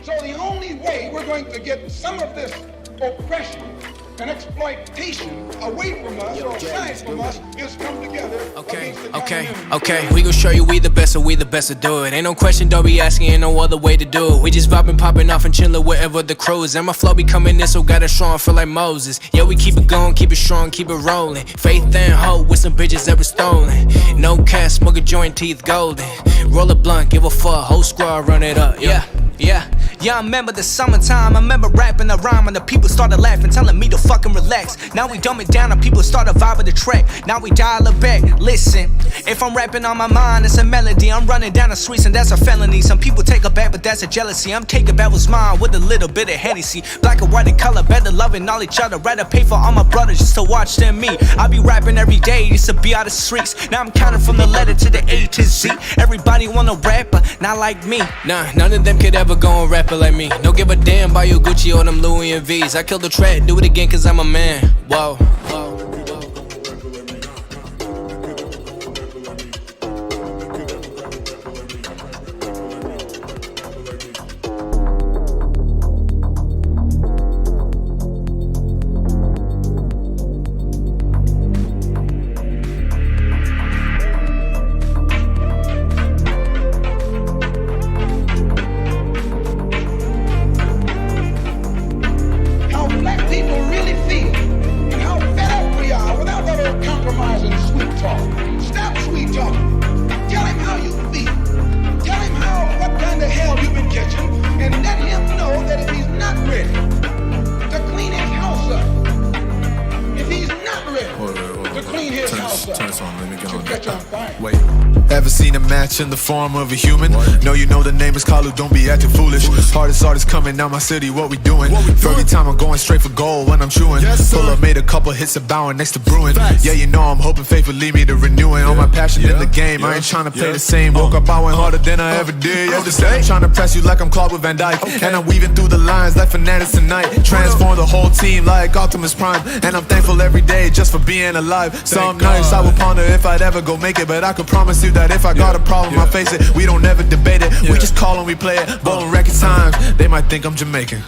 So the only way we're going to get some of this oppression and exploitation away from us or aside from us is come together. Okay, we gon' show you we the best, so we the best to do it. Ain't no question, don't be asking, ain't no other way to do it. We just vibing, popping off and chillin' wherever the crew is. And my flow be coming in, so got it strong, feel like Moses. Yeah, we keep it going, keep it strong, keep it rolling. Faith and hope with some bitches that were stolen. No cash, smoke a joint, teeth golden. Roll a blunt, give a fuck, whole squad run it up. Yeah, I remember the summertime. I remember rapping the rhyme and the people started laughing, telling me to fucking relax. Now we dumb it down and people started vibing the track. Now we dial it back. Listen, if I'm rapping on my mind, it's a melody. I'm running down the streets and that's a felony. Some people take it back, but that's a jealousy. I'm taking back what's mine with a little bit of Hennessy. Black and white in color, better loving all each other. Rather pay for all my brothers just to watch them me. I be rapping every day just to be out the streets. Now I'm counting from the letter to the A to Z. Everybody wanna rap, but not like me. Nah, none of them could ever go and rap like me. Don't give a damn about your Gucci or them Louis and V's. I killed the track, do it again cause I'm a man. Whoa. Wait. Ever seen a match in the form of a human? No, you know the name is Kalu, don't be acting foolish. Hardest artists coming out my city, what we doing? Every time I'm going straight for gold when I'm chewing. Pull up, made a couple hits of bowing next to brewing. Yeah, you know I'm hoping faith will lead me to renewing. All my passion in the game, I ain't trying to play the same. Woke up, I went harder than I ever did yesterday. Trying to press you like I'm Claude with Van Dyke. And I'm weaving through the lines like fanatics tonight. Transform the whole team like Optimus Prime. And I'm thankful every day just for being alive. Some nights I would ponder if I'd ever go make it, but I could promise you that if I got a problem, I face it. We don't ever debate it. We just call and we play it. Bowling record times, they might think I'm Jamaican.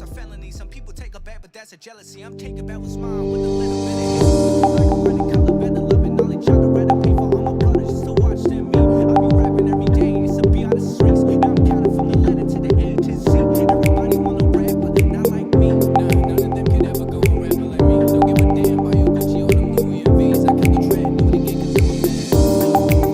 are felonies. Some people take a back, but that's a jealousy. I'm taking back what's mine with a little bit of history. Like a running color, better loving knowledge. I'd rather pay for all my brothers just to watch them me. I be rapping every day, used to be on the streets. Now I'm counting from the letter to the A to Z. Everybody wanna rap, but they're not like me. Nah, none of them can ever go and rap like me. Don't give a damn about your Gucci or them Louis and V's. I kill the trend, do it again 'cause I'm a man.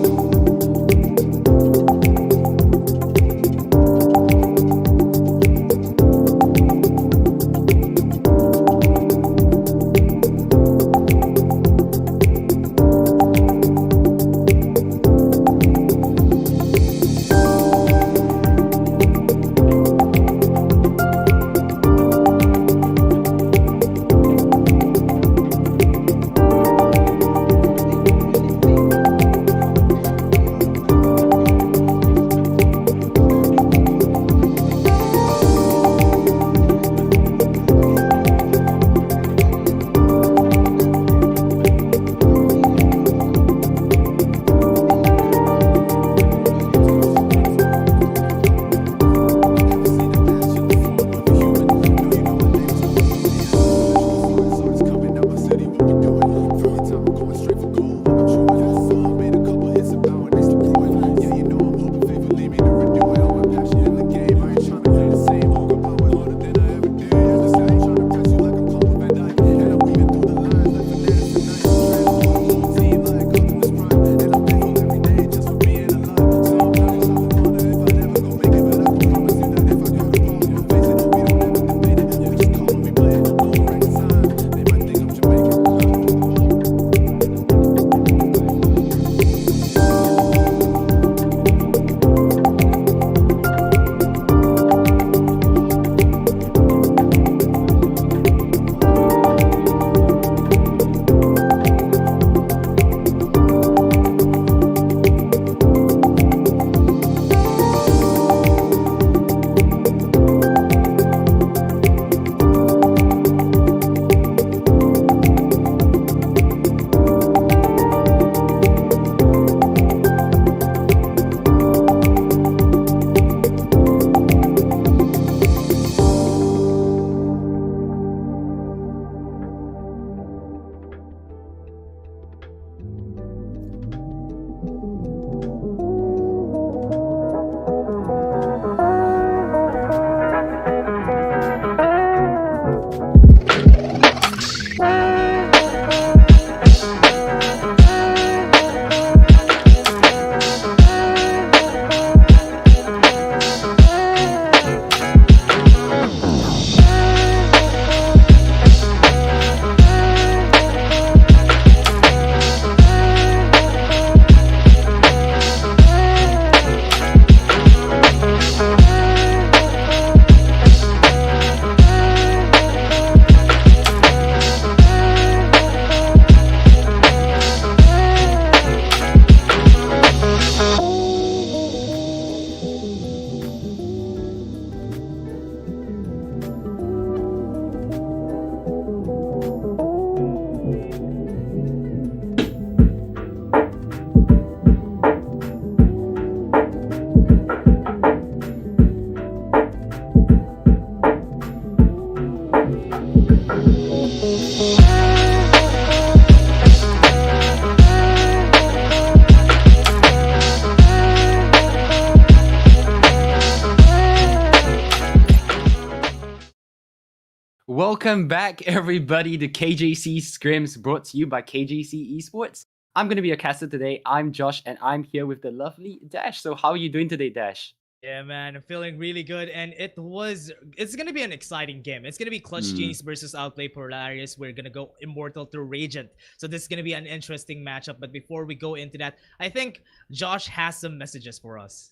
Welcome back, everybody, to KJC Scrims, brought to you by KJC Esports. I'm going to be your caster today. I'm Josh, and I'm here with the lovely Dash. So how are you doing today, Dash? Yeah, man, I'm feeling really good, and it's gonna be an exciting game. It's gonna be Clutch Genies versus Outplay Polaris. We're gonna go Immortal through Radiant, so this is gonna be an interesting matchup. But before we go into that, I think Josh has some messages for us.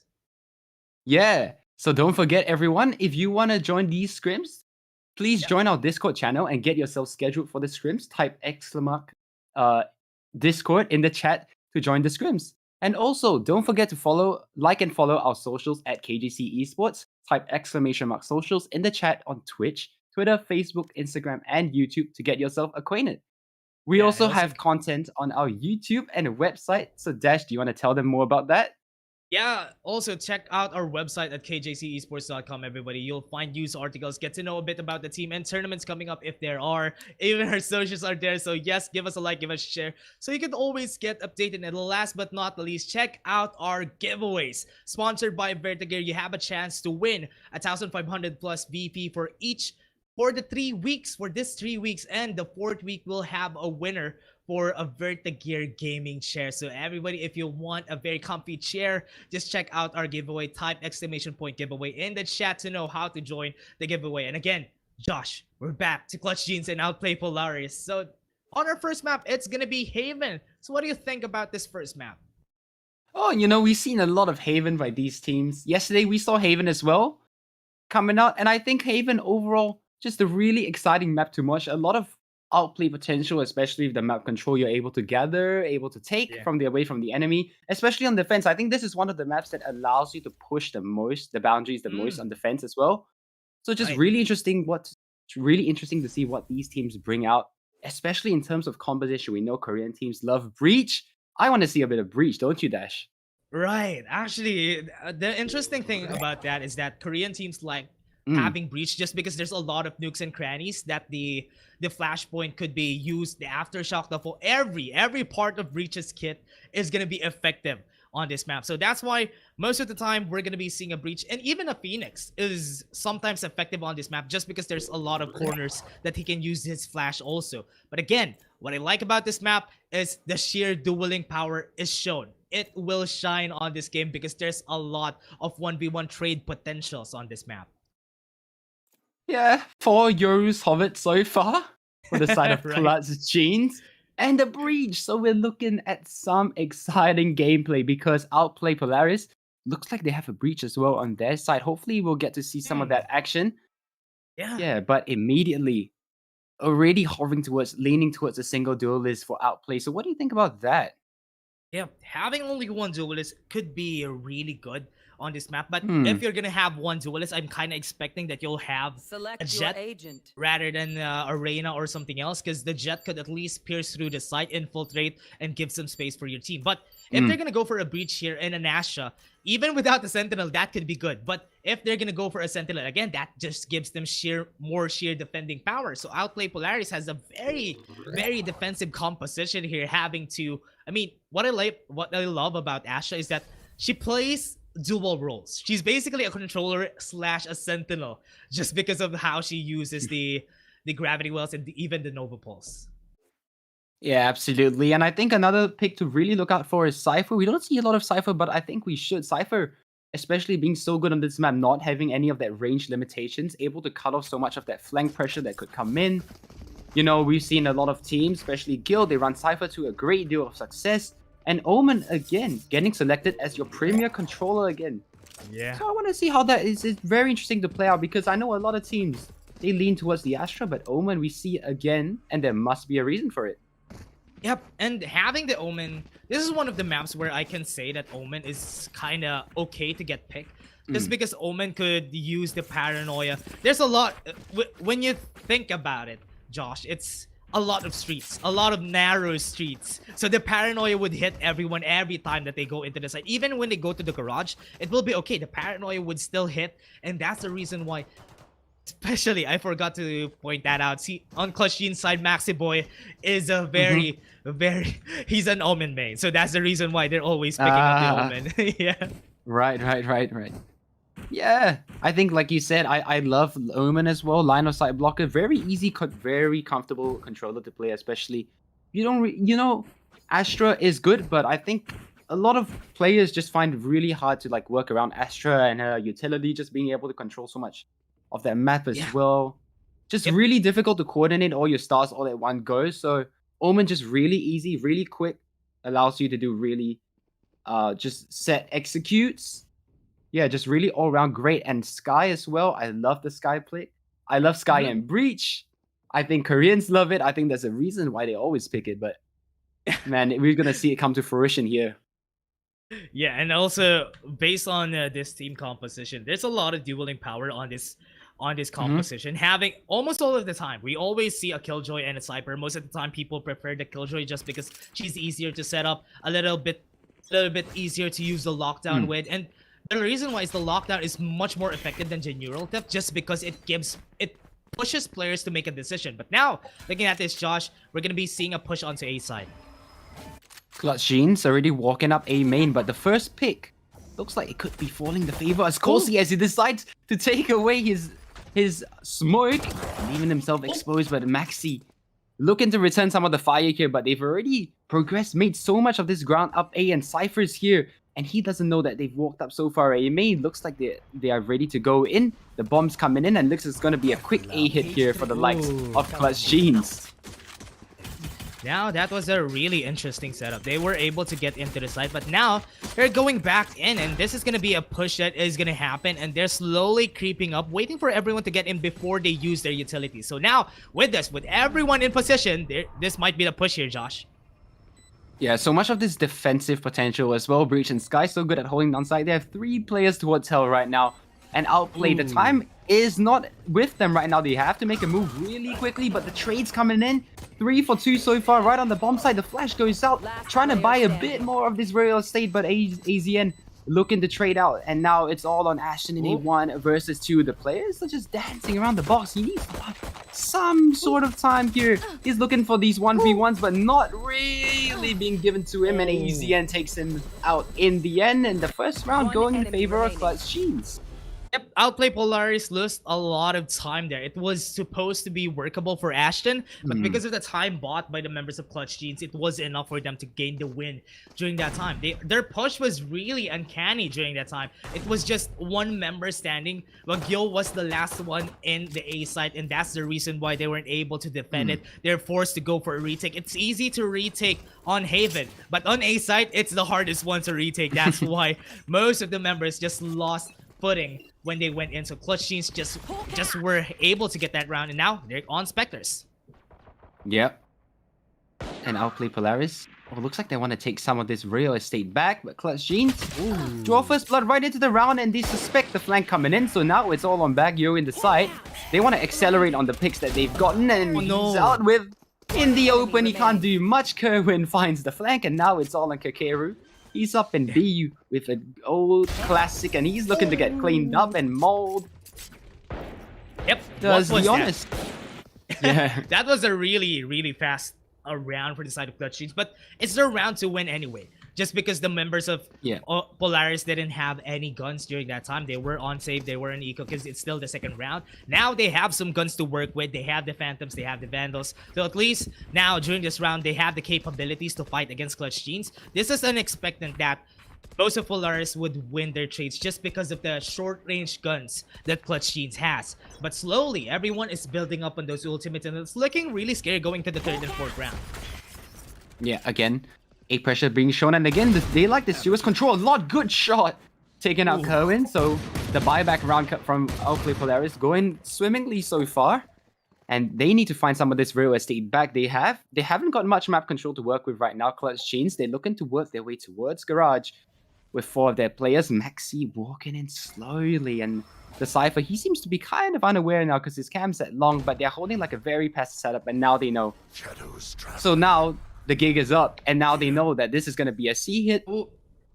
Yeah, so don't forget, everyone, if you want to join these scrims, please join our Discord channel and get yourself scheduled for the scrims. Type Discord in the chat to join the scrims. And also, don't forget to like and follow our socials at KJC Esports. Type !socials in the chat on Twitch, Twitter, Facebook, Instagram, and YouTube to get yourself acquainted. We also have content on our YouTube and a website. So Dash, do you want to tell them more about that? Yeah, also check out our website at kjcesports.com, everybody. You'll find news articles, get to know a bit about the team and tournaments coming up if there are. Even our socials are there. So yes, give us a like, give us a share. So you can always get updated. And last but not the least, check out our giveaways. Sponsored by Vertigear, you have a chance to win 1,500 plus VP for each for the 3 weeks, for this 3 weeks. And the fourth week, we'll have a winner for a Vertigear gaming chair. So everybody, if you want a very comfy chair, just check out our giveaway. Type ! giveaway in the chat to know how to join the giveaway. And again, Josh, we're back to Clutch Jeans and Outplay Polaris. So on our first map, it's gonna be Haven. So what do you think about this first map? Oh, you know, we've seen a lot of Haven by these teams. Yesterday, we saw Haven as well coming out. And I think Haven overall, just a really exciting map to watch. A lot of outplay potential, especially if the map control you're able to gather, able to take from the away from the enemy, especially on defense. I think this is one of the maps that allows you to push the most, the boundaries the most on defense as well. So just really interesting. It's really interesting to see what these teams bring out, especially in terms of composition. We know Korean teams love Breach. I want to see a bit of Breach, don't you, Dash? Right. Actually, the interesting thing about that is that Korean teams like having Breach just because there's a lot of nooks and crannies that the flashpoint could be used. The aftershock, the full every part of Breach's kit is gonna be effective on this map. So that's why most of the time we're gonna be seeing a Breach, and even a Phoenix is sometimes effective on this map just because there's a lot of corners that he can use his flash also. But again, what I like about this map is the sheer dueling power is shown. It will shine on this game because there's a lot of 1v1 trade potentials on this map. Yeah, 4 euros Hobbit so far for the side of Clutch Jeans and the Breach. So we're looking at some exciting gameplay because Outplay Polaris looks like they have a Breach as well on their side. Hopefully we'll get to see some of that action. Yeah, but immediately already hovering towards, leaning towards a single duelist for Outplay. So what do you think about that? Yeah, having only one duelist could be really good on this map, but if you're gonna have one duelist, I'm kind of expecting that you'll have a Jet agent rather than Arena or something else, because the Jet could at least pierce through the site, infiltrate, and give some space for your team. But if they're gonna go for a Breach here and a Nasha, even without the Sentinel, that could be good. But if they're gonna go for a Sentinel, again, that just gives them more sheer defending power. So Outplay Polaris has a very, very defensive composition here, having to. I mean, what I love about Asha is that she plays dual roles. She's basically a controller slash a sentinel just because of how she uses the gravity wells and even the Nova Pulse. Yeah, absolutely. And I think another pick to really look out for is Cypher. We don't see a lot of Cypher, but I think we should. Cypher, especially being so good on this map, not having any of that range limitations, able to cut off so much of that flank pressure that could come in. You know, we've seen a lot of teams, especially Guild, they run Cypher to a great deal of success. And Omen, again, getting selected as your premier controller again. Yeah. So I want to see how that is. It's very interesting to play out because I know a lot of teams, they lean towards the Astra, but Omen we see again, and there must be a reason for it. Yep, and having the Omen, this is one of the maps where I can say that Omen is kind of okay to get picked. Just because Omen could use the paranoia. There's a lot, when you think about it, Josh, it's a lot of streets, a lot of narrow streets. So the paranoia would hit everyone every time that they go into the site. Even when they go to the garage, it will be okay. The paranoia would still hit. And that's the reason why, especially, I forgot to point that out. See, on Clutch Jean's side, Maxi Boy is a very, he's an Omen main. So that's the reason why they're always picking up the Omen. Yeah. Right. Yeah, I think like you said, I love Omen as well. Line of sight blocker, very easy, very comfortable controller to play, especially. You don't, Astra is good, but I think a lot of players just find it really hard to like work around Astra and her utility, just being able to control so much of that map as well. Just really difficult to coordinate all your stars all at one go. So Omen just really easy, really quick, allows you to do really just set executes. Yeah, just really all around great. And Sky as well. I love the Sky play. I love Sky and Breach. I think Koreans love it. I think there's a reason why they always pick it. But man, we're going to see it come to fruition here. Yeah, and also based on this team composition, there's a lot of dueling power on this composition. Having almost all of the time, we always see a Killjoy and a Cypher. Most of the time, people prefer the Killjoy just because she's easier to set up, a little bit a little bit easier to use the lockdown with. And the reason why is the lockdown is much more effective than Neural Theft, just because it pushes players to make a decision. But now, looking at this, Josh, we're gonna be seeing a push onto A side. Clutch Jeans already walking up A main, but the first pick looks like it could be falling the favor as Corsi as he decides to take away his smoke, leaving himself exposed. But Maxi looking to return some of the fire here, but they've already progressed, made so much of this ground up A, and Cypher's here, and he doesn't know that they've walked up so far A main. Looks like they are ready to go in. The bomb's coming in, and looks like it's going to be a quick A hit here for the likes of Clutch Jeans. Now, that was a really interesting setup. They were able to get into the site, but now they're going back in, and this is going to be a push that is going to happen, and they're slowly creeping up, waiting for everyone to get in before they use their utilities. So now, with everyone in position, this might be the push here, Josh. Yeah, so much of this defensive potential as well. Breach and Sky so good at holding down side. They have 3 players towards Hell right now, and Outplay. The time is not with them right now. They have to make a move really quickly, but the trade's coming in. 3 for 2 so far, right on the bomb side. The flash goes out, trying to buy a bit more of this real estate, but AZN looking to trade out, and now it's all on Ashton in A1 versus 2. The players are just dancing around the box. He needs some sort of time here. He's looking for these 1v1s, but not really being given to him, and AZN takes him out in the end, and the first round going in favor of Clutch Jeans. Yep, Outplay Polaris lost a lot of time there. It was supposed to be workable for Ashton, but because of the time bought by the members of Clutch Jeans, it was enough for them to gain the win during that time. Their push was really uncanny during that time. It was just one member standing. Wagyo was the last one in the A site, and that's the reason why they weren't able to defend it. They're forced to go for a retake. It's easy to retake on Haven, but on A site, it's the hardest one to retake. That's why most of the members just lost footing when they went in. So Clutch Jeans just were able to get that round, and now they're on Spectres. Yep. And Outplay Polaris. Oh, looks like they want to take some of this real estate back, but Clutch Jeans draw first blood right into the round, and they suspect the flank coming in. So now it's all on Baguio in the side. They want to accelerate on the picks that they've gotten, and he's out with in the open. He can't do much. Kerwin finds the flank, and now it's all on Kakeru. He's up in B with an old classic, and he's looking to get cleaned up and mauled. Yep. Does be honest. Yeah. That was a really, really fast round for the side of Clutch Jeans, but it's their round to win anyway. Just because the members of Polaris didn't have any guns during that time. They were on save, they were in eco, because it's still the second round. Now they have some guns to work with. They have the Phantoms, they have the Vandals. So at least now during this round, they have the capabilities to fight against Clutch Jeans. This is unexpected that most of Polaris would win their trades just because of the short-range guns that Clutch Jeans has. But slowly, everyone is building up on those ultimates, and it's looking really scary going to the 3rd and 4th round. Yeah, again, A pressure being shown, and again, they like the serious control. A lot good shot taking out Kerwin. So the buyback round from Outplay Polaris going swimmingly so far, and they need to find some of this real estate back. They haven't got much map control to work with right now. Clutch Jeans, they're looking to work their way towards Garage with 4 of their players. Maxi walking in slowly, and the Cypher, he seems to be kind of unaware now because his cam's set long, but they're holding like a very passive setup, and now they know. So now the gig is up, and now they know that this is going to be a C hit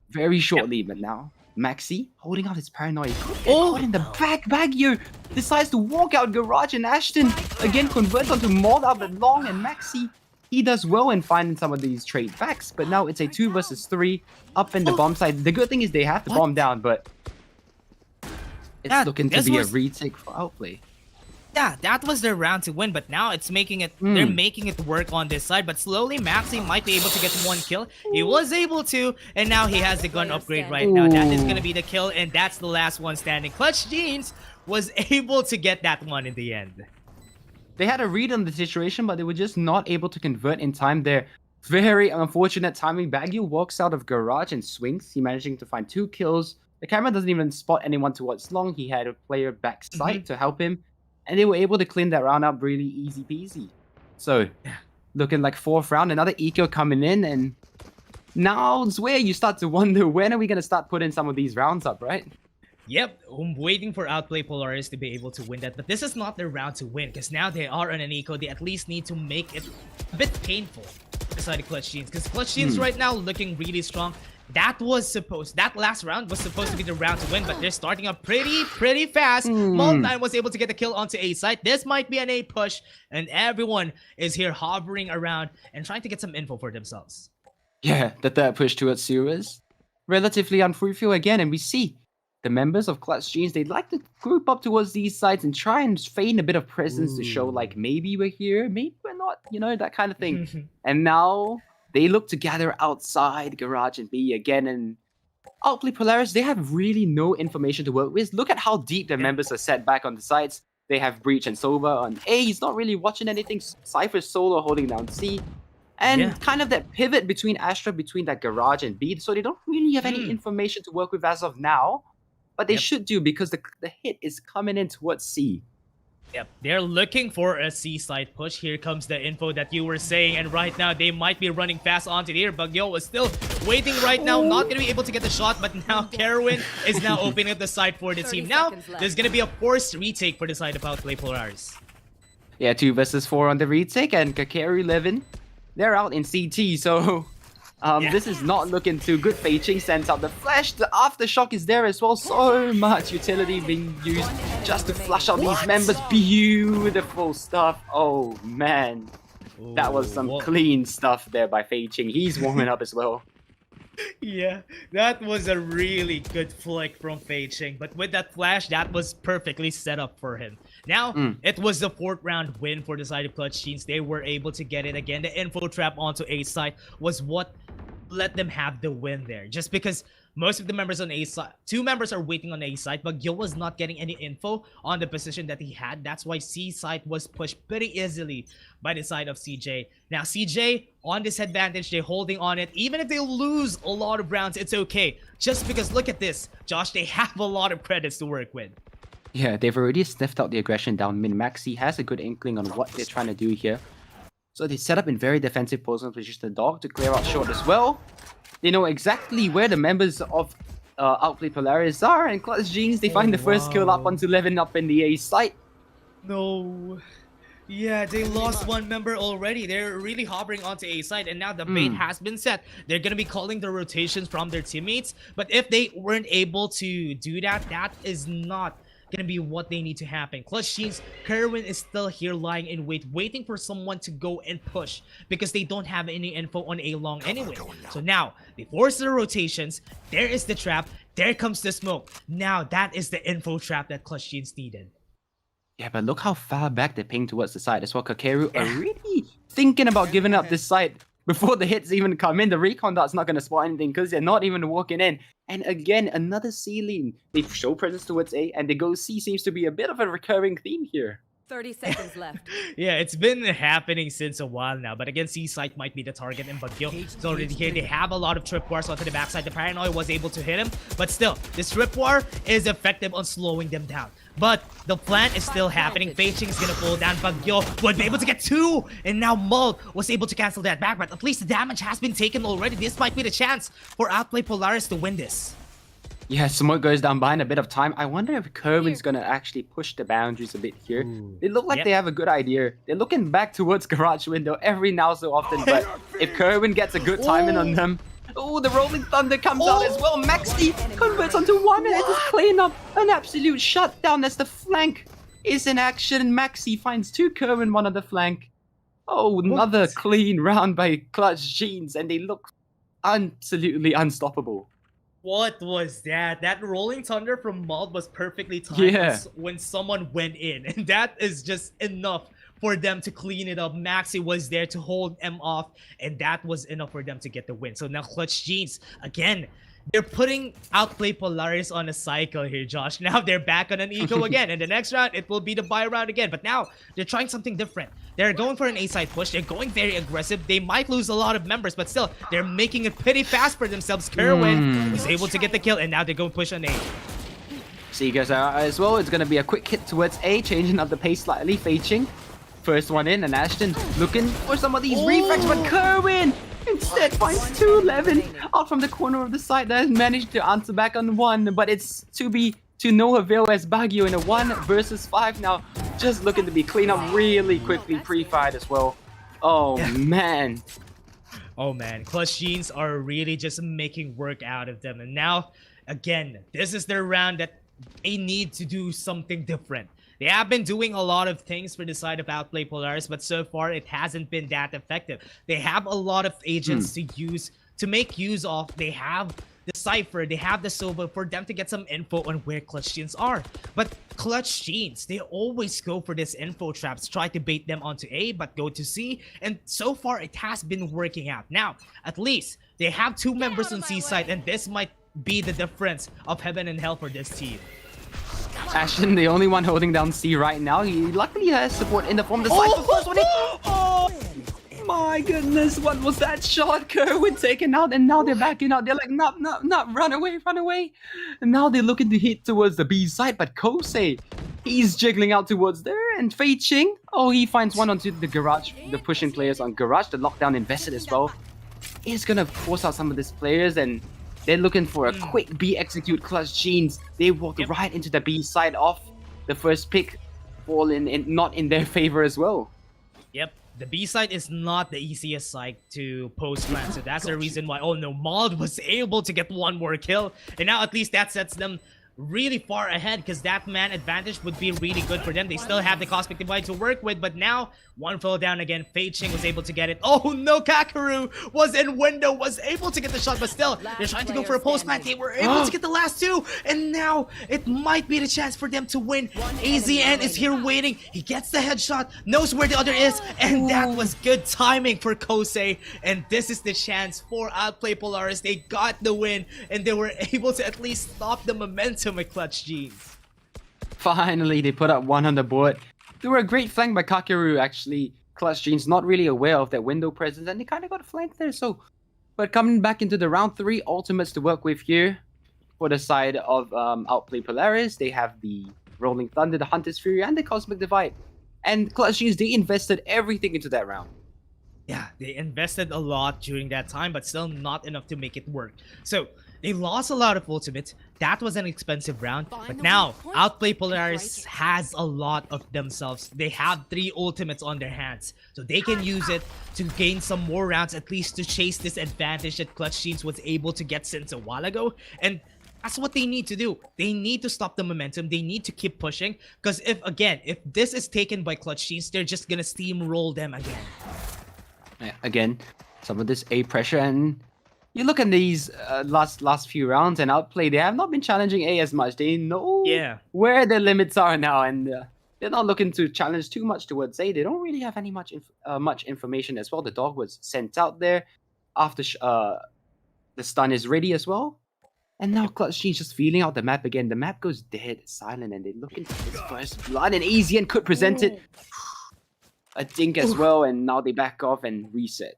very shortly. But now Maxi holding out his paranoia. Caught in the back. Baguio decides to walk out Garage, and Ashton again converts onto Maul out but long, and Maxi, he does well in finding some of these trade backs. But now it's a 2 versus 3 up in the bomb side. The good thing is they have the bomb down, but it's looking to be a retake for Outplay. Yeah, that was their round to win, but now it's making it. They're making it work on this side, but slowly Maxi might be able to get 1 kill. He was able to, and now he has the gun upgrade right now. That is gonna be the kill, and that's the last one standing. Clutch Jeans was able to get that one in the end. They had a read on the situation, but they were just not able to convert in time there. Very unfortunate timing. Baguio walks out of Garage and swings. He managing to find 2 kills. The camera doesn't even spot anyone towards long. He had a player backside to help him, and they were able to clean that round up really easy peasy. So, looking like 4th round, another eco coming in, and now it's where you start to wonder, when are we going to start putting some of these rounds up, right? Yep, I'm waiting for Outplay Polaris to be able to win that, but this is not their round to win, because now they are on an eco. They at least need to make it a bit painful beside the Clutch Jeans, because Clutch Jeans right now looking really strong. that last round was supposed to be the round to win, but they're starting up pretty fast. Mountain was able to get the kill onto A site. This might be an A push, and everyone is here hovering around and trying to get some info for themselves. Yeah, the third push towards Sewers. Relatively unfruitful again, and we see the members of Clutch Genes, they'd like to group up towards these sides and try and feign a bit of presence to show like maybe we're here, maybe we're not, you know, that kind of thing. And now they look to gather outside Garage and B again, and Outplay Polaris, they have really no information to work with. Look at how deep their members are set back on the sides. They have Breach and Sova on A. He's not really watching anything. Cypher's solo holding down C. And kind of that pivot between Astra, between that Garage and B. So they don't really have any information to work with as of now. But they should do, because the hit is coming in towards C. Yep, they're looking for a C side push. Here comes the info that you were saying, and right now they might be running fast onto the air. Bagyo is still waiting right now, not gonna be able to get the shot, but now Kerwin is now opening up the side for the team. Now there's gonna be a forced retake for the side of Outplay Polaris. Yeah, 2 versus 4 on the retake, and Kakeru Levin, they're out in CT, so this is not looking too good. Fei Ching sends out the flash. The aftershock is there as well. So much utility being used just to flush out these members. Beautiful stuff. Oh man, that was some clean stuff there by Fei Ching. He's warming up as well. Yeah, that was a really good flick from Fei Ching, but with that flash, that was perfectly set up for him. Now, it was the 4th round win for the side of Clutch Genes. They were able to get it again. The info trap onto A side was what let them have the win there. Just because most of the members on A side, 2 members are waiting on A side, but Gil was not getting any info on the position that he had. That's why C side was pushed pretty easily by the side of CJ. Now CJ on this advantage, they're holding on it. Even if they lose a lot of rounds, it's okay. Just because look at this, Josh, they have a lot of credits to work with. Yeah, they've already sniffed out the aggression down mid. Maxi has a good inkling on what they're trying to do here. So they set up in very defensive positions, which is the dog to clear out short as well. They know exactly where the members of Outplay Polaris are, and Clutch Genes, they find the first kill up onto 11 up in the A site. No. Yeah, they lost 1 member already. They're really hovering onto A side, and now the bait has been set. They're gonna be calling the rotations from their teammates, but if they weren't able to do that, that is not gonna be what they need to happen. Clutch Genes, Kerwin is still here lying in wait, waiting for someone to go and push, because they don't have any info on A long anyway. So now, they force the rotations, there is the trap, there comes the smoke. Now that is the info trap that Clutch Genes needed. Yeah, but look how far back they ping towards the side as well. Kakeru are really thinking about giving up this side before the hits even come in. The recon dart's not going to spot anything because they're not even walking in. And again, another C lane. They show presence towards A and they go C. Seems to be a bit of a recurring theme here. 30 seconds left. Yeah, it's been happening since a while now, but again, C-Site might be the target, and Bagyo is already here. They have a lot of tripwires onto the backside. The Paranoid was able to hit him, but still, this tripwire is effective on slowing them down. But the plan is still happening. Fei Ching is gonna fall down. Bagyo would be able to get 2, and now Mull was able to cancel that back, but at least the damage has been taken already. This might be the chance for Outplay Polaris to win this. Yeah, Smoke goes down behind a bit of time. I wonder if Kerwin's gonna actually push the boundaries a bit here. They look like they have a good idea. They're looking back towards Garage Window every now so often, but if Kerwin gets a good timing on them... Oh, the Rolling Thunder comes out as well. Maxi converts onto 1 and it is clean up. An absolute shutdown as the flank is in action. Maxi finds 2 Kerwin, 1 on the flank. Oh, another clean round by Clutch Genes, and they look absolutely unstoppable. What was that? That Rolling Thunder from Mald was perfectly timed when someone went in. And that is just enough for them to clean it up. Maxi was there to hold M off, and that was enough for them to get the win. So now Clutch Genes, again, they're putting Outplay Polaris on a cycle here, Josh. Now they're back on an eco again. And the next round, it will be the buy round again. But now, they're trying something different. They're going for an A-side push. They're going very aggressive. They might lose a lot of members, but still, they're making it pretty fast for themselves. Kerwin is able to get the kill, and now they're going to push on A. Seagulls are as well. It's going to be a quick hit towards A, changing up the pace slightly. Fei Ching, first one in, and Ashton looking for some of these reflex, but Kerwin instead finds 211 out from the corner of the site that has managed to answer back on 1, but it's to no avail as Baguio in a 1 versus 5 now, just looking to be cleaned up really quickly, pre-fired as well. Oh man. Oh man, Clutch Genes are really just making work out of them. And now, again, this is their round that they need to do something different. They have been doing a lot of things for the side of Outplay Polaris, but so far it hasn't been that effective. They have a lot of agents to make use of. They have the Cypher, they have the Sova for them to get some info on where Clutch Genes are. But Clutch Genes, they always go for this info traps, try to bait them onto A, but go to C, and so far it has been working out. Now, at least, they have 2 members on C side, and this might be the difference of heaven and hell for this team. Ashton, the only one holding down C right now. He luckily has support in the form of the Cypher first one. Oh my goodness, what was that shot? Kerwin taken out, and now they're backing out. They're like, no, run away, run away. And now they're looking to hit towards the B side, but Kosei, he's jiggling out towards there, and Fei Ching, oh, he finds one onto the garage, the pushing players on garage. The lockdown invested as well. He's gonna force out some of these players, and they're looking for a quick B execute. Clutch Genes, they walk right into the B side off the first pick, fall in not in their favor as well. Yep, the B side is not the easiest side to post plant, so that's the reason why, oh no, Maud was able to get 1 more kill, and now at least that sets them really far ahead, because that man advantage would be really good for them. They still have the Cosmic Divide to work with, but now 1 fell down again. Fei Ching was able to get it. Oh no, Kakaru was in window, was able to get the shot, but still, they're trying to go for a post plant. They were able to get the last 2, and now it might be the chance for them to win. AZN is here waiting. He gets the headshot, knows where the other is, and that was good timing for Kosei. And this is the chance for Outplay Polaris. They got the win, and they were able to at least stop the momentum with Clutch Genes. Finally, they put up 1 on the board. They were a great flank by Kakeru, actually. Clutch Genes not really aware of that window presence, and they kind of got flanked there. So, but coming back into the round 3, ultimates to work with here. For the side of Outplay Polaris, they have the Rolling Thunder, the Hunter's Fury, and the Cosmic Divide. And Clutch Genes, they invested everything into that round. Yeah, they invested a lot during that time, but still not enough to make it work. So, they lost a lot of ultimates. That was an expensive round. But now, Outplay Polaris has a lot of themselves. They have 3 ultimates on their hands. So they can use it to gain some more rounds, at least to chase this advantage that Clutch Genes was able to get since a while ago. And that's what they need to do. They need to stop the momentum. They need to keep pushing. Because if this is taken by Clutch Genes, they're just gonna steamroll them again. Yeah, again, some of this A pressure, and you look at these last few rounds, and Outplay, they have not been challenging A as much. They know where their limits are now, and they're not looking to challenge too much towards A. They don't really have any much information as well. The dog was sent out there after the stun is ready as well. And now Clutch Genes just feeling out the map again. The map goes dead silent, and they look into his first blood, and AZN could present it. A dink as well, and now they back off and reset.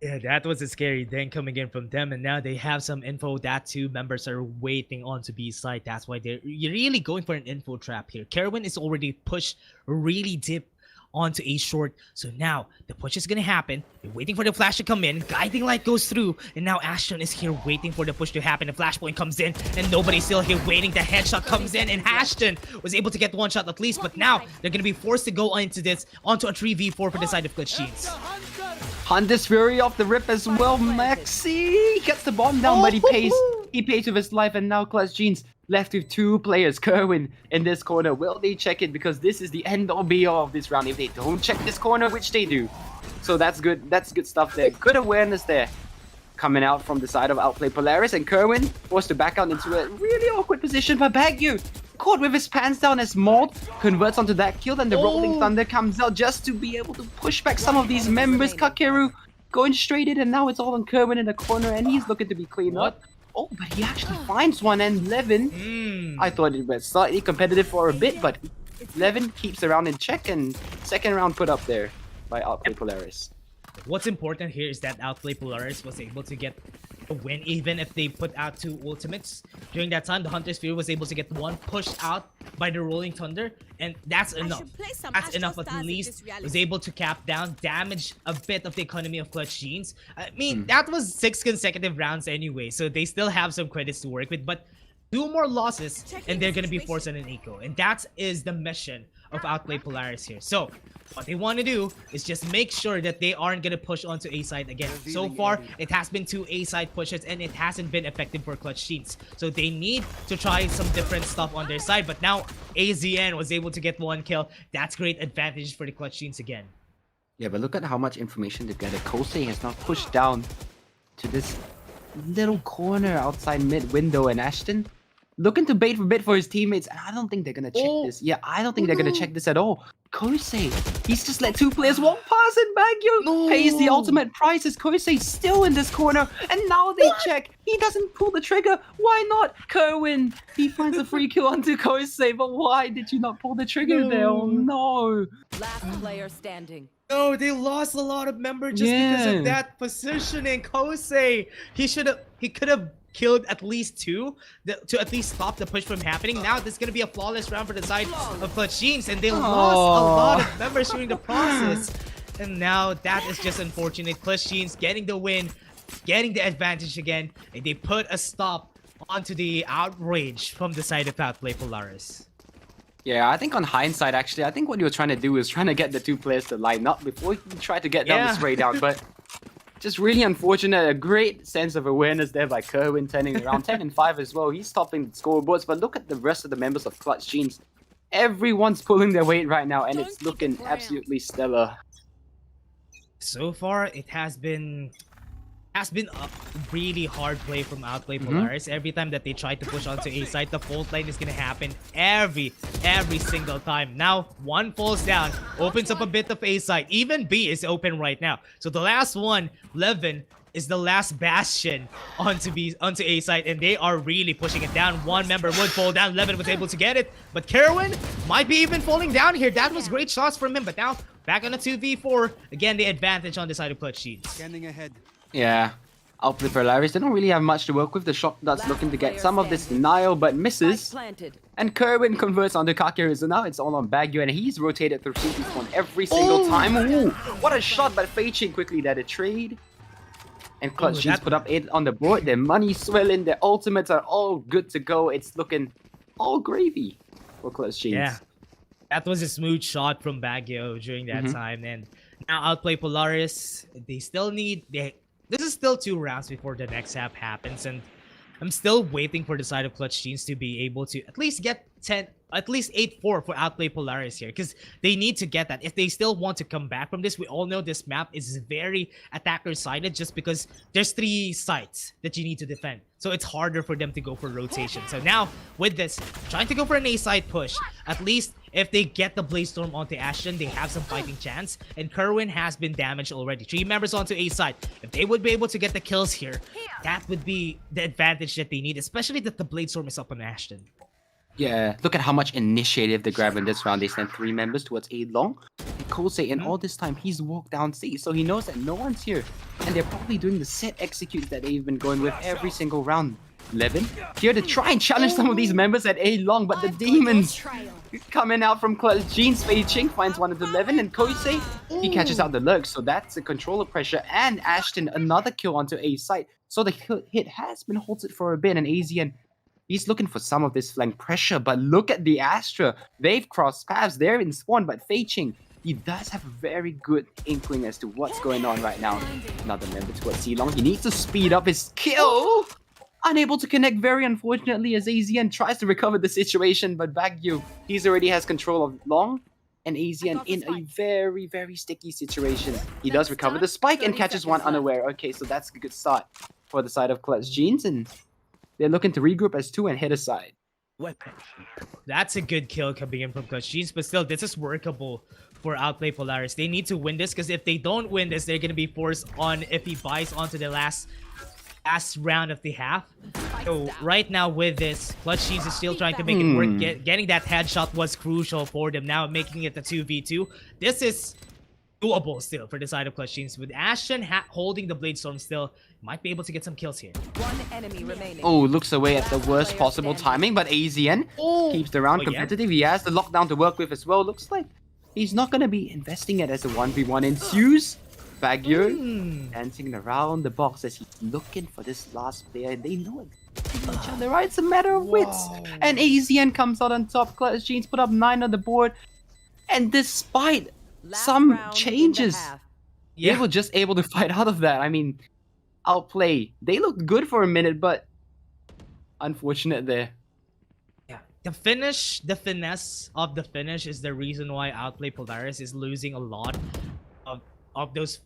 Yeah, that was a scary thing coming in from them, and now they have some info that 2 members are waiting on to B side. That's why they're really going for an info trap here. Kerwin is already pushed really deep onto A short, so now the push is gonna happen. They're waiting for the flash to come in. Guiding light goes through, and now Ashton is here waiting for the push to happen. The flashpoint comes in, and nobody's still here waiting. The headshot comes in, and Ashton was able to get 1 shot at least, but now they're gonna be forced to go into this onto a 3v4 for the side of Clutch Genes. Hunter's Fury off the rip as well. Maxi gets the bomb down, but he pays with his life, and now Clutch Genes left with 2 players. Kerwin in this corner. Will they check it? Because this is the end or be all of this round if they don't check this corner, which they do. So that's good. That's good stuff there. Good awareness there. Coming out from the side of Outplay Polaris, and Kerwin forced to back out into a really awkward position. But Baguio caught with his pants down as Maud converts onto that kill, and the Rolling Thunder comes out just to be able to push back some of these members. Kakeru going straight in, and now it's all on Kerwin in the corner, and he's looking to be cleaned up. Oh, but he actually finds one, and Levin, I thought it was slightly competitive for a bit, but Levin keeps the round in check, and second round put up there by Outplay Polaris. What's important here is that Outplay Polaris was able to get a win, even if they put out 2 ultimates. During that time, the Hunter's Fury was able to get 1 pushed out by the Rolling Thunder, and that's enough. That's enough. At least was able to cap down, damage a bit of the economy of Clutch Genes. I mean, that was 6 consecutive rounds anyway, so they still have some credits to work with, but 2 more losses, and they're gonna be forced on an eco, and that is the mission of Outplay Polaris here. So, What they want to do is just make sure that they aren't going to push onto A side again. So far, it has been 2 A side pushes and it hasn't been effective for Clutch Jeans. So they need to try some different stuff on their side. But now AZN was able to get 1 kill. That's great advantage for the Clutch Jeans again. Yeah, but look at how much information they've gathered. KJC has now pushed down to this little corner outside mid window, and Ashton looking to bait for bit for his teammates, and I don't think they're gonna check this. Yeah, I don't think they're gonna check this at all. KJC, he's just let 2 players walk past, and Baguio pays the ultimate price as KJC still in this corner, and now they check. He doesn't pull the trigger. Why not? Kerwin, he finds a free kill onto KJC, but why did you not pull the trigger there? Oh no. Last player standing. No, they lost a lot of members just because of that positioning. KJC, he could have killed at least 2 to at least stop the push from happening. Now this is gonna be a flawless round for the side of Clutch Jeans, and they lost a lot of members during the process. And now that is just unfortunate. Clutch Jeans getting the win, getting the advantage again, and they put a stop onto the outrage from the side of Outplay Polaris. Yeah, I think on hindsight, actually, I think what you were trying to do is trying to get the 2 players to line up before you try to get down the spray down. But just really unfortunate. A great sense of awareness there by Kerwin, turning around 10 and 5 as well. He's topping the scoreboards. But look at the rest of the members of Clutch Jeans. Everyone's pulling their weight right now, and it's looking absolutely stellar. So far, it has been a really hard play from Outplay Polaris. Every time that they try to push onto A side, the fault line is gonna happen every single time. Now 1 falls down, opens up a bit of A side. Even B is open right now. So the last one, Levin, is the last bastion onto A side, and they are really pushing it down. 1 member would fall down. Levin was able to get it, but Kerwin might be even falling down here. That was great shots from him, but now back on a 2v4. Again, the advantage on the side of Clutch Jeans. Scanning ahead. Yeah, Outplay Polaris, they don't really have much to work with. The shot that's looking to get some of this denial, but misses. And Kerwin converts onto Kakiri, so now it's all on Baguio, and he's rotated through CT spawn every single time. Ooh, what a shot, but Fei-Ching quickly there to trade. And Clutch Jeans put up 8 on the board. Their money swelling, their ultimates are all good to go. It's looking all gravy for Clutch Jeans. Yeah, that was a smooth shot from Baguio during that time. And now Outplay Polaris, they still need... This is still 2 rounds before the next half happens, and I'm still waiting for the side of Clutch Jeans to be able to at least get 8-4 for Outplay Polaris here, because they need to get that. If they still want to come back from this, we all know this map is very attacker-sided just because there's 3 sites that you need to defend. So it's harder for them to go for rotation. So now, with this, trying to go for an A-side push, at least if they get the Blaze Storm onto Ashton, they have some fighting chance. And Kerwin has been damaged already. 3 members onto A-side. If they would be able to get the kills here, that would be the advantage that they need, especially that the Blade Storm is up on Ashton. Yeah, look at how much initiative they grab in this round. They send 3 members towards A long. And KJC, in all this time, he's walked down C, so he knows that no one's here. And they're probably doing the set executes that they've been going with every single round. Levin here to try and challenge some of these members at A long, but the demons coming out from Clutch Jeans. Fei-Ching finds one of the 11, and KJC, he catches out the lurk, so that's a controller pressure. And Ashton, another kill onto A site. So the hit has been halted for a bit, and AZN, he's looking for some of this flank pressure, but look at the Astra. They've crossed paths. They're in spawn, but Fei-Ching, he does have a very good inkling as to what's going on right now. Another member towards C-Long. He needs to speed up his kill. Unable to connect, very unfortunately, as AZN tries to recover the situation, but Baguio, he's already has control of Long, and AZN in a very, very sticky situation. He does recover the spike and catches one unaware. Okay, so that's a good start for the side of Clutch Jeans, and they're looking to regroup as 2 and hit aside. That's a good kill coming in from Clutch Jeans, but still, this is workable for Outplay Polaris. They need to win this, because if they don't win this, they're going to be forced on if he buys onto the last round of the half. So right now with this, Clutch Jeans is still trying to make it work. Getting that headshot was crucial for them. Now making it a 2v2. This is doable still for the side of Clutch Jeans. With Ashton holding the Blade Storm still, might be able to get some kills here. 1 enemy remaining. Oh, looks away at the worst possible timing, but AZN keeps the round competitive. He has the lockdown to work with as well. Looks like he's not going to be investing it as a 1v1 ensues. Baguio dancing around the box as he's looking for this last player. They know each other, right? It's a matter of wits. And AZN comes out on top. Clutch Jeans put up 9 on the board. And despite some round in the changes. half. They were just able to fight out of that. I mean, Outplay. They looked good for a minute, but unfortunate there. Yeah, the finish, the finesse of the finish is the reason why Outplay Polaris is losing a lot of those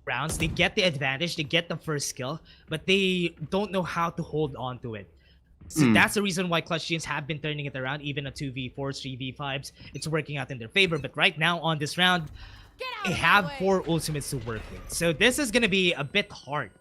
rounds. They get the advantage, they get the first kill, but they don't know how to hold on to it. So that's the reason why Clutch Genes have been turning it around, even at 2v4s, 3v5s. It's working out in their favor, but right now on this round, they have 4 ultimates to work with. So this is going to be a bit hard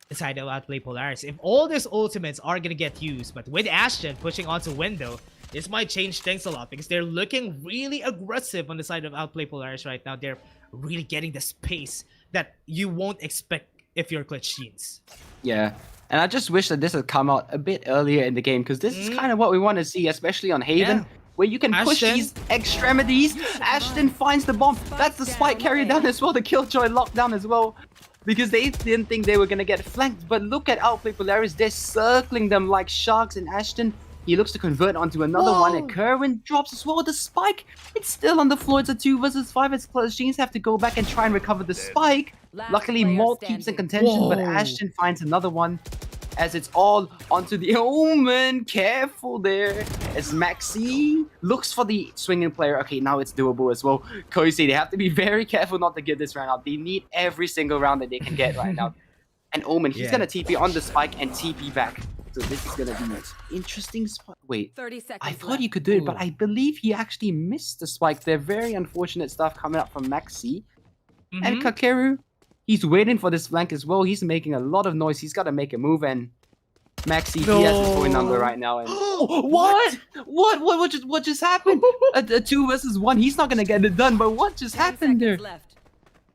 to side of Outplay Polaris. If all these ultimates are going to get used, but with Ashton pushing onto window, this might change things a lot because they're looking really aggressive on the side of Outplay Polaris right now. They're really getting the space that you won't expect if you're Clutch Genes. Yeah. And I just wish that this had come out a bit earlier in the game, because this is kind of what we want to see, especially on Haven, where you can push Ashton. these extremities. Ashton finds the bomb. That's the spike carry down as well, the Killjoy lockdown as well, because they didn't think they were going to get flanked. But look at Outplay Polaris. They're circling them like sharks, and Ashton, he looks to convert onto another one, and Kerwin drops as well with the spike. It's still on the floor. It's a 2 versus 5 as Clutch Genes have to go back and try and recover the spike. Luckily, player Malt keeps in standing. contention, but Ashton finds another one as it's all onto the Omen. Careful there as Maxi looks for the swinging player. Okay, now it's doable as well. KJC, they have to be very careful not to give this round out. They need every single round that they can get right now. And Omen, he's gonna TP on the spike and TP back. So this is gonna be an interesting spot. Wait, 30 seconds I thought left. he could do it, but I believe he actually missed the spike there. Very unfortunate stuff coming up from Maxi. And Kakeru, he's waiting for this flank as well. He's making a lot of noise. He's got to make a move, and Maxi, he has his phone number right now. And what just happened? A 2 versus 1. He's not gonna get it done. But what just 10 happened there? seconds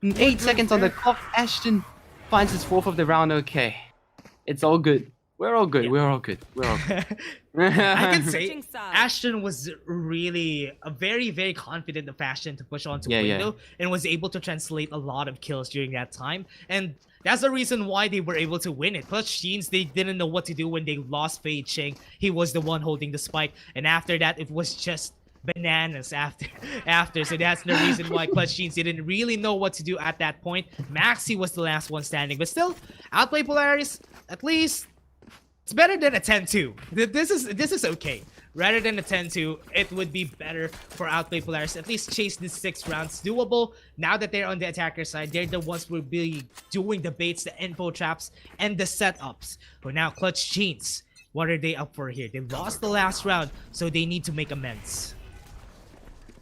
left. 8 seconds on the clock. Ashton finds his 4th of the round. Okay, it's all good. We're all good. We're all good. We're all good. I can say Switching sides. Ashton was really a very, very confident of Ashton to push onto Yeah, window and was able to translate a lot of kills during that time. And that's the reason why they were able to win it. Clutch Genes, they didn't know what to do when they lost Fei Ching. He was the one holding the spike. And after that, it was just bananas after. So that's the reason why Clutch Genes didn't really know what to do at that point. Maxi was the last one standing. But still, Outplay Polaris, at least it's better than a 10-2. This is okay. Rather than a 10-2, it would be better for Outplay Polaris. At least chase these 6 rounds doable. Now that they're on the attacker side, they're the ones who will be doing the baits, the info traps, and the setups. But now Clutch Genes, what are they up for here? They lost the last round, so they need to make amends.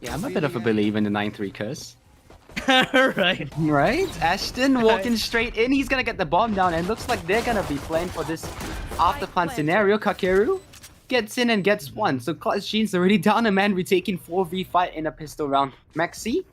Yeah, I'm a bit of a believer in the 9-3 curse. Right. Right? Ashton walking straight in. He's gonna get the bomb down, and looks like they're gonna be playing for this after plan scenario. Kakeru gets in and gets 1. So Clutch Genes already down a man, retaking 4v5 in a pistol round. Maxi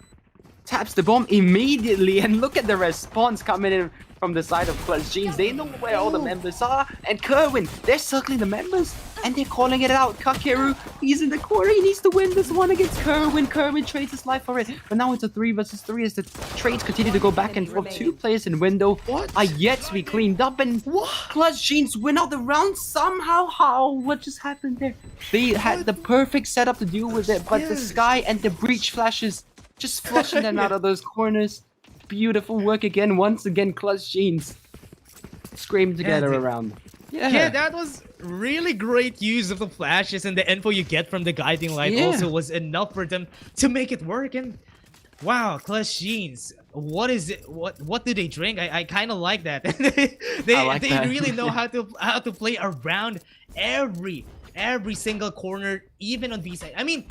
taps the bomb immediately, and look at the response coming in from the side of Clutch Genes. They know where all the members are, and Kerwin, they're circling the members, and they're calling it out. Kakeru, he's in the corner. He needs to win this one against Kerwin. Kerwin trades his life for it, but now it's a 3 versus 3 as the trades continue to go back and forth. 2 players in window are yet to be cleaned up, and Clutch Genes win out the round somehow. How? What just happened there? They had the perfect setup to deal with it, but the Sky and the Breach flashes just flushing them out of those corners. Beautiful work again. Once again, Clutch Genes scream together around. Yeah, that was really great use of the flashes, and the info you get from the guiding light also was enough for them to make it work. And wow, Clutch Genes, what is it? What do they drink? I kind of like that. they really know how to play around every single corner, even on B side. I mean,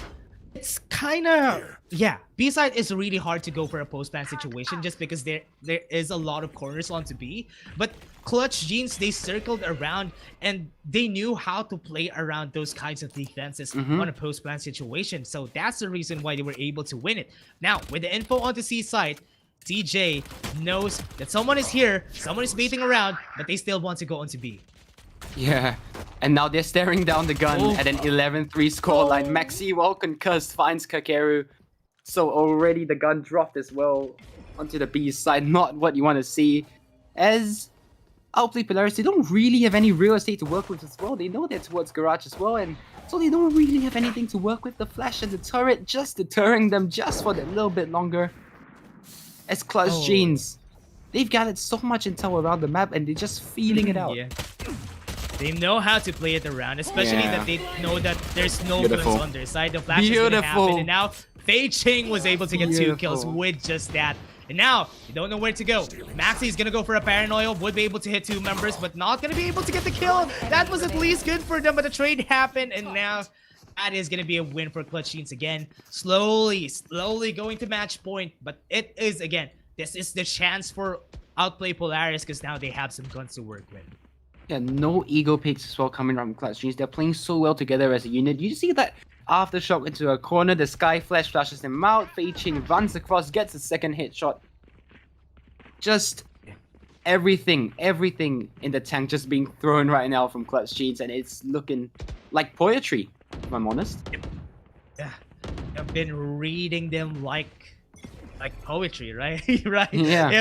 it's kind of, yeah, B-side is really hard to go for a post-plan situation just because there is a lot of corners onto B. But Clutch Genes, they circled around and they knew how to play around those kinds of defenses on a post-plan situation. So that's the reason why they were able to win it. Now, with the info onto C side, TJ knows that someone is here, someone is baiting around, but they still want to go onto B. Yeah, and now they're staring down the gun at an 11-3 scoreline. Maxi, well concussed, finds Kakeru. So already the gun dropped as well onto the B side. Not what you want to see. As Outplay Polaris, they don't really have any real estate to work with as well. They know they're towards Garage as well, and so they don't really have anything to work with. The flash and the turret just deterring them just for a little bit longer. as Clutch Oh. Jeans. They've gathered so much intel around the map and they're just feeling it out. Yeah. They know how to play it around, especially Yeah. that they know that there's no Beautiful. guns on their side. The flash is gonna happen, Beautiful. and now Fei Ching was able to get 2 kills Beautiful. with just that. And now, you don't know where to go. Maxi gonna go for a paranoia, would be able to hit 2 members, but not gonna be able to get the kill. That was at least good for them, but the trade happened, and now that is gonna be a win for Clutch Jeans again. Slowly going to match point, but it is, again, this is the chance for Outplay Polaris because now they have some guns to work with. Yeah, no ego picks as well coming from Clutch Jeans. They're playing so well together as a unit. You see that aftershock into a corner, the Sky Flash flashes him out, Fei Ching runs across, gets a second hit shot. Just everything in the tank just being thrown right now from Clutch Jeans, and it's looking like poetry, if I'm honest. Yeah, I've been reading them like poetry, right? Right? Yeah. They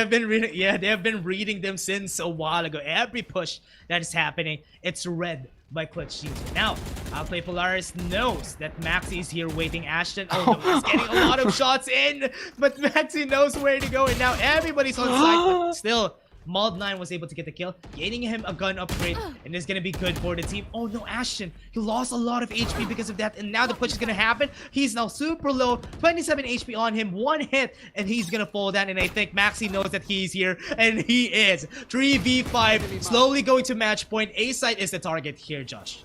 have been reading them since a while ago. Every push that is happening, it's read by Clutch Jeans. Now, Outplay Polaris knows that Maxi is here waiting. Ashton, oh no, he's getting a lot of shots in, but Maxi knows where to go, and now everybody's on site, but still, Mold9 was able to get the kill, gaining him a gun upgrade, and it's gonna be good for the team. Oh no, Ashton, he lost a lot of HP because of that, and now the push is gonna happen. He's now super low, 27 HP on him, 1 hit, and he's gonna fall down, and I think Maxi knows that he's here, and he is. 3v5, slowly going to match point. A-side is the target here, Josh.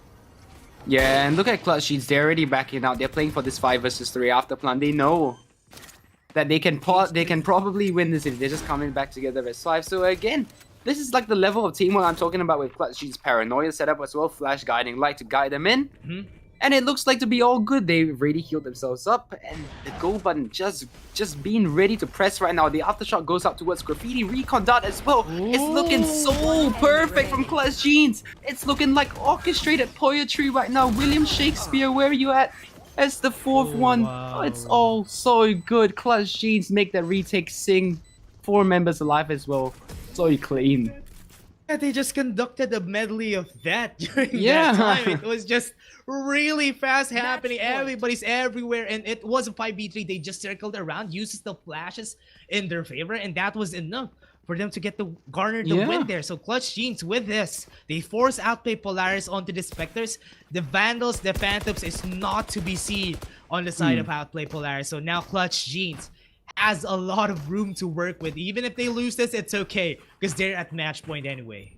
Yeah, and look at Clutch Jeans. They're already backing out. They're playing for this 5 versus 3 after plan. They know that they can probably win this if they're just coming back together as 5. So again, this is like the level of teamwork I'm talking about with Clutch Jeans' paranoia setup as well. Flash guiding, like to guide them in. And it looks like to be all good. They've already healed themselves up, and the go button just being ready to press right now. The aftershock goes out towards Graffiti. Recon dart as well. It's looking so perfect from Clutch Jeans. It's looking like orchestrated poetry right now. William Shakespeare, where are you at? As the 4th one. wow. Oh, it's all so good. Clutch Jeans make that retake sing. 4 members alive as well. So clean. Yeah, they just conducted a medley of that during Yeah. that time. It was just really fast happening. Everybody's everywhere, and it was a 5v3. They just circled around, uses the flashes in their favor, and that was enough for them to get the garner the win there. So Clutch Jeans with this, they force Outplay Polaris onto the Spectres. The Vandals, the Phantoms is not to be seen on the side of Outplay Polaris. So now Clutch Jeans has a lot of room to work with. Even if they lose this, it's okay because they're at match point anyway.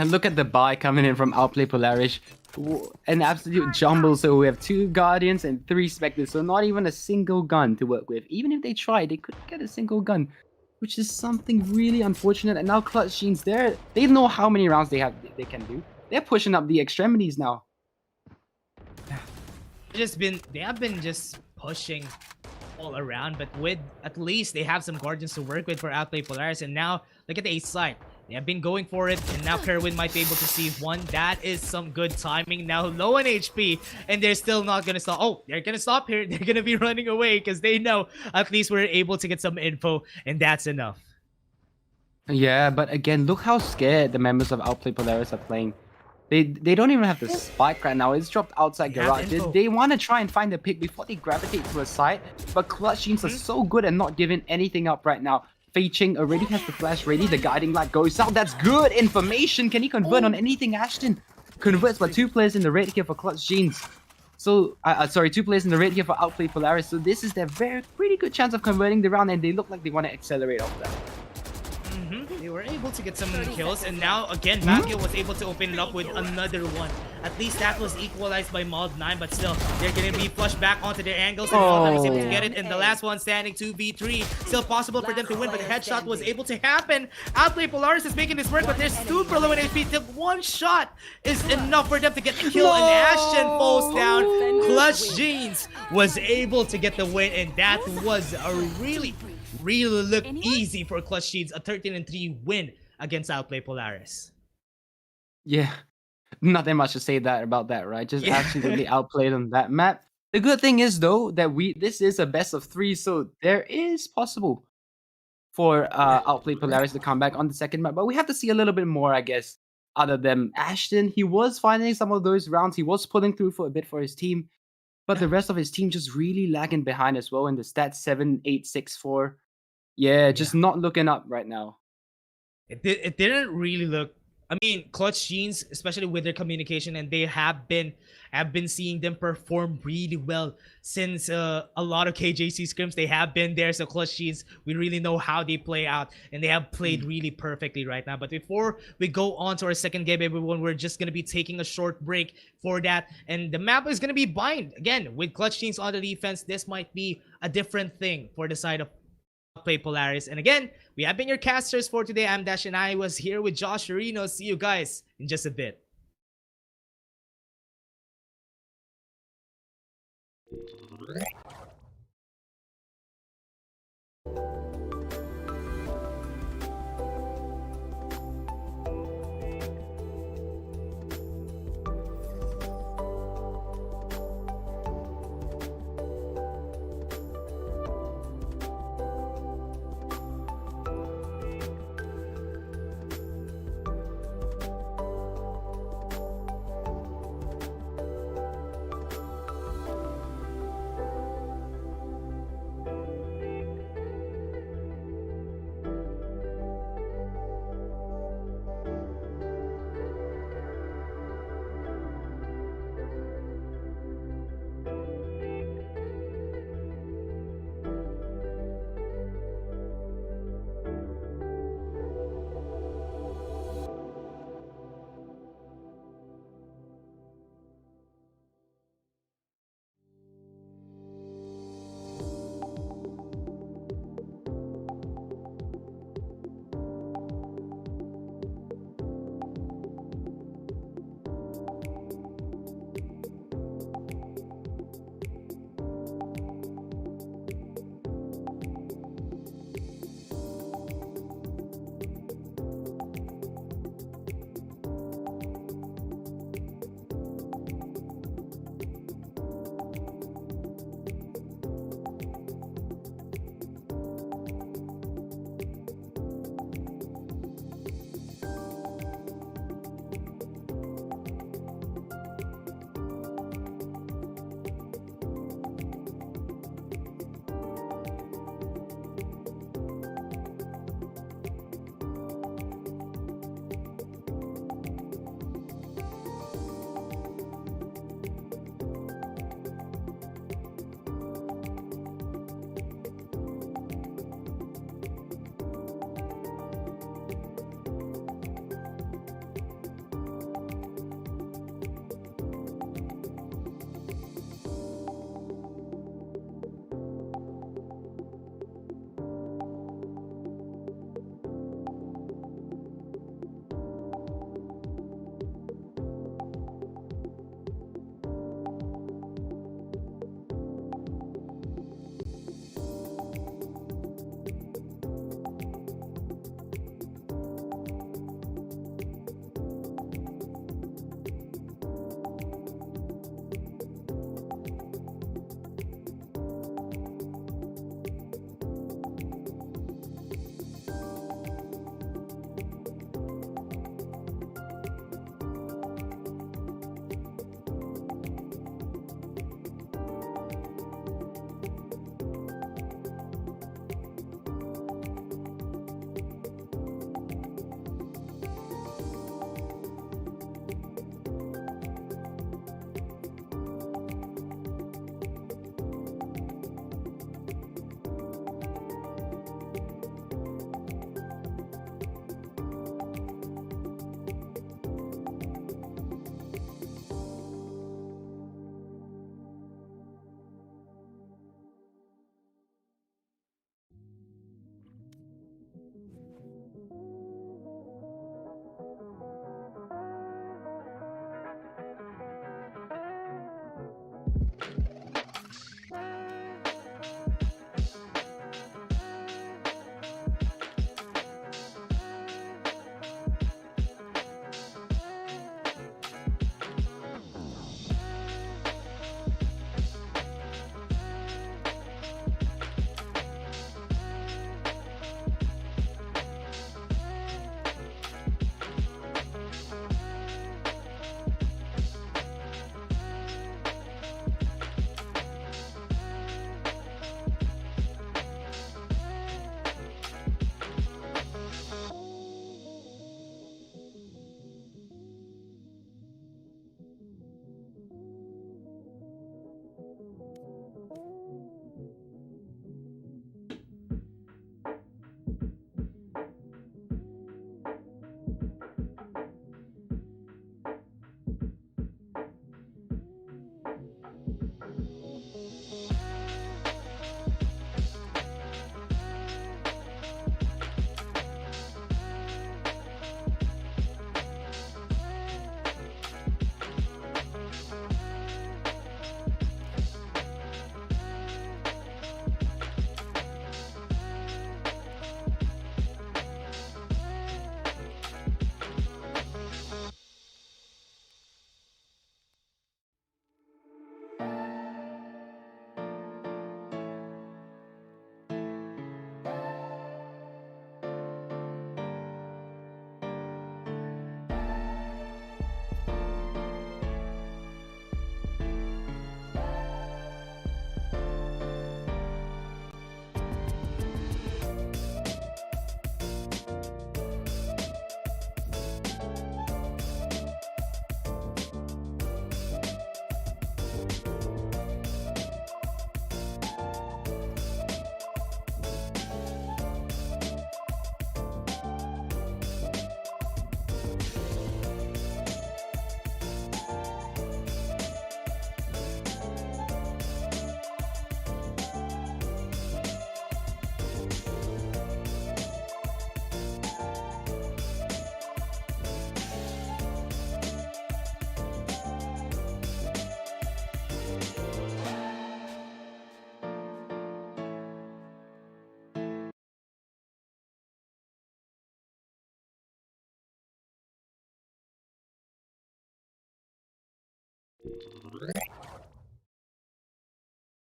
Look at the buy coming in from Outplay Polaris. An absolute jumble. So we have 2 Guardians and 3 Spectres. So not even a single gun to work with. Even if they tried, they couldn't get a single gun, which is something really unfortunate. And now Clutch Jeans, they know how many rounds they can do. They're pushing up the extremities now. They have been just pushing all around, but with at least they have some guardians to work with for Outplay Polaris. And now look at the ace side. They have been going for it, and now Kerwin might be able to see one. That is some good timing. Now low on HP, and they're still not gonna stop. Oh, they're gonna stop here. They're gonna be running away because they know at least we're able to get some info, and that's enough. Yeah, but again, look how scared the members of Outplay Polaris are playing. They don't even have the spike right now. It's dropped outside They have garage. info. They want to try and find the pick before they gravitate to a side. But Clutch Jeans are so good at not giving anything up right now. Fei Ching already has the flash ready. The guiding light goes out. That's good information. Can he convert on anything, Ashton? Converts by 2 players in the red here for Clutch Jeans. So, sorry, 2 players in the red here for Outplay Polaris. So this is their pretty good chance of converting the round, and they look like they want to accelerate off that. They were able to get some kills, and now again Baguio was able to open it up with another one. At least that was equalized by Mold9, but still they're gonna be flushed back onto their angles, and Mold9 was able to get it. And the last one standing 2v3, still possible for them to win, but the headshot was able to happen. Outplay Polaris is making this work, but they're super low in HP. The 1 shot is enough for them to get the kill, and Ashton falls down. Clutch Jeans was able to get the win, and that was a really looked easy for Clutch Jeans, a 13-3 win against Outplay Polaris. Yeah, nothing much to say about that, right? Just absolutely outplayed on that map. The good thing is though that this is a best of 3, so there is possible for Outplay Polaris to come back on the second map. But we have to see a little bit more, I guess, out of them. Ashton, he was finding some of those rounds. He was pulling through for a bit for his team, but the rest of his team just really lagging behind as well in the stats 7, 8, 6, 4. Yeah, just not looking up right now. It didn't really look. I mean, Clutch Jeans, especially with their communication, and they have been seeing them perform really well since a lot of KJC scrims. They have been there, so Clutch Jeans, we really know how they play out, and they have played really perfectly right now. But before we go on to our second game, everyone, we're just gonna be taking a short break for that, and the map is gonna be bind again with Clutch Jeans on the defense. This might be a different thing for the side of Outplay Polaris. And again, we have been your casters for today. I'm Dash, and I was here with Josh Areno. See you guys in just a bit.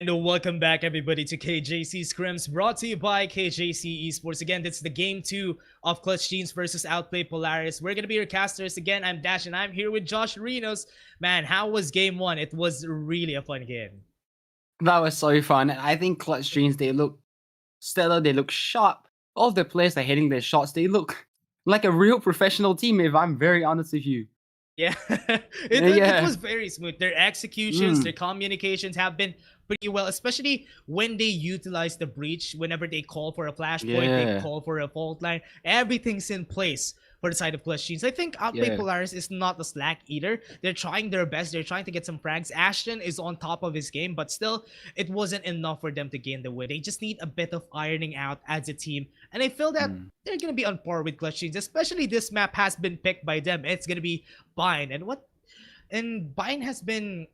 And welcome back, everybody, to KJC Scrims, brought to you by KJC Esports. Again, this is the game 2 of Clutch Genes versus Outplay Polaris. We're gonna be your casters again. I'm Dash, and I'm here with Josh Rinos. Man, how was game 1? It was really a fun game. That was so fun. And I think Clutch Dreams, they look stellar, they look sharp. All of the players are hitting their shots. They look like a real professional team, if I'm very honest with you. Yeah, it was very smooth. Their executions, their communications have been pretty well, especially when they utilize the breach. Whenever they call for a flashpoint, they call for a fault line. Everything's in place for the side of Clutch Genes. I think Outplay Polaris is not the slack either. They're trying their best. They're trying to get some frags. Ashton is on top of his game, but still, it wasn't enough for them to gain the win. They just need a bit of ironing out as a team. And I feel that they're going to be on par with Clutch Genes, especially this map has been picked by them. It's going to be Bind. And Bind has been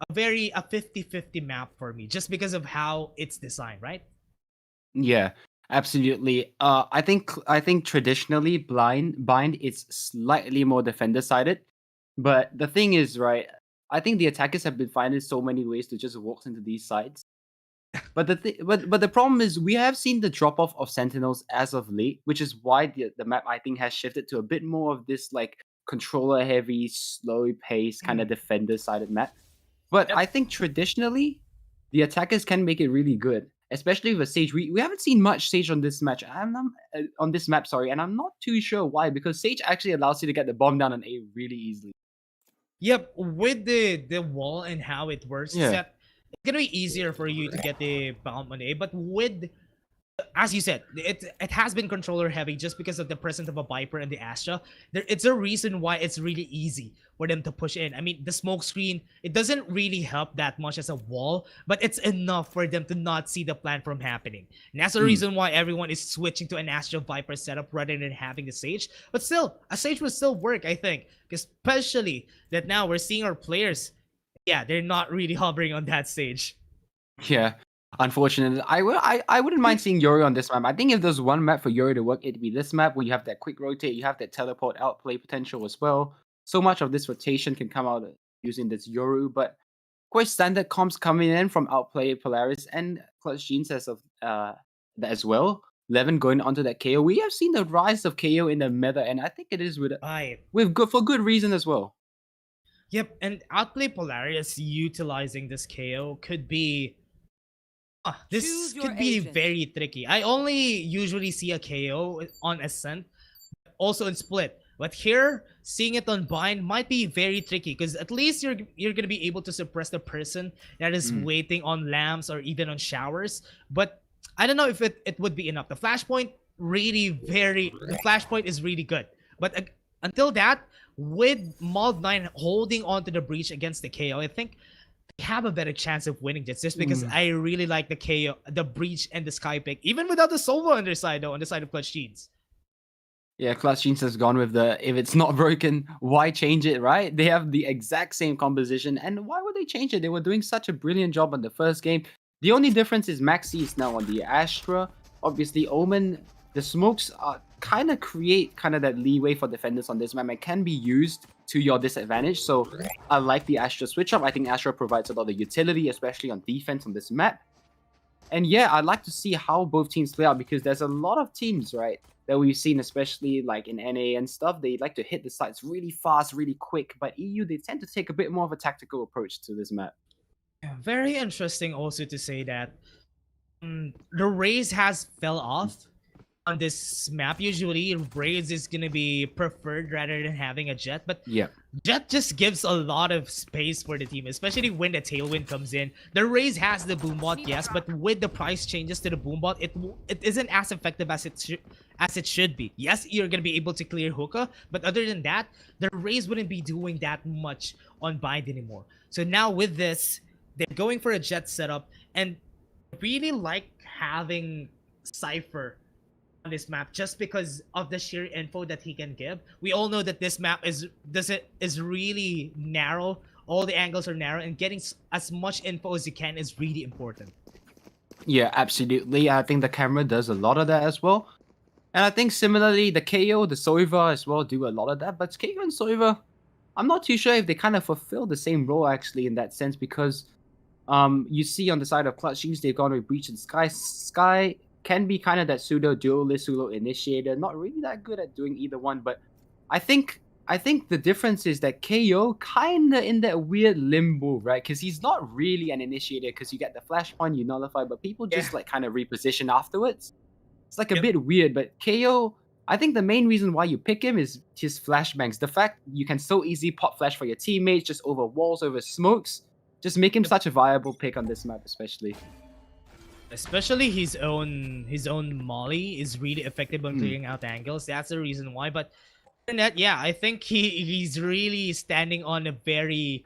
a 50-50 map for me, just because of how it's designed, right? Yeah, absolutely. I think traditionally Bind is slightly more defender sided, but the thing is, right? I think the attackers have been finding so many ways to just walk into these sides. But the problem is we have seen the drop off of Sentinels as of late, which is why the map I think has shifted to a bit more of this like controller heavy, slow paced kind of defender sided map. But I think traditionally the attackers can make it really good, especially with Sage. We haven't seen much Sage on this match. On this map, sorry, and I'm not too sure why, because Sage actually allows you to get the bomb down on A really easily. Yep, with the wall and how it works, it's gonna be easier for you to get the bomb on A. But with, as you said, it has been controller heavy just because of the presence of a Viper and the Astra. It's a reason why it's really easy for them to push in. I mean, the smoke screen, it doesn't really help that much as a wall, but it's enough for them to not see the plan from happening. And that's the reason why everyone is switching to an Astra Viper setup rather than having the Sage. But still, a Sage will still work, I think, especially that now we're seeing our players, they're not really hovering on that stage. Yeah. Unfortunately, I wouldn't mind seeing Yuri on this map. I think if there's one map for Yuri to work, it'd be this map where you have that quick rotate, you have that teleport outplay potential as well. So much of this rotation can come out using this Yoru, but quite standard comps coming in from Outplay Polaris and Clutch Genes as well. Levin going onto that KO. We have seen the rise of KO in the meta, and I think it is for good reason as well. Yep, and Outplay Polaris utilizing this KO could be this could be very tricky. I only usually see a KO on Ascent, also in Split. But here, seeing it on Bind might be very tricky because at least you're gonna be able to suppress the person that is waiting on lamps or even on showers. But I don't know if it would be enough. The flashpoint is really good. But until that, with Mold9 holding on to the breach against the KO, I think they have a better chance of winning this, just because I really like the KO, the breach, and the sky pick, even without the solo on their side, though, on the side of Clutch Genes. Yeah, Clutch Genes has gone with the if it's not broken, why change it, right? They have the exact same composition, and why would they change it? They were doing such a brilliant job on the first game. The only difference is Maxi is now on the Astra. Obviously, Omen, the smokes kind of create that leeway for defenders on this map and can be used to your disadvantage. So I like the Astra switch up. I think Astra provides a lot of utility, especially on defense on this map. And yeah, I'd like to see how both teams play out, because there's a lot of teams, right, that we've seen, especially like in NA and stuff. They like to hit the sites really fast, really quick. But EU, they tend to take a bit more of a tactical approach to this map. Very interesting also to say that the Raze has fell off on this map. Usually Raze is gonna be preferred rather than having a Jet, but Jet just gives a lot of space for the team, especially when the tailwind comes in. The Raze has the boombot, yes, but with the price changes to the boombot, it isn't as effective as it should be. Yes, you're gonna be able to clear hookah, but other than that, the Raze wouldn't be doing that much on Bind anymore. So now with this, they're going for a Jet setup, and I really like having Cypher on this map just because of the sheer info that he can give. We all know that this map is really narrow. All the angles are narrow, and getting as much info as you can is really important. Yeah, absolutely. I think the camera does a lot of that as well. And I think similarly, the KO, the Soiva as well do a lot of that. But KO and Soiva, I'm not too sure if they kind of fulfill the same role actually in that sense because you see on the side of Clutch Genes, they've gone with Breach and Sky. Sky can be kind of that pseudo duelist, pseudo initiator, not really that good at doing either one, but I think the difference is that KO kind of in that weird limbo, right? Because he's not really an initiator because you get the flashpoint, you nullify, but people just like kind of reposition afterwards. It's like a bit weird, but KO, I think the main reason why you pick him is his flashbangs. The fact you can so easily pop flash for your teammates, just over walls, over smokes, just make him such a viable pick on this map, especially. Especially his own molly is really effective on clearing out angles. That's the reason why. But in that, yeah, I think he's really standing on a very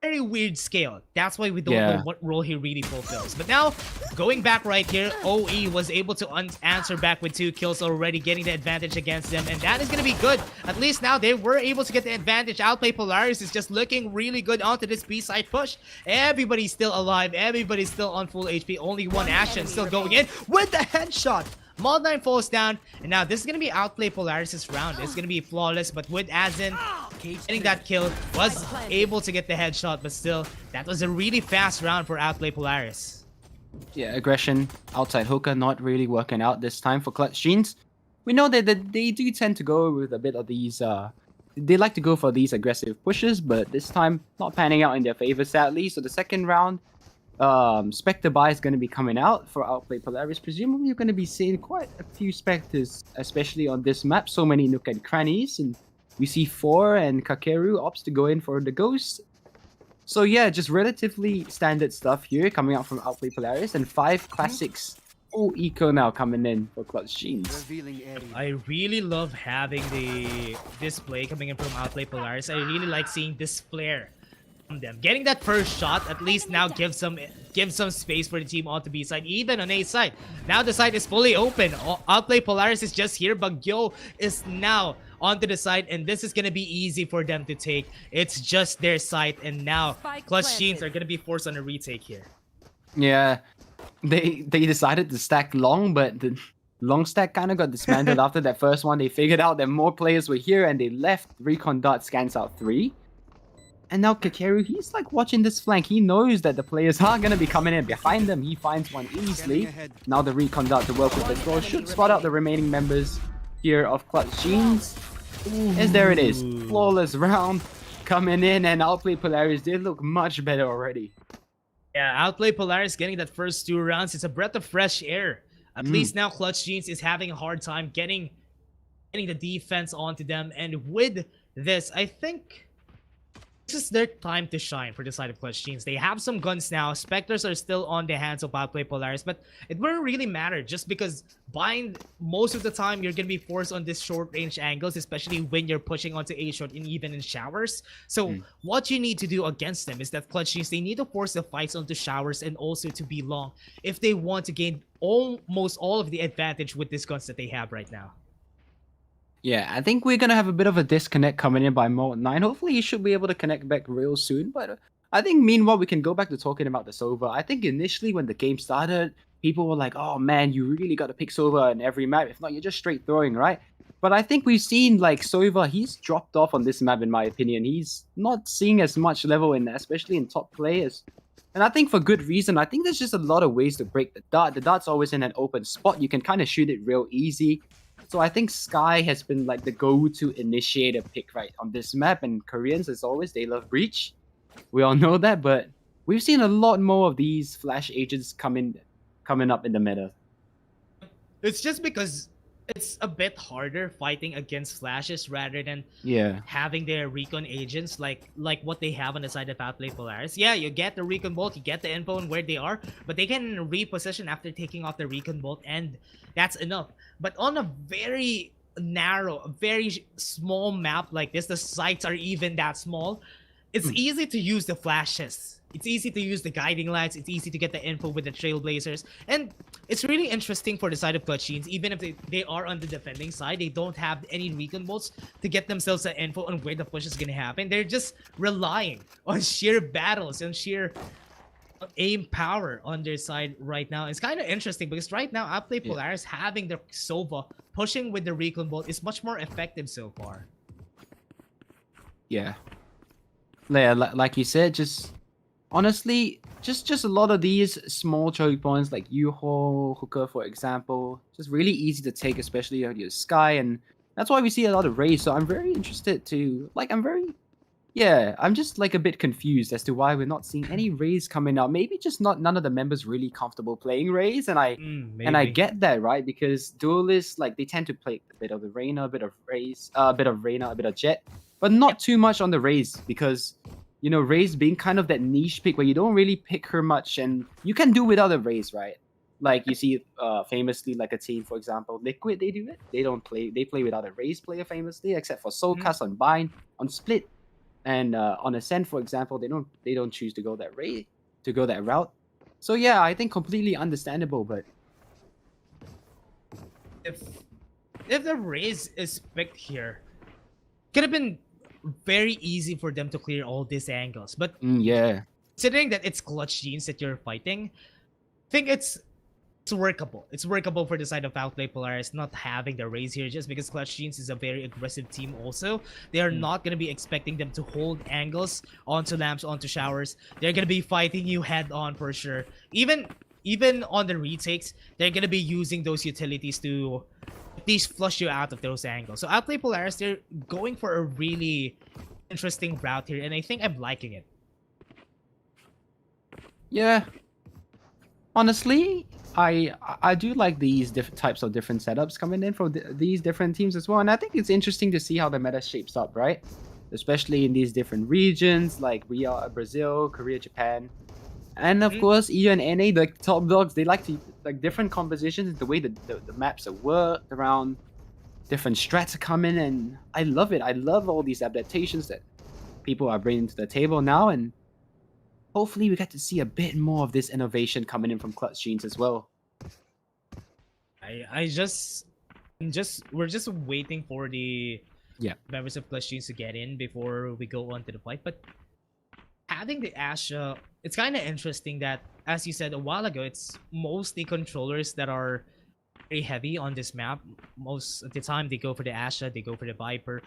weird scale. That's why we don't know what role he really fulfills. But now, going back right here, OE was able to answer back with 2 kills already, getting the advantage against them, and that is going to be good. At least now they were able to get the advantage. Outplay Polaris is just looking really good onto this B-side push. Everybody's still alive. Everybody's still on full HP. Only one Ashen still going in with the headshot. Mod9 falls down, and now this is going to be Outplay Polaris' round. It's going to be flawless, but with Azin getting that kill, was able to get the headshot, but still, that was a really fast round for Outplay Polaris. Yeah, aggression, outside hooker, not really working out this time for Clutch Genes. We know that they do tend to go with a bit of these, they like to go for these aggressive pushes, but this time, not panning out in their favor, sadly. So the second round, Spectre buy is going to be coming out for Outplay Polaris. Presumably you're going to be seeing quite a few Spectres, especially on this map. So many nook and crannies, and we see 4 and Kakeru opts to go in for the Ghost. So yeah, just relatively standard stuff here coming out from Outplay Polaris, and 5 classics full eco now coming in for Clutch Genes. I really love having the display coming in from Outplay Polaris. I really like seeing this flare from them. Getting that first shot at least now gives some space for the team on the B side, even on A side. Now the side is fully open. Outplay Polaris is just here, but Gyo is now onto the side, and this is gonna be easy for them to take. It's just their side, and now Clutch Genes are gonna be forced on a retake here. Yeah, they decided to stack long, but the long stack kind of got dismantled after that first one. They figured out that more players were here, and they left. Recon Dart scans out 3. And now Kakeru, he's like watching this flank. He knows that the players are going to be coming in behind them. He finds one easily. Now the Recon Dart to work with as well. Should spot out the remaining members here of Clutch Genes. As there it is. Flawless round coming in, and Outplay Polaris did look much better already. Yeah, Outplay Polaris getting that first 2 rounds. It's a breath of fresh air. At least now Clutch Genes is having a hard time getting the defense onto them. And with this, I think this is their time to shine for the side of Clutch Genes. They have some guns now. Spectres are still on the hands of Outplay Polaris, but it wouldn't really matter just because Bind, most of the time, you're going to be forced on this short-range angles, especially when you're pushing onto A-short and even in showers. So what you need to do against them is that Clutch Genes, they need to force the fights onto showers and also to be long if they want to gain almost all of the advantage with these guns that they have right now. Yeah, I think we're going to have a bit of a disconnect coming in by Mod9. Hopefully he should be able to connect back real soon. But I think meanwhile, we can go back to talking about the Sova. I think initially when the game started, people were like, oh man, you really got to pick Sova on every map. If not, you're just straight throwing, right? But I think we've seen like Sova, he's dropped off on this map in my opinion. He's not seeing as much level in, especially in top players. And I think for good reason. I think there's just a lot of ways to break the dart. The dart's always in an open spot. You can kind of shoot it real easy. So I think Sky has been like the go-to initiator pick right on this map, and Koreans, as always, they love Breach. We all know that, but we've seen a lot more of these flash agents coming up in the meta. It's just because it's a bit harder fighting against flashes rather than having their recon agents like what they have on the side of Outplay Polaris. Yeah, you get the recon bolt, you get the info on where they are, but they can reposition after taking off the recon bolt, and that's enough. But on a very narrow, a very small map like this, the sites are even that small, it's easy to use the flashes. It's easy to use the guiding lights. It's easy to get the info with the trailblazers. And it's really interesting for the side of Clutch Genes. Even if they are on the defending side, they don't have any recon bolts to get themselves the info on where the push is going to happen. They're just relying on sheer battles and sheer aim power on their side right now. It's kind of interesting because right now, Outplay Polaris having their Sova pushing with the recon bolt is much more effective so far. Yeah. Yeah, like you said, just honestly, just a lot of these small choke points like U-Haul, Hooker, for example, just really easy to take, especially on your Sky, and that's why we see a lot of Rays. So I'm very interested to I'm just like a bit confused as to why we're not seeing any Rays coming out. Maybe just none of the members really comfortable playing Rays, and I Maybe. get that, right? Because duelists, like, they tend to play a bit of the Reyna, a bit of Rays, a bit of Reyna, a bit of Jet, but not too much on the Rays, because you know, Rays being kind of that niche pick where you don't really pick her much, and you can do without the Rays, right? Like you see, famously, like a team, for example, Liquid, they do it. They play without a Rays player famously, except for Soulcast on Bind, on Split, and on Ascent, for example, they don't choose to go that route. So yeah, I think completely understandable, but If the Raze is picked here, could have been very easy for them to clear all these angles. But yeah, considering that it's Clutch Genes that you're fighting, I think it's workable. It's workable for the side of Outplay Polaris not having the Raze here, just because Clutch Genes is a very aggressive team also. They are not going to be expecting them to hold angles onto lamps, onto showers. They're going to be fighting you head on for sure. Even on the retakes, they're going to be using those utilities to at least flush you out of those angles. So Outplay Polaris, they're going for a really interesting route here, and I think I'm liking it. yeah. Honestly, I do like these different types of different setups coming in from these different teams as well, and I think it's interesting to see how the meta shapes up, right? Especially in these different regions like Brazil, Korea, Japan, and of course EU and NA, the top dogs. They like to like different compositions, the way the maps are worked around, different strats are coming, and I love it. I love all these adaptations that people are bringing to the table now, and hopefully we get to see a bit more of this innovation coming in from Clutch Genes as well. We're just waiting for the Yeah. members of Clutch Genes to get in before we go on to the fight. But having the Asha, it's kind of interesting that, as you said a while ago, it's mostly controllers that are very heavy on this map. Most of the time they go for the Asha, they go for the Viper.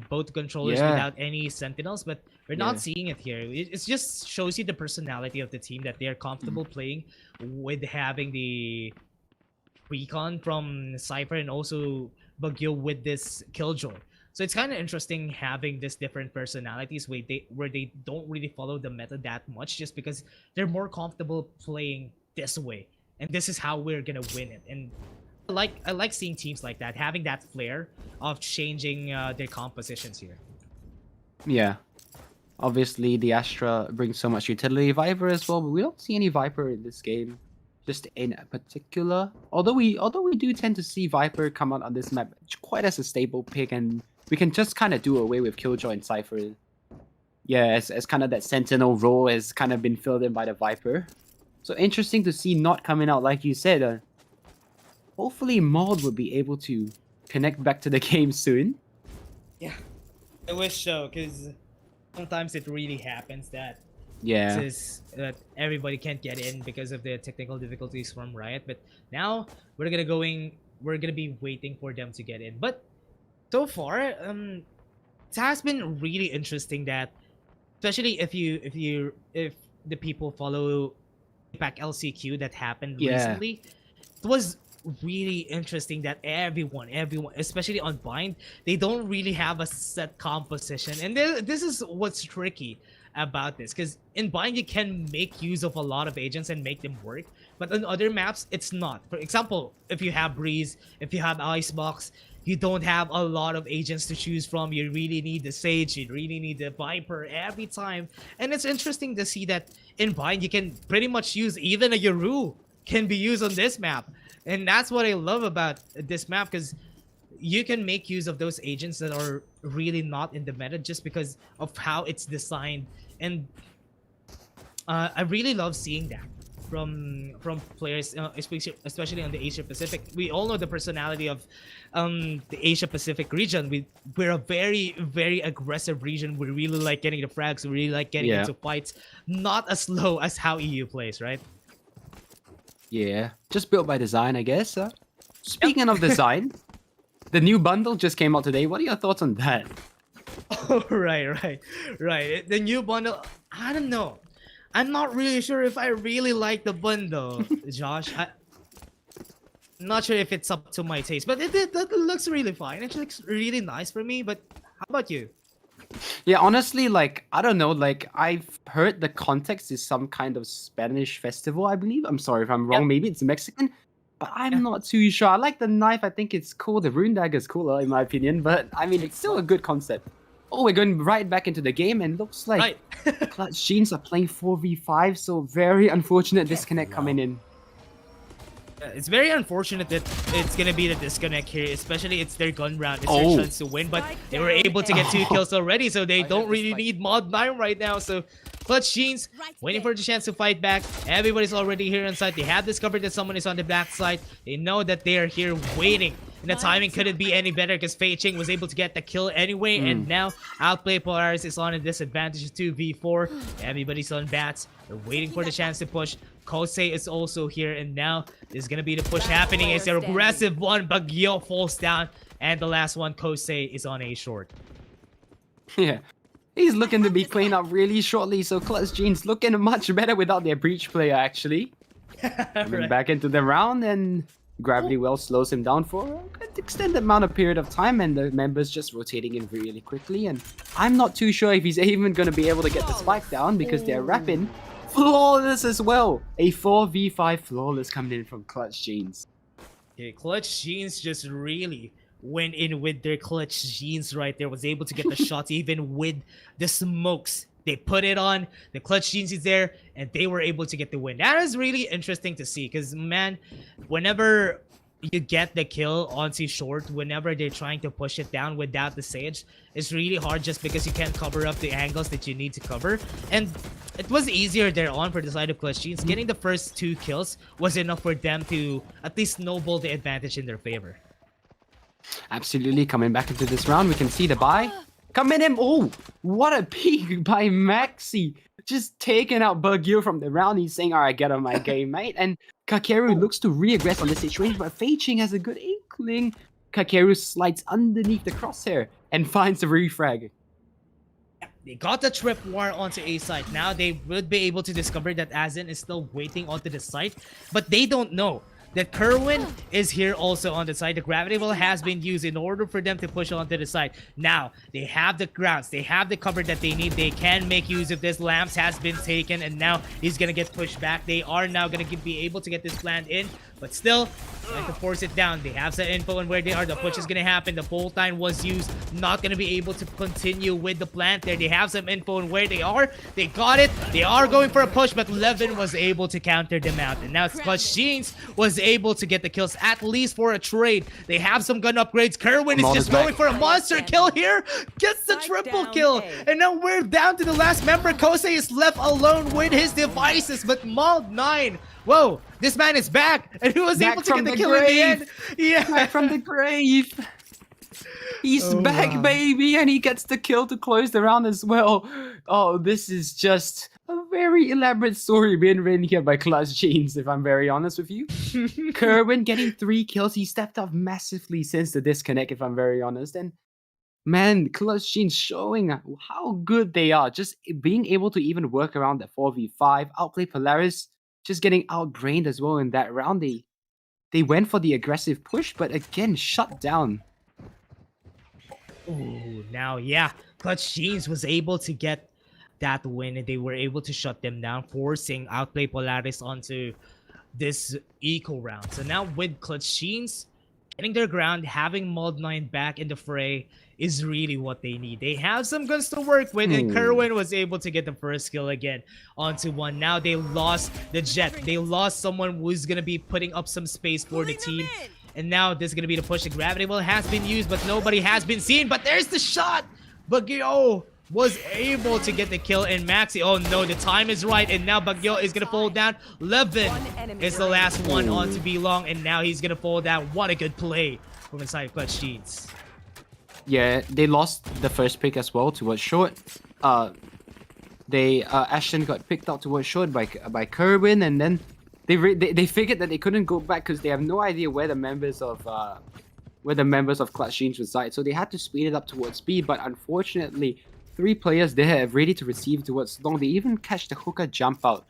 Both controllers Yeah. without any sentinels, but we're not seeing it here. It just shows you the personality of the team, that they're comfortable playing with having the recon from Cypher and also Bagyo with this Killjoy. So it's kind of interesting having this different personalities where they don't really follow the meta that much, just because they're more comfortable playing this way, and this is how we're gonna win it. And I like seeing teams like that having that flair of changing their compositions here. Yeah. Obviously, the Astra brings so much utility. Viper as well, but we don't see any Viper in this game, just in particular. Although we do tend to see Viper come out on this map quite as a stable pick, and we can just kind of do away with Killjoy and Cypher. Yeah, as kind of that Sentinel role has kind of been filled in by the Viper. So interesting to see not coming out, like you said. Hopefully Maud will be able to connect back to the game soon. Yeah, I wish so, because sometimes it really happens that Yeah. that everybody can't get in because of the technical difficulties from Riot. But now we're gonna be waiting for them to get in. But so far, it has been really interesting that, especially if the people follow Pack LCQ that happened recently, it was really interesting that everyone, especially on Bind, they don't really have a set composition. And this is what's tricky about this, because in Bind you can make use of a lot of agents and make them work, but on other maps it's not. For example, if you have Breeze, if you have Icebox, you don't have a lot of agents to choose from. You really need the Sage, you really need the Viper every time. And it's interesting to see that in Bind you can pretty much use even a Yoru can be used on this map. And that's what I love about this map, because you can make use of those agents that are really not in the meta just because of how it's designed. And I really love seeing that from players, especially on the Asia Pacific. We all know the personality of the Asia Pacific region. We're a very, very aggressive region. We really like getting the frags. We really like getting into fights. Not as low as how EU plays, right? Yeah, just built by design, I guess. Speaking of design, the new bundle just came out today. What are your thoughts on that? Oh, right. The new bundle, I don't know. I'm not really sure if I really like the bundle, Josh. I'm not sure if it's up to my taste, but it looks really fine. It looks really nice for me. But how about you? Yeah, honestly, like, I don't know, like, I've heard the context is some kind of Spanish festival, I believe. I'm sorry if I'm wrong, Yep. maybe it's Mexican, but I'm Yeah. not too sure. I like the knife, I think it's cool. The rune dagger is cooler, in my opinion, but I mean, it's still a good concept. Oh, we're going right back into the game, and looks like Right. Clutch Jeans are playing 4v5, so very unfortunate disconnect coming in. It's very unfortunate that it's gonna be the disconnect here, especially it's their gun round. It's Oh. their chance to win, but they were able to get 2 kills already, so they don't really need Mod 9 right now. So Clutch Jeans waiting for the chance to fight back. Everybody's already here on site. They have discovered that someone is on the back side. They know that they are here waiting. And the timing couldn't be any better because Fei Ching was able to get the kill anyway. And now Outplay Polaris is on a disadvantage of 2v4. Everybody's on bats. They're waiting for the chance to push. Kosei is also here, and now there's gonna be the push happening. It's an aggressive one, but Gyo falls down, and the last one, Kosei, is on a short. Yeah. He's looking to be cleaned up really shortly, so Clutch Jeans looking much better without their breach player, actually. Coming Right. back into the round, and Gravity Well slows him down for an extended amount of period of time, and the members just rotating in really quickly. And I'm not too sure if he's even going to be able to get the spike down because they're rapping flawless as well. A 4v5 flawless coming in from Clutch Jeans. Okay, Clutch Jeans just really went in with their Clutch Jeans right there. Was able to get the shots even with the smokes. They put it on, the Clutch Jeans is there, and they were able to get the win. That is really interesting to see, because, man, whenever you get the kill onto short, whenever they're trying to push it down without the Sage, it's really hard just because you can't cover up the angles that you need to cover. And it was easier there on for the side of Clutch Jeans. Getting the first 2 kills was enough for them to at least snowball the advantage in their favor. Absolutely, coming back into this round, we can see the buy. Coming in, oh, what a peek by Maxi. Just taking out Bagyo from the round. He's saying, alright, get on my game, mate. And Kakeru looks to re-aggress on this situation, but Fei Ching has a good inkling. Kakeru slides underneath the crosshair and finds the refrag. They got the trip war onto A site. Now they would be able to discover that Azen is still waiting onto the site, but they don't know that Kerwin is here also on the side. The gravity well has been used in order for them to push onto the side. Now, they have the grounds. They have the cover that they need. They can make use of this. Lamps has been taken, and now he's going to get pushed back. They are now going to be able to get this plant in, but still, trying to force it down. They have some info on where they are. The push is going to happen. The bolt line was used. Not going to be able to continue with the plant there. They have some info on where they are. They got it. They are going for a push, but Levin was able to counter them out. And now Clutch Jeans was able to get the kills, at least for a trade. They have some gun upgrades. Kerwin is just going for a monster kill here. Gets the triple kill. And now we're down to the last member. Kosei is left alone with his devices, but Mod 9, whoa, this man is back, and he was Back able to get from the the kill in the end. grave. Yeah. Back from the grave. He's back, baby, and he gets the kill to close the round as well. Oh, this is just a very elaborate story being written here by Clutch Jeans, if I'm very honest with you. Kerwin getting 3 kills. He stepped up massively since the disconnect, if I'm very honest. And man, Clutch Jeans showing how good they are. Just being able to even work around the 4v5. Outplay Polaris just getting outbrained as well in that round. They went for the aggressive push, but again, shut down. Ooh, now, yeah, Clutch Jeans was able to get that win, and they were able to shut them down, forcing Outplay Polaris onto this eco round. So now with Clutch Jeans getting their ground, having Mod 9 back in the fray is really what they need. They have some guns to work with, and Kerwin was able to get the first kill again onto one. Now they lost the Jet. They lost someone who's going to be putting up some space for the team. And now this is going to be the push. The gravity well has been used, but nobody has been seen. But there's the shot. Bagyo was able to get the kill, and Maxi, oh no, the time is right, and now Bagyo is going to fall down. Levin is the last one on to be long, and now he's going to fall down. What a good play from inside Clutch Jeans. Yeah, they lost the first pick as well towards short. Ashton got picked out towards short by Kerwin, and then they figured that they couldn't go back because they have no idea where the members of where the members of Clutch Genes reside, so they had to speed it up towards B, but unfortunately, 3 players there ready to receive towards long. They even catch the hookah jump out.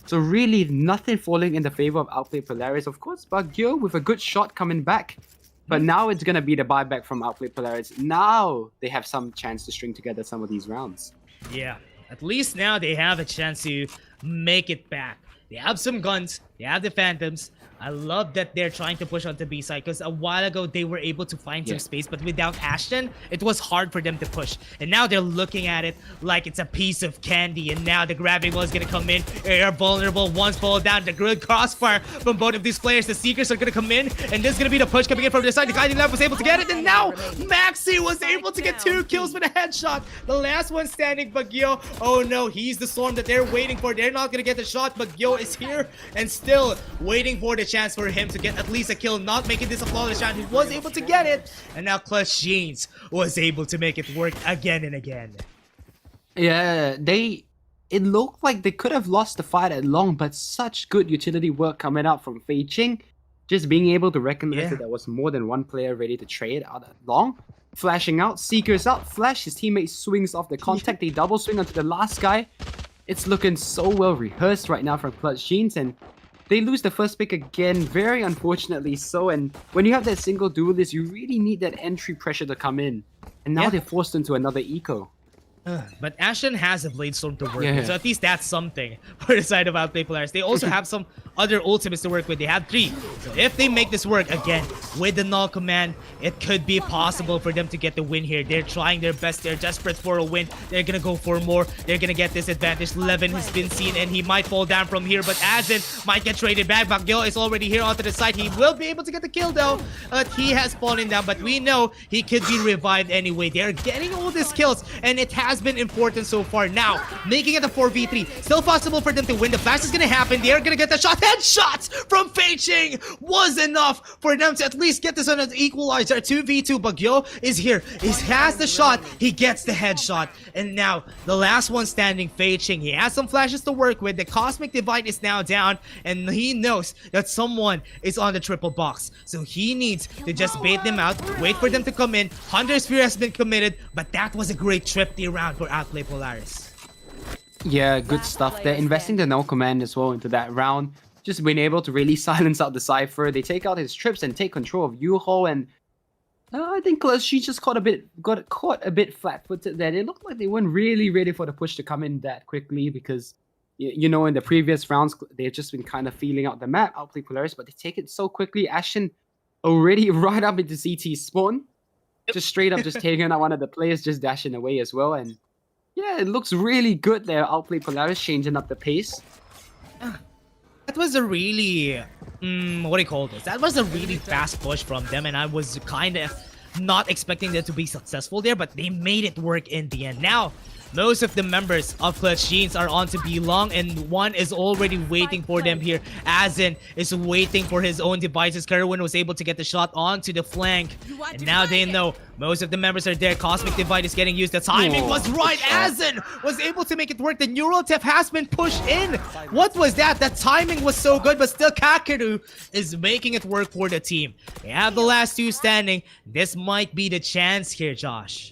So really, nothing falling in the favor of Outplay Polaris. Of course, Bagyo with a good shot coming back, but now it's going to be the buyback from Outplay Polaris. Now they have some chance to string together some of these rounds. Yeah, at least now they have a chance to make it back. They have some guns, they have the Phantoms. I love that they're trying to push onto B side because a while ago they were able to find some space, but without Ashton, it was hard for them to push. And now they're looking at it like it's a piece of candy. And now the gravity ball is going to come in. They are vulnerable. Once fall down, the good crossfire from both of these players. The Seekers are going to come in, and this is going to be the push coming in from their side. The guy was able to get it, and now Maxi was able to get 2 kills with a headshot. The last one standing, Bagyo. Oh no, he's the storm that they're waiting for. They're not going to get the shot. Bagyo is here and still waiting for the chance for him to get at least a kill, not making this a flawless shot. He was able to get it, and now Clutch Genes was able to make it work again and again. Yeah, it looked like they could have lost the fight at long, but such good utility work coming out from Fei Ching. Just being able to recognize that there was more than one player ready to trade out at long. Flashing out, Seekers out, Flash, his teammate swings off the contact, they double swing onto the last guy. It's looking so well rehearsed right now from Clutch Genes, and they lose the first pick again, very unfortunately so. And when you have that single duelist, you really need that entry pressure to come in. And now they're forced into another eco. But Ashton has a Blade Storm to work with, so at least that's something for the side of Outplay Polaris. They also have some other ultimates to work with. They have 3. So if they make this work again with the null command, it could be possible for them to get the win here. They're trying their best. They're desperate for a win. They're gonna go for more. They're gonna get this advantage. Levin has been seen, and he might fall down from here, but Azin might get traded back. Bagyo is already here onto the side. He will be able to get the kill though. He has fallen down, but we know he could be revived anyway. They're getting all these kills, and it has been important so far. Now, making it a 4v3. Still possible for them to win. The flash is gonna happen. They are gonna get the shot. Headshots from Fei Ching was enough for them to at least get this on an equalizer. 2v2. Bagyo is here. He has the shot. He gets the headshot. And now, the last one standing, Fei Ching. He has some flashes to work with. The Cosmic Divide is now down, and he knows that someone is on the triple box. So he needs to just bait them out, wait for them to come in. Hunter's Fear has been committed, but that was a great thrifty round for Outplay Polaris. Yeah, good stuff. They're investing the null command as well into that round. Just being able to really silence out the Cypher. They take out his trips and take control of Yuho, and I think she just got caught a bit flat-footed there. It looked like they weren't really ready for the push to come in that quickly because, you know, in the previous rounds, they've just been kind of feeling out the map, Outplay Polaris, but they take it so quickly. Ashen already right up into CT spawn. Just straight up just taking out one of the players, just dashing away as well. And yeah, it looks really good there. Outplay Polaris changing up the pace. That was a really, what do you call this? That was a really fast push from them, and I was kind of not expecting them to be successful there, but they made it work in the end. Now, most of the members of Clutch Genes are on to be long, and one is already waiting for them here. Azin is waiting for his own devices. Kerwin was able to get the shot onto the flank, and now they know most of the members are there. Cosmic Divide is getting used. The timing was right. Azin was able to make it work. The Neural Theft has been pushed in. What was that? The timing was so good, but still Kakeru is making it work for the team. They have the last 2 standing. This might be the chance here, Josh.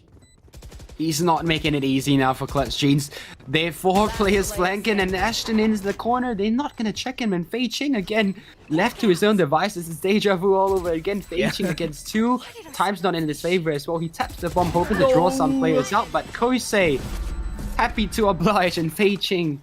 He's not making it easy now for Clutch Genes. They have 4 players flanking, and Ashton into the corner. They're not going to check him, and Fei Ching again left to his own devices. It's deja vu all over again. Fei Ching against 2. Time's not in his favor as well. He taps the bomb, hoping to draw some players out, but Kosei happy to oblige, and Fei Ching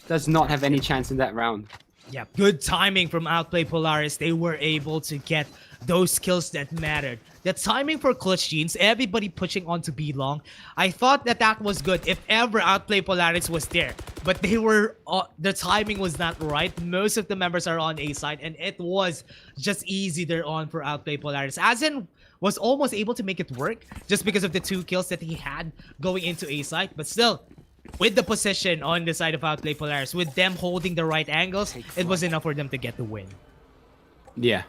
does not have any chance in that round. Yeah, good timing from Outplay Polaris. They were able to get those kills that mattered. The timing for Clutch Genes, everybody pushing on to B long. I thought that was good if ever Outplay Polaris was there. But they were, the timing was not right. Most of the members are on A side, and it was just easy there on for Outplay Polaris. Azin was almost able to make it work just because of the 2 kills that he had going into A side. But still, with the position on the side of Outplay Polaris, with them holding the right angles, it was enough for them to get the win. Yeah.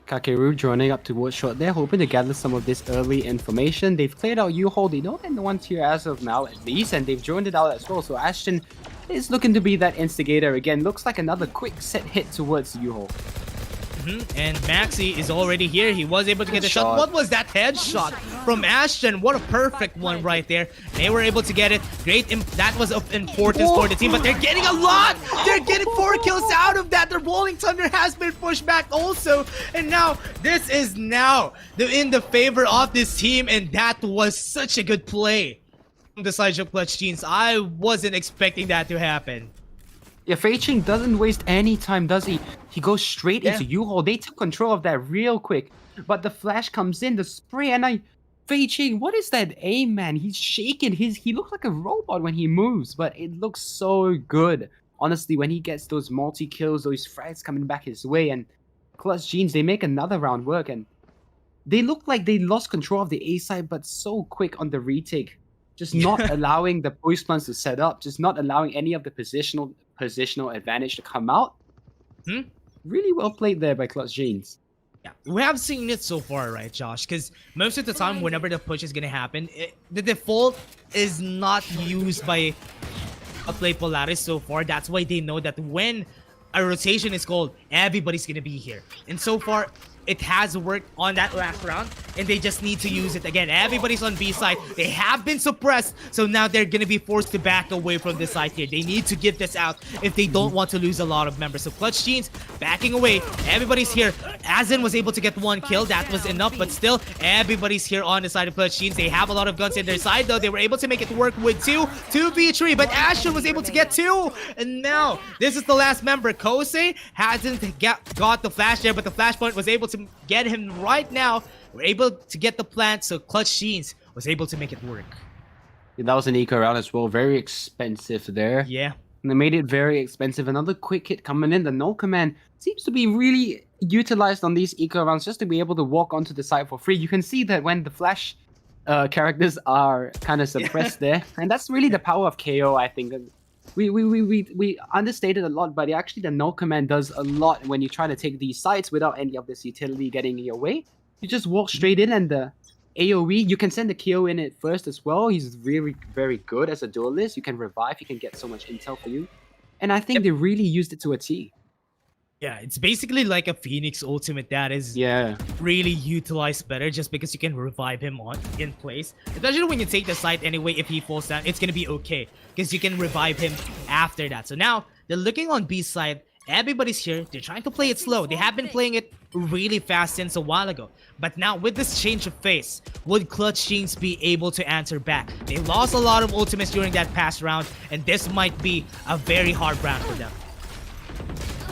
Kakeru joining up towards short there, hoping to gather some of this early information. They've cleared out Yuho. They know they're the ones here as of now, at least, and they've joined it out as well. So Ashton is looking to be that instigator again. Looks like another quick set hit towards Yuho. And Maxi is already here. He was able to get the shot. shot. What was that headshot from Ashton? What a perfect one right there. They were able to get it. Great. That was of importance for the team, but they're getting a lot. They're getting 4 kills out of that. The Rolling Thunder has been pushed back also. And now, this is now in the favor of this team. And that was such a good play from the side of Clutch Jeans. I wasn't expecting that to happen. Yeah, Fei Ching doesn't waste any time, does he? He goes straight into U-Haul. They took control of that real quick. But the flash comes in, the spray, and Fei Ching, what is that aim, man? He's shaking. He looks like a robot when he moves, but it looks so good. Honestly, when he gets those multi-kills, those frags coming back his way, and Clutch Jeans, they make another round work, and they look like they lost control of the A side, but so quick on the retake. Just not allowing the push plans to set up, just not allowing any of the positional advantage to come out. Really well played there by Clutch Jeans. Yeah, we have seen it so far, right, Josh? Because most of the time, whenever the push is gonna happen, the default is not used by Outplay Polaris so far. That's why they know that when a rotation is called, everybody's gonna be here. And so far, it has worked on that last round, and they just need to use it again. Everybody's on B side. They have been suppressed, so now they're gonna be forced to back away from this side here. They need to get this out if they don't want to lose a lot of members. So Clutch Jeans backing away. Everybody's here. Azen was able to get 1 kill. That was enough, but still, everybody's here on the side of Clutch Jeans. They have a lot of guns in their side, though. They were able to make it work with 2v3, but Ashton was able to get 2. And now, this is the last member. Kose hasn't got the flash there, but the flashpoint was able to get him right now. We're able to get the plant, so Clutch Jeans was able to make it work. Yeah, that was an eco round as well. Very expensive there. Yeah. And they made it very expensive. Another quick hit coming in. The no command seems to be really utilized on these eco rounds just to be able to walk onto the site for free. You can see that when the flash characters are kind of suppressed there. And that's really the power of KO, I think. We understated a lot, but actually the no command does a lot when you try to take these sites without any of this utility getting in your way. You just walk straight in, and the AoE, you can send the KO in it first as well. He's really very good as a duelist. You can revive, you can get so much intel for you. And I think they really used it to a T. Yeah, it's basically like a Phoenix ultimate that is really utilized better just because you can revive him in place. Especially when you take the site anyway, if he falls down, it's going to be okay because you can revive him after that. So now, they're looking on B side. Everybody's here. They're trying to play it slow. They have been playing it really fast since a while ago. But now, with this change of face, would Clutch Jeans be able to answer back? They lost a lot of ultimates during that past round, and this might be a very hard round for them.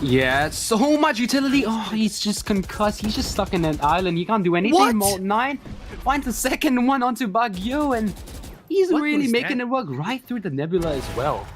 Yeah, so much utility. Oh, he's just concussed. He's just stuck in an island. He can't do anything. What? Mode 9 finds the second one onto Baguio, and he's really making it work right through the nebula as well.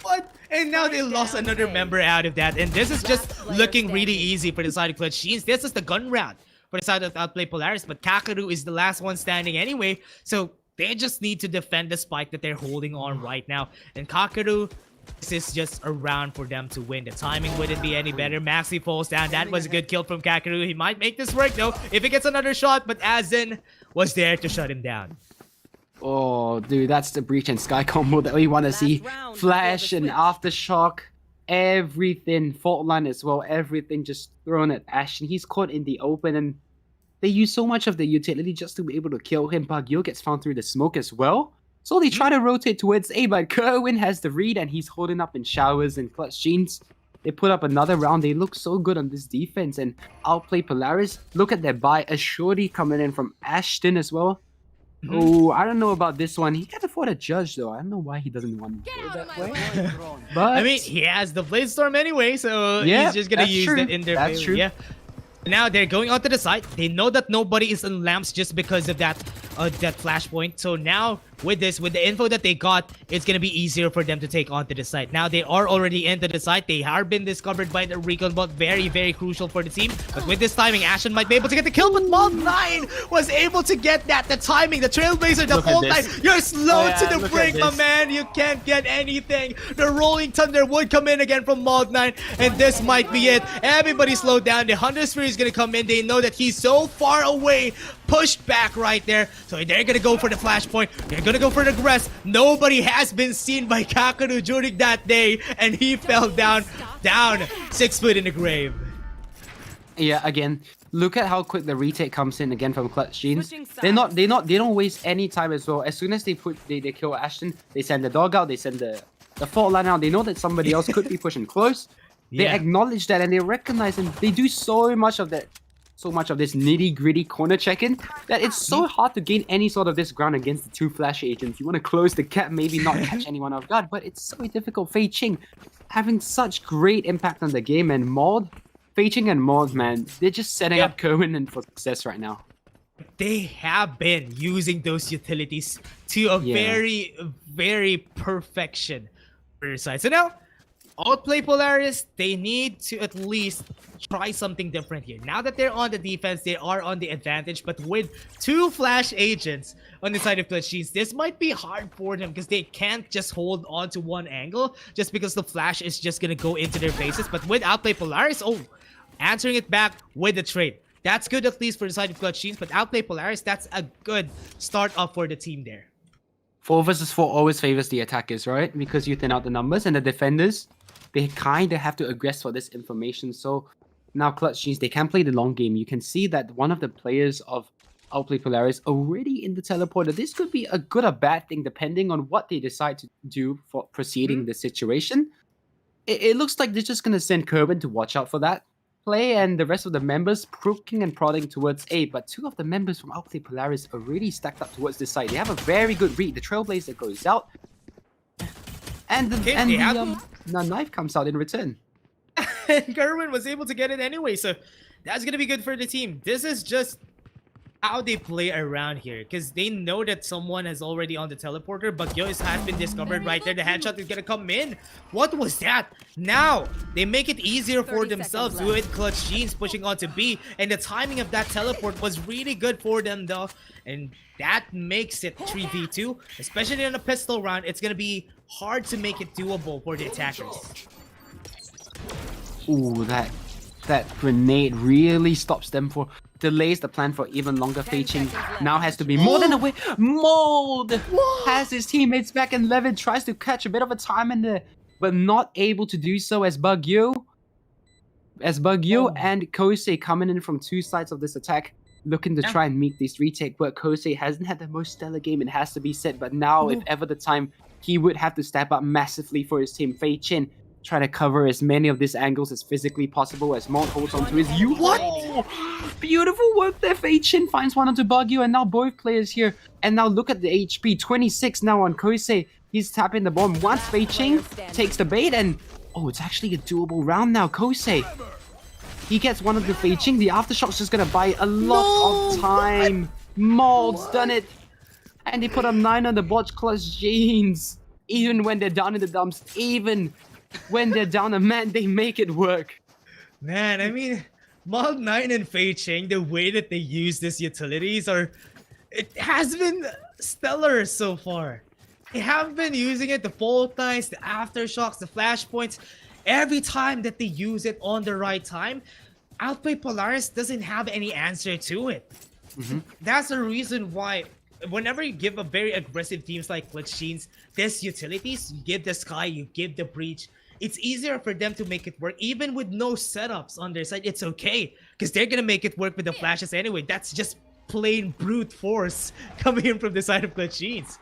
What? And now they lost another member out of that. And this is just looking really easy for the side of Clutch Jeans. This is the gun round for the side of Outplay Polaris. But Kakaru is the last one standing anyway. So they just need to defend the spike that they're holding on right now. And Kakaru, this is just a round for them to win. The timing wouldn't be any better. Maxi falls down. That was a good kill from Kakaru. He might make this work though if he gets another shot. But Azen was there to shut him down. Oh, dude, that's the Breach and Sky combo that we want to see. Flash and Aftershock, everything. Fault line as well, everything just thrown at Ashton. He's caught in the open, and they use so much of the utility just to be able to kill him. Baguio gets found through the smoke as well. So they try to rotate towards A, but Kerwin has the read, and he's holding up in showers. And Clutch Jeans, they put up another round. They look so good on this defense. And Outplay Polaris, look at their buy. A shorty coming in from Ashton as well. Oh, I don't know about this one. He can't afford a judge, though. I don't know why he doesn't want to go that way. But I mean, he has the Blade Storm anyway, so he's just gonna use it in their favor. Yeah. Now they're going onto the site. They know that nobody is on lamps just because of that flashpoint. So now with the info that they got, it's gonna be easier for them to take onto the site. Now they are already into the site. They are been discovered by the recon bot. Very, very crucial for the team. But with this timing, Ashton might be able to get the kill. But Mod9 was able to get that. The timing, the Trailblazer, the whole time. You're slow to the brink, my man. You can't get anything. The Rolling Thunder would come in again from Mod9, and this might be it. Everybody slowed down. The Hunter Sphere is gonna come in. They know that he's so far away. Pushed back right there. So they're gonna go for the flashpoint. They're gonna go for the grass. Nobody has been seen by Kakaru during that day, and he fell down 6 foot in the grave. Yeah, again, look at how quick the retake comes in again from Clutch Jeans. Switching They sides. don't waste any time as well. As soon as they kill Ashton, they send the dog out, they send the fault line out. They know that somebody else could be pushing close. They Yeah. acknowledge that and they recognize, and they do so much of this nitty-gritty corner check-in that it's so hard to gain any sort of this ground against the two flash agents. You want to close the gap, maybe not catch anyone off guard, but it's so difficult. Fei Ching having such great impact on the game, and Fei Ching and Maud, man, they're just setting up Kerwin and for success right now. They have been using those utilities to a very, very perfection for their side. So now, Outplay Polaris, they need to at least try something different here. Now that they're on the defense, they are on the advantage, but with two flash agents on the side of Clutch Jeans, this might be hard for them because they can't just hold on to one angle just because the flash is just gonna go into their faces. But with Outplay Polaris, answering it back with the trade. That's good at least for the side of Clutch Jeans, but Outplay Polaris, that's a good start up for the team there. 4 versus 4 always favors the attackers, right? Because you thin out the numbers, and the defenders, they kind of have to aggress for this information. So now Clutch Jeans, they can play the long game. You can see that one of the players of Outplay Polaris already in the teleporter. This could be a good or bad thing depending on what they decide to do for proceeding the situation. It looks like they're just going to send Kerwin to watch out for that play, and the rest of the members poking and prodding towards A, but 2 of the members from Outplay Polaris are really stacked up towards this side. They have a very good read. The Trailblazer goes out, and the knife comes out in return. And Kerwin was able to get it anyway, so that's gonna be good for the team. This is just how they play around here, because they know that someone is already on the teleporter, but Yois has been discovered right there. The headshot is gonna come in. What was that? Now they make it easier for themselves with Clutch Jeans pushing onto B, and the timing of that teleport was really good for them though, and that makes it 3v2. Especially in a pistol round, it's gonna be hard to make it doable for the attackers. Ooh, that grenade really stops them delays the plan for even longer. Fei Ching now has to be more than away. Mold has his teammates back, and Levin tries to catch a bit of a time in there, but not able to do so as Bugyo and Kosei coming in from 2 sides of this attack, looking to try and meet this retake. But Kosei hasn't had the most stellar game, it has to be said, but now if ever the time, he would have to step up massively for his team. Fei Ching try to cover as many of these angles as physically possible as Mont holds onto his What? Beautiful work there. Fei Ching finds one onto Bugyo, and now both players here. And now look at the HP. 26 now on Kosei. He's tapping the bomb once. Fei Ching takes the bait, and it's actually a doable round now. Kosei, he gets one of the Fei Ching. The aftershock's just gonna buy a lot of time. Mold's done it. And they put up 9 on the botch. Clutch Jeans. Even when they're down in the dumps, even when they're down a man, they make it work. Man, I mean, Mod 9 and Fei Ching, the way that they use these utilities it has been stellar so far. They have been using it, the fault lines, the aftershocks, the flashpoints. Every time that they use it on the right time, Outplay Polaris doesn't have any answer to it. That's the reason why whenever you give a very aggressive teams like Clutch Jeans these utilities, you give the Sky, you give the Breach, it's easier for them to make it work. Even with no setups on their side, it's okay, because they're gonna make it work with the flashes anyway. That's just plain brute force coming in from the side of Clutch Jeans.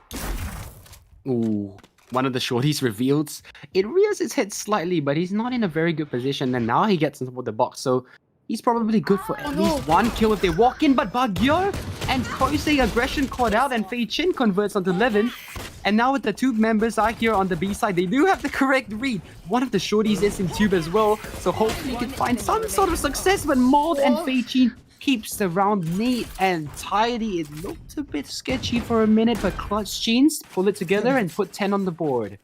Ooh, one of the shorties reveals. It rears its head slightly, but he's not in a very good position, and now he gets into the box, so he's probably good for at least 1 kill if they walk in. But Bugyo and Kosei aggression caught out, and Fei Ching converts onto Levin. And now with the 2 members are here on the B side, they do have the correct read. One of the shorties is in tube as well, so hopefully he can find some sort of success. But Mold and Fei Ching keeps the round neat and tidy. It looked a bit sketchy for a minute, but Clutch Jeans pull it together and put 10 on the board.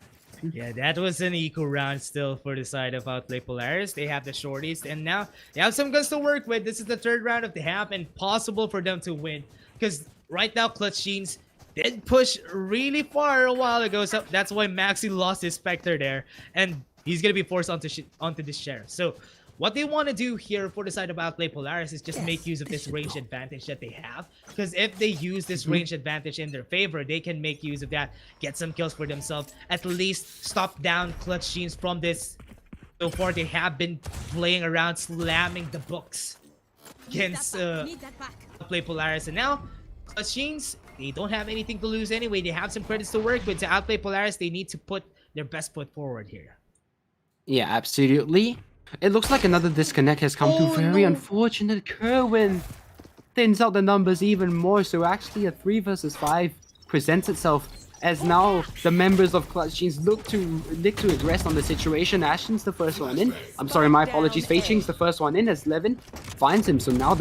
Yeah, that was an eco round still for the side of Outplay Polaris. They have the shorties, and now they have some guns to work with. This is the 3rd round of the half, and possible for them to win, because right now Clutch Jeans did push really far a while ago, so that's why Maxi lost his Spectre there, and he's gonna be forced onto this Sheriff. So what they want to do here for the side of Outplay Polaris is just make use of this range advantage that they have, because if they use this range advantage in their favor, they can make use of that, get some kills for themselves, at least stop down Clutch Jeans from this. So far they have been playing around, slamming the books against Outplay Polaris. And now, Clutch Jeans, they don't have anything to lose anyway. They have some credits to work with. To Outplay Polaris, they need to put their best foot forward here. Yeah, absolutely. It looks like another disconnect has come through. Very unfortunate. Kerwin thins out the numbers even more. So actually a 3 versus 5 presents itself as now the members of Clutch Jeans look to address on the situation. Ashton's the first one in. I'm sorry, my apologies. Feiching's the first one in as Levin finds him. So now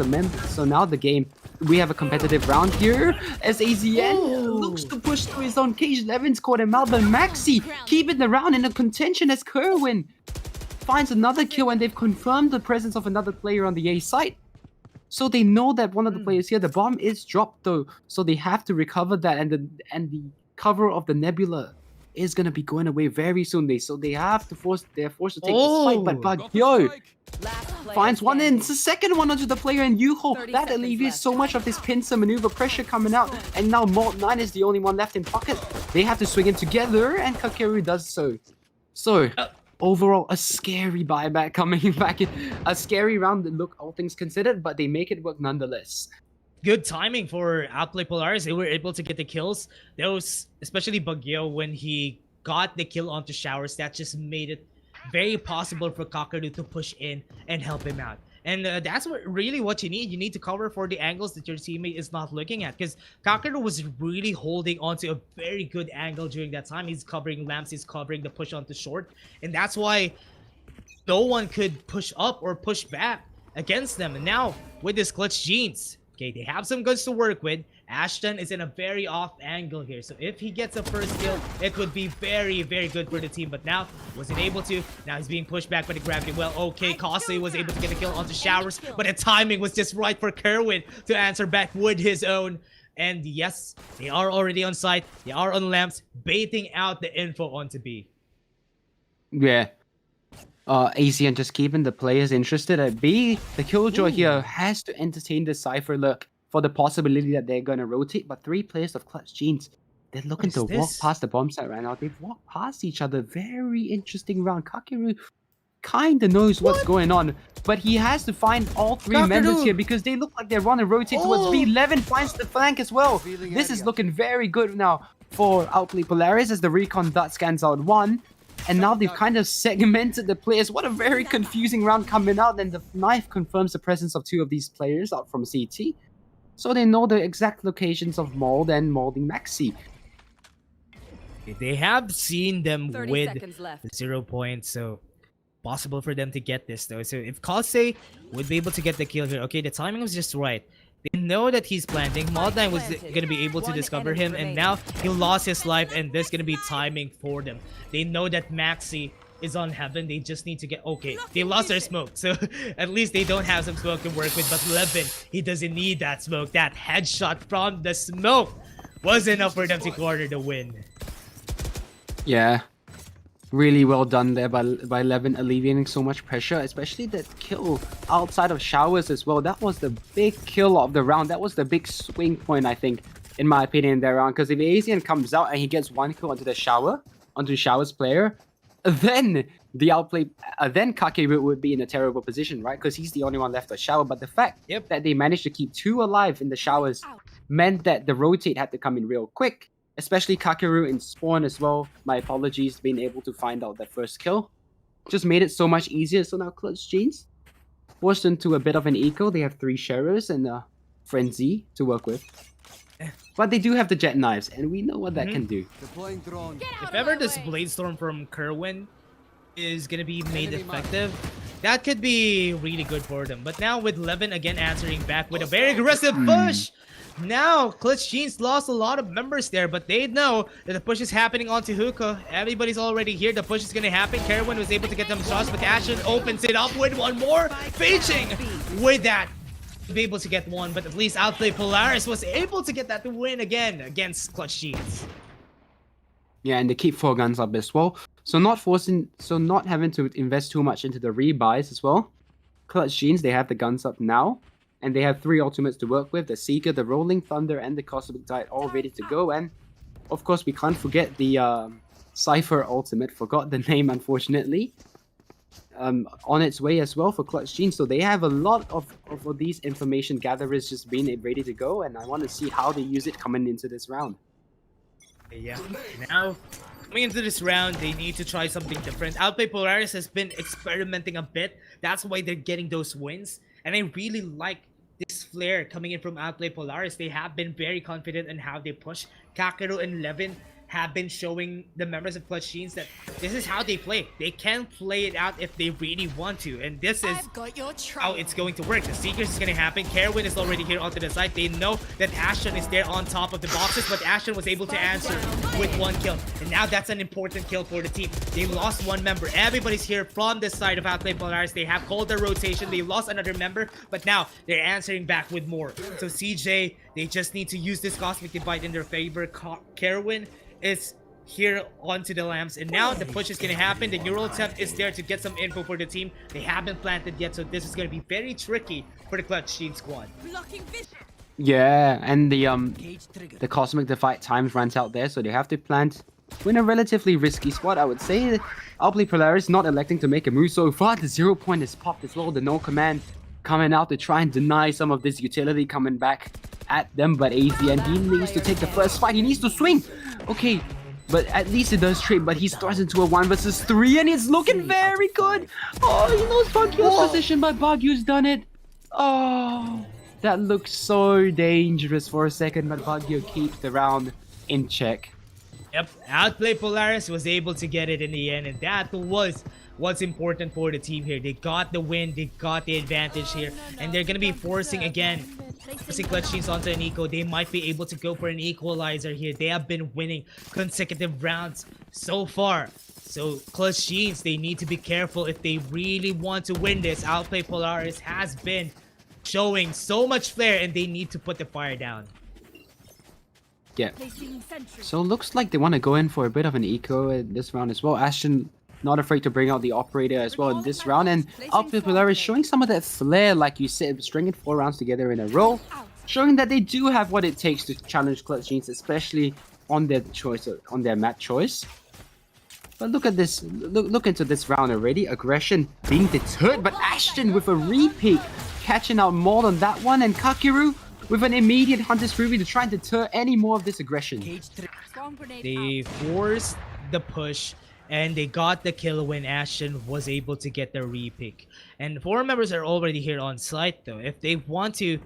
the game, we have a competitive round here as AZN looks to push through his own cage. Levin's caught him out, but Maxi keeping the round in a contention as Kerwin finds another kill, and they've confirmed the presence of another player on the A site. So they know that one of the players here, the bomb is dropped though, so they have to recover that, and the cover of the Nebula is gonna be going away very soon. They're forced to take this fight, but Bagyo finds one in. It's the second one onto the player, and Yuho, that alleviates so much of this pincer maneuver pressure coming out, and now Malt9 is the only one left in pocket. They have to swing in together, and Kakeru does so. So overall, a scary buyback coming back in. A scary round, look, all things considered, but they make it work nonetheless. Good timing for Outplay Polaris. They were able to get the kills. Those, especially Bagyo, when he got the kill onto Showers, that just made it very possible for Kakeru to push in and help him out. And that's really what you need. You need to cover for the angles that your teammate is not looking at, because Kakeru was really holding onto a very good angle during that time. He's covering lamps, he's covering the push onto short, and that's why no one could push up or push back against them. And now with this Clutch Jeans, okay, they have some guns to work with. Ashton is in a very off angle here, so if he gets a first kill, it would be very, very good for the team. But now, wasn't able to. Now he's being pushed back by the gravity. Well, okay, Costly was able to get a kill onto Showers, but the timing was just right for Kerwin to answer back with his own. And yes, they are already on site. They are on lamps, baiting out the info onto B. Yeah. ACN just keeping the players interested at B. The Killjoy here has to entertain the Cypher look for the possibility that they're going to rotate, but 3 players of Clutch Jeans, they're looking to walk past the bomb site right now. They've walked past each other. Very interesting round. Kakeru kind of knows what's going on, but he has to find all 3 members here because they look like they're running rotate towards B. Levin finds the flank as well. This is looking very good now for Outplay Polaris as the recon dot scans out 1. And now they've kind of segmented the players. What a very confusing round coming out. And the knife confirms the presence of 2 of these players out from CT. So they know the exact locations of Mold and Molding Maxi. They have seen them with 0 left. points, so possible for them to get this though. So if Kase would be able to get the kill here, okay, the timing was just right. They know that he's planting. Malt9 was going to be able to discover him, and now he lost his life, and there's going to be timing for them. They know that Maxi is on heaven. They just need to get... Okay, they lost their smoke, so at least they don't have some smoke to work with. But Levin, he doesn't need that smoke. That headshot from the smoke was enough for them to corner the win. Yeah. Really well done there by Levin, alleviating so much pressure, especially that kill outside of Showers as well. That was the big kill of the round. That was the big swing point, I think, in my opinion, in that round. Because if Asian comes out and he gets 1 kill onto Showers player, then the Outplay, then Kakeru would be in a terrible position, right? Because he's the only one left to Shower. But the fact that they managed to keep 2 alive in the Showers meant that the rotate had to come in real quick. Especially Kakeru in spawn as well. My apologies, being able to find out that first kill just made it so much easier. So now Clutch Jeans forced into a bit of an eco. They have 3 Sharers and Frenzy to work with. But they do have the jet knives, and we know what that can do. If ever this Blade Storm from Kerwin is going to be made effective, that could be really good for them. But now with Levin again answering back with a very aggressive push, now Clutch Jeans lost a lot of members there, but they know that the push is happening onto Hookah. Everybody's already here. The push is going to happen. Kerwin was able to get them shots, but Ashen opens it up with 1 more. Feiching with that to be able to get 1, but at least Outplay Polaris was able to get that to win again against Clutch Jeans. Yeah, and they keep 4 guns up as well. So not having to invest too much into the rebuys as well. Clutch Jeans, they have the guns up now. And they have 3 ultimates to work with. The Seeker, the Rolling Thunder, and the Cosmic Tide all ready to go. And, of course, we can't forget the Cypher ultimate. Forgot the name, unfortunately. on its way as well for Clutch Gene. So they have a lot of these information gatherers just being ready to go, and I want to see how they use it coming into this round. Yeah. Now, coming into this round, they need to try something different. Outplay Polaris has been experimenting a bit. That's why they're getting those wins. And I really like this flair coming in from Outplay Polaris. They have been very confident in how they push. Kakeru and Levin have been showing the members of Clutch Genes that this is how they play. They can play it out if they really want to, and this is how it's going to work. The Seekers is going to happen. Kerwin is already here onto the side. They know that Ashton is there on top of the boxes, but Ashton was able to answer with 1 kill, and now that's an important kill for the team. They lost 1 member. Everybody's here from this side of Outplay Polaris. They have called their rotation. They lost another member, but now they're answering back with more. So CJ, they just need to use this Cosmic Divide in their favor. Kerwin is here onto the lamps, and now the push is going to happen. The neural attempt is there to get some info for the team. They haven't planted yet, so this is going to be very tricky for the Clutch Gene squad. Yeah, and the Cosmic Divide times runs out there, so they have to plant. We're in a relatively risky spot, I would say. Outplay Polaris not electing to make a move so far. The 0 point is popped as well. The no command coming out to try and deny some of this utility coming back at them, but AZN, he needs to take the first fight. He needs to swing. Okay, but at least it does trade, but he's thrust into a 1 versus 3, and it's looking very good. Oh, he knows Baguio's position, but Baguio's done it. Oh, that looked so dangerous for a second, but Baguio keeps the round in check. Yep, Outplay Polaris was able to get it in the end, and that was what's important for the team here. They got the win, they got the advantage here, and they're gonna be forcing Clutch Genes onto an eco. They might be able to go for an equalizer here. They have been winning consecutive rounds so far. So Clutch Genes, they need to be careful if they really want to win this. Outplay Polaris has been showing so much flair, and they need to put the fire down. Yeah. So looks like they want to go in for a bit of an eco in this round as well. Ashton not afraid to bring out the operator as well in this round, and Outplay Polaris showing some of that flair, like you said, stringing 4 rounds together in a row, showing that they do have what it takes to challenge Clutch Genes, especially on their choice, on their map choice. But look at this, look into this round already. Aggression being deterred, but Ashton with a repeat, catching out more on that one, and Kakeru with an immediate Hunter's Fury to try and deter any more of this aggression. They forced the push, and they got the kill when Ashton was able to get the repick. And 4 members are already here on site though. If they want to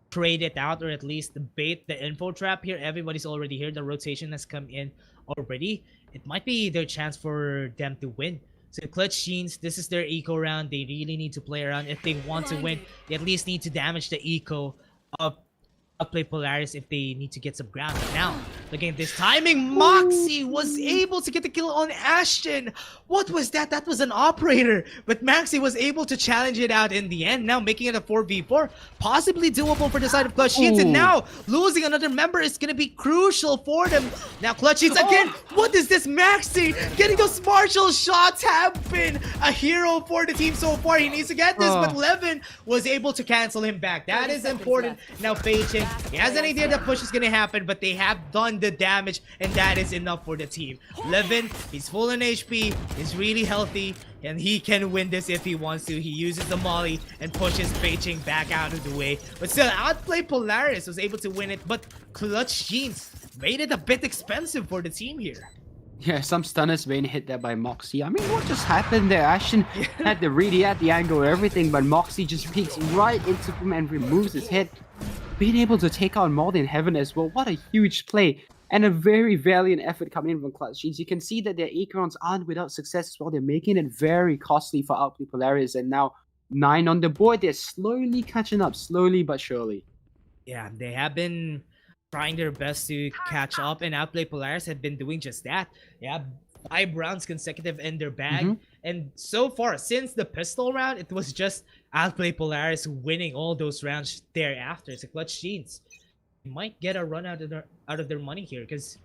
trade it out, or at least bait the info trap here, everybody's already here. The rotation has come in already. It might be their chance for them to win. So Clutch Genes, this is their eco round. They really need to play around. If they want to win, they at least need to damage the eco of Outplay Polaris if they need to get some ground. Now, looking at this timing, Moxie was able to get the kill on Ashton. What was that? That was an operator, but Moxie was able to challenge it out in the end, now making it a 4v4, possibly doable for the side of Clutch Genes, and now losing another member is going to be crucial for them. Now Clutch Genes again, what is this? Moxie getting those martial shots have been a hero for the team so far. He needs to get this, but Levin was able to cancel him back. That is important. Now Paging, he has an idea that push is going to happen, but they have done the damage, and that is enough for the team. Levin, he's full on HP, he's really healthy, and he can win this if he wants to. He uses the molly and pushes Paging back out of the way. But still, Outplay Polaris was able to win it, but Clutch Genes made it a bit expensive for the team here. Yeah, some stunners being hit there by Moxie. I mean, what just happened there? Ashton had the ready at the angle, everything, but Moxie just peeks right into him and removes his head. Being able to take out more than Heaven as well. What a huge play. And a very valiant effort coming in from Clutch Genes. You can see that their Acorns aren't without success as well. They're making it very costly for Outplay Polaris. And now 9 on the board. They're slowly catching up. Slowly but surely. Yeah, they have been trying their best to catch up. And Outplay Polaris have been doing just that. They have 5 rounds consecutive in their bag. And so far, since the pistol round, it was just Outplay Polaris winning all those rounds thereafter. It's a Clutch Genes. Might get a run out of their money here, because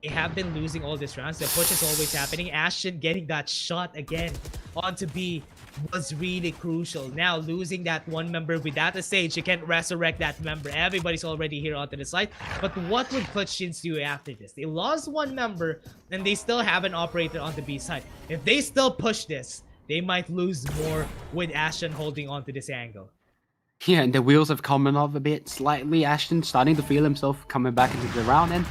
they have been losing all these rounds. The push is always happening. Ashton getting that shot again onto B was really crucial. Now losing that 1 member without a stage, you can't resurrect that member. Everybody's already here onto the side. But what would Clutch Genes do after this? They lost 1 member and they still have an operator on the B side. If they still push this, they might lose more with Ashton holding on to this angle. Yeah, and the wheels have come off a bit slightly. Ashton starting to feel himself coming back into the round, and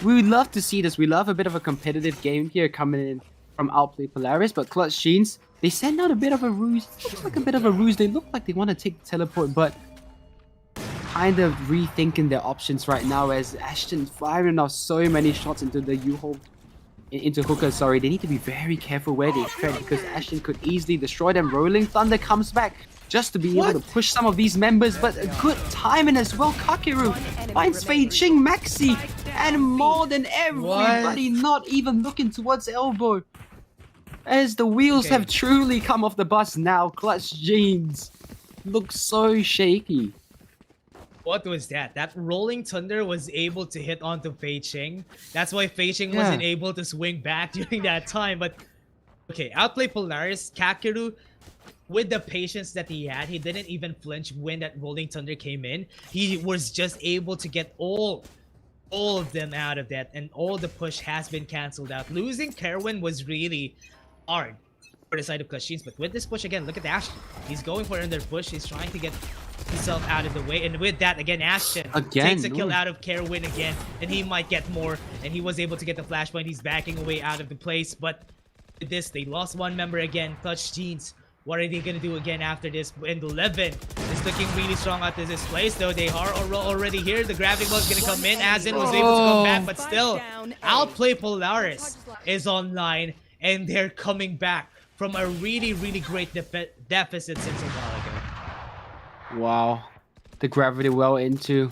we would love to see this. We love a bit of a competitive game here coming in from Outplay Polaris, but Clutch Jeans, they send out a bit of a ruse. It looks like a bit of a ruse. They look like they want to take the teleport, but kind of rethinking their options right now as Ashton firing off so many shots into the U-hole. Into Hooker, sorry. They need to be very careful where they tread because Ashton could easily destroy them. Rolling Thunder comes back just to be able to push some of these members, but a good timing as well. Kakeru finds Fei Ching, Maxi, and more than everybody not even looking towards Elbow. As the wheels have truly come off the bus now, Clutch Jeans looks so shaky. What was that? That Rolling Thunder was able to hit onto Fei Ching. That's why Fei Ching wasn't able to swing back during that time. But okay, Outplay Polaris, Kakeru, with the patience that he had, he didn't even flinch when that Rolling Thunder came in. He was just able to get all of them out of that, and all the push has been cancelled out. Losing Kerwin was really hard for the side of Clutch Jeans, but with this push again, look at Ashton. He's going for another push. He's trying to get himself out of the way, and with that again, Ashton takes a kill out of Kerwin again, and he might get more, and he was able to get the flashpoint. He's backing away out of the place, but with this, they lost one member again. Clutch Jeans, what are they gonna do again after this? And 11 is looking really strong out of this place, though. They are already here. The gravity ball is gonna come in. Asin was able to come back, but still, Outplay Polaris is online, and they're coming back from a really great deficit since a while ago. Wow. The gravity well into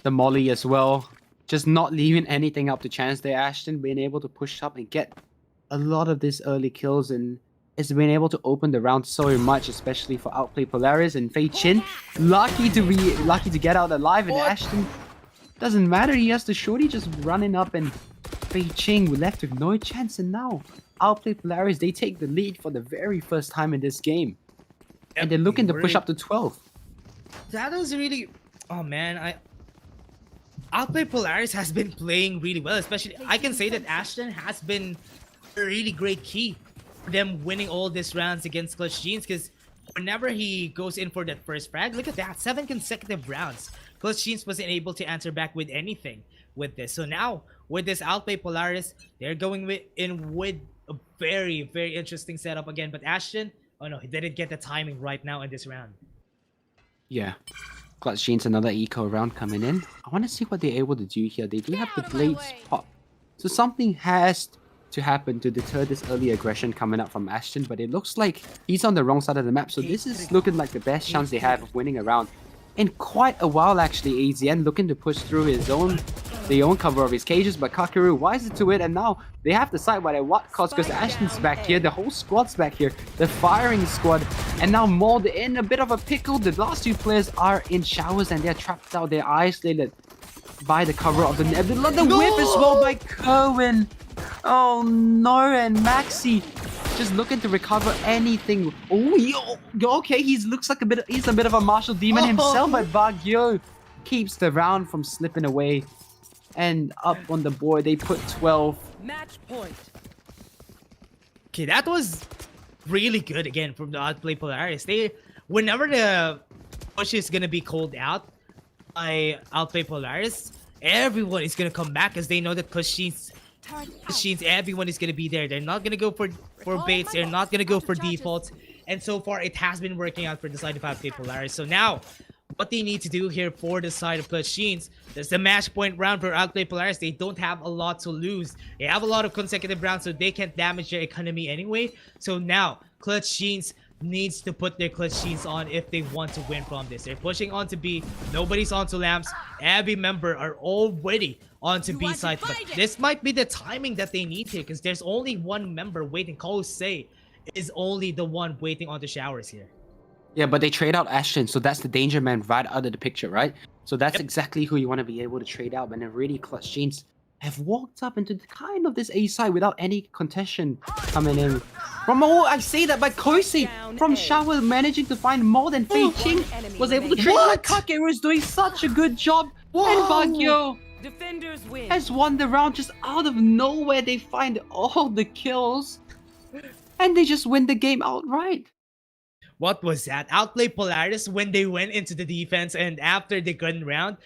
the molly as well. Just not leaving anything up to chance there. Ashton being able to push up and get a lot of these early kills, and has been able to open the round so much, especially for Outplay Polaris. And Fei Chin lucky to get out alive, and Ashton doesn't matter. He has the shorty just running up, and Fei Ching left with no chance. And now Outplay Polaris, they take the lead for the very first time in this game, and they're looking to push up to 12. That was really, oh man, Outplay Polaris has been playing really well. Especially, I can say that Ashton has been a really great key for them winning all these rounds against Clutch Jeans, because whenever he goes in for that first frag, look at that, 7 consecutive rounds. Clutch Jeans wasn't able to answer back with anything with this. So now, with this Outplay Polaris, they're going in with a very interesting setup again. But Ashton, oh no, he didn't get the timing right now in this round. Yeah. Clutch Jeans, another eco round coming in. I want to see what they're able to do here. They do have the blades pop. So something has to happen to deter this early aggression coming up from Ashton, but it looks like he's on the wrong side of the map. So this is looking like the best chance they have of winning a round in quite a while actually. AZN looking to push through the own cover of his cages, but Kakeru wise to it, and now they have to side by at what cost, because Ashton's back here, the whole squad's back here, the firing squad, and now Mauled in a bit of a pickle. The last two players are in showers and they're trapped out, they're isolated by the cover of the Nebula. The whip as well by Kerwin. Oh no, and Maxi just looking to recover anything. Oh, okay, he's a bit of a martial demon himself, but Baguio keeps the round from slipping away. And up on the board, they put 12. Match point. Okay, that was really good again from the Outplay Polaris. Whenever the push is gonna be called out by Outplay Polaris, everyone is gonna come back because they know that Clutch Jeans, everyone is gonna be there. They're not gonna go for baits. They're not gonna go for defaults. And so far, it has been working out for the side of Outplay Polaris. So now, what they need to do here for the side of Clutch Jeans, there's the match point round for Outplay Polaris. They don't have a lot to lose. They have a lot of consecutive rounds, so they can't damage their economy anyway. So now, Clutch Jeans needs to put their Clutch Jeans on if they want to win from this. They're pushing on to B. Nobody's on to Lamps. Every member are already on to B side. But this might be the timing that they need here, because there's only one member waiting. KJC is only the one waiting on the showers here. Yeah, but they trade out Ashton, so that's the danger man right out of the picture, right? So that's exactly who you want to be able to trade out. And then really Clutch Jeans have walked up into kind of this A side without any contention coming in. I say that, but KJC from Shower managing to find more than Fei Ching was able to trade. Kakeru is doing such a good job. And Baguio has won the round just out of nowhere. They find all the kills. and they just win the game outright. What was that? Outplay Polaris when they went into the defense and after the gun round,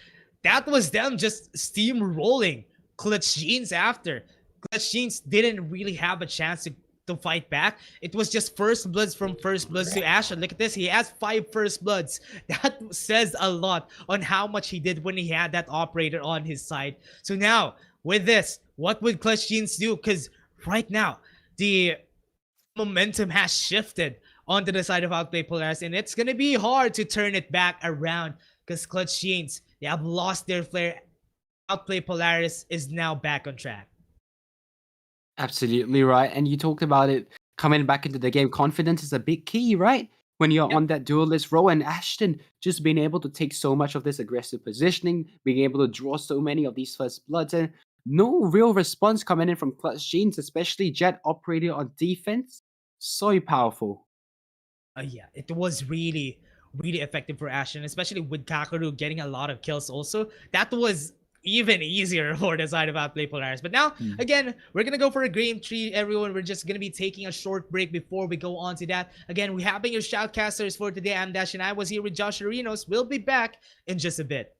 that was them just steamrolling Clutch Jeans after. Clutch Jeans didn't really have a chance to fight back. It was just first bloods from first bloods to Ashen. Look at this. He has 5 first bloods. That says a lot on how much he did when he had that operator on his side. So now, with this, what would Clutch Jeans do? Because right now, the momentum has shifted onto the side of Outplay Polaris, and it's gonna be hard to turn it back around because Clutch Jeans, they have lost their flair. Outplay Polaris is now back on track. Absolutely right. And you talked about it coming back into the game. Confidence is a big key, right? When you're on that duelist role, and Ashton just being able to take so much of this aggressive positioning, being able to draw so many of these first bloods, and no real response coming in from Clutch Jeans, especially Jet operating on defense. So powerful. Yeah, it was really, really effective for Ashton, especially with Kakaru getting a lot of kills also. That was even easier for the side of Outplay Polaris. But now, again, we're going to go for a game 3, everyone. We're just going to be taking a short break before we go on to that. Again, we have been your shoutcasters for today. I'm Dash, and I was here with Josh Arinos. We'll be back in just a bit.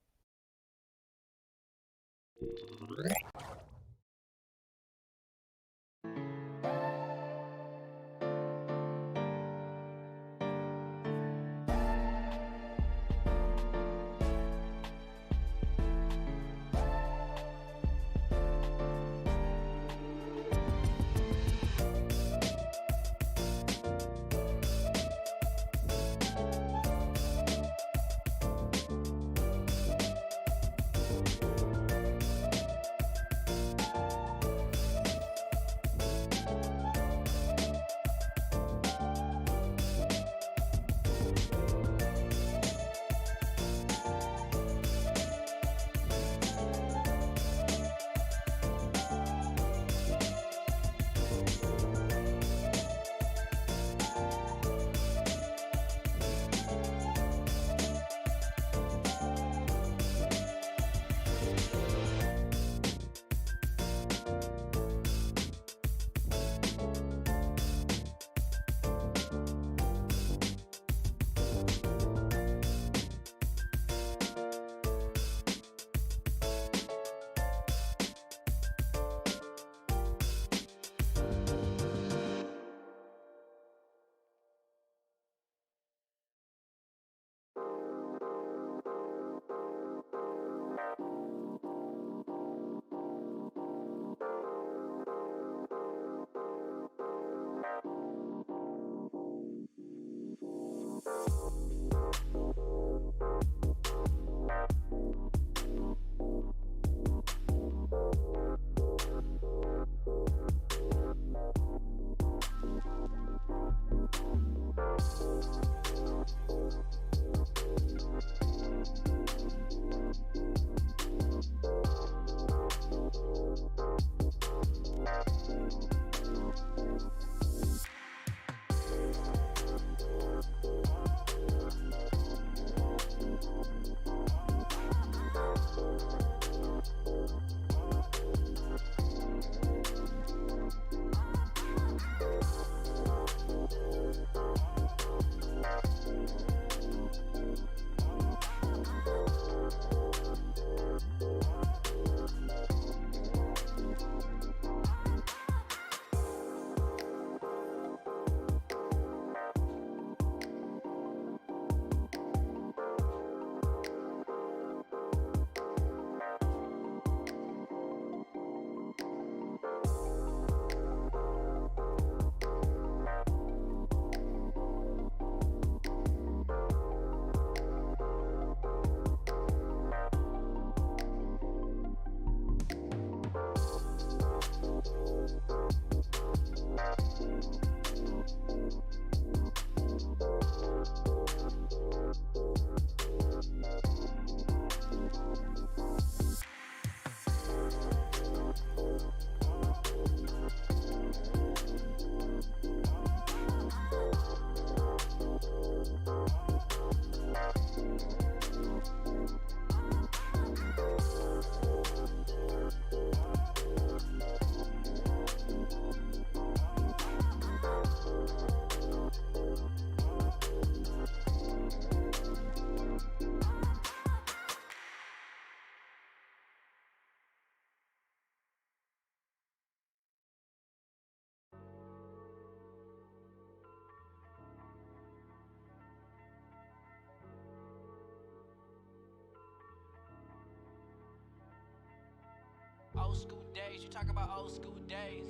old school days. You talk about old school days.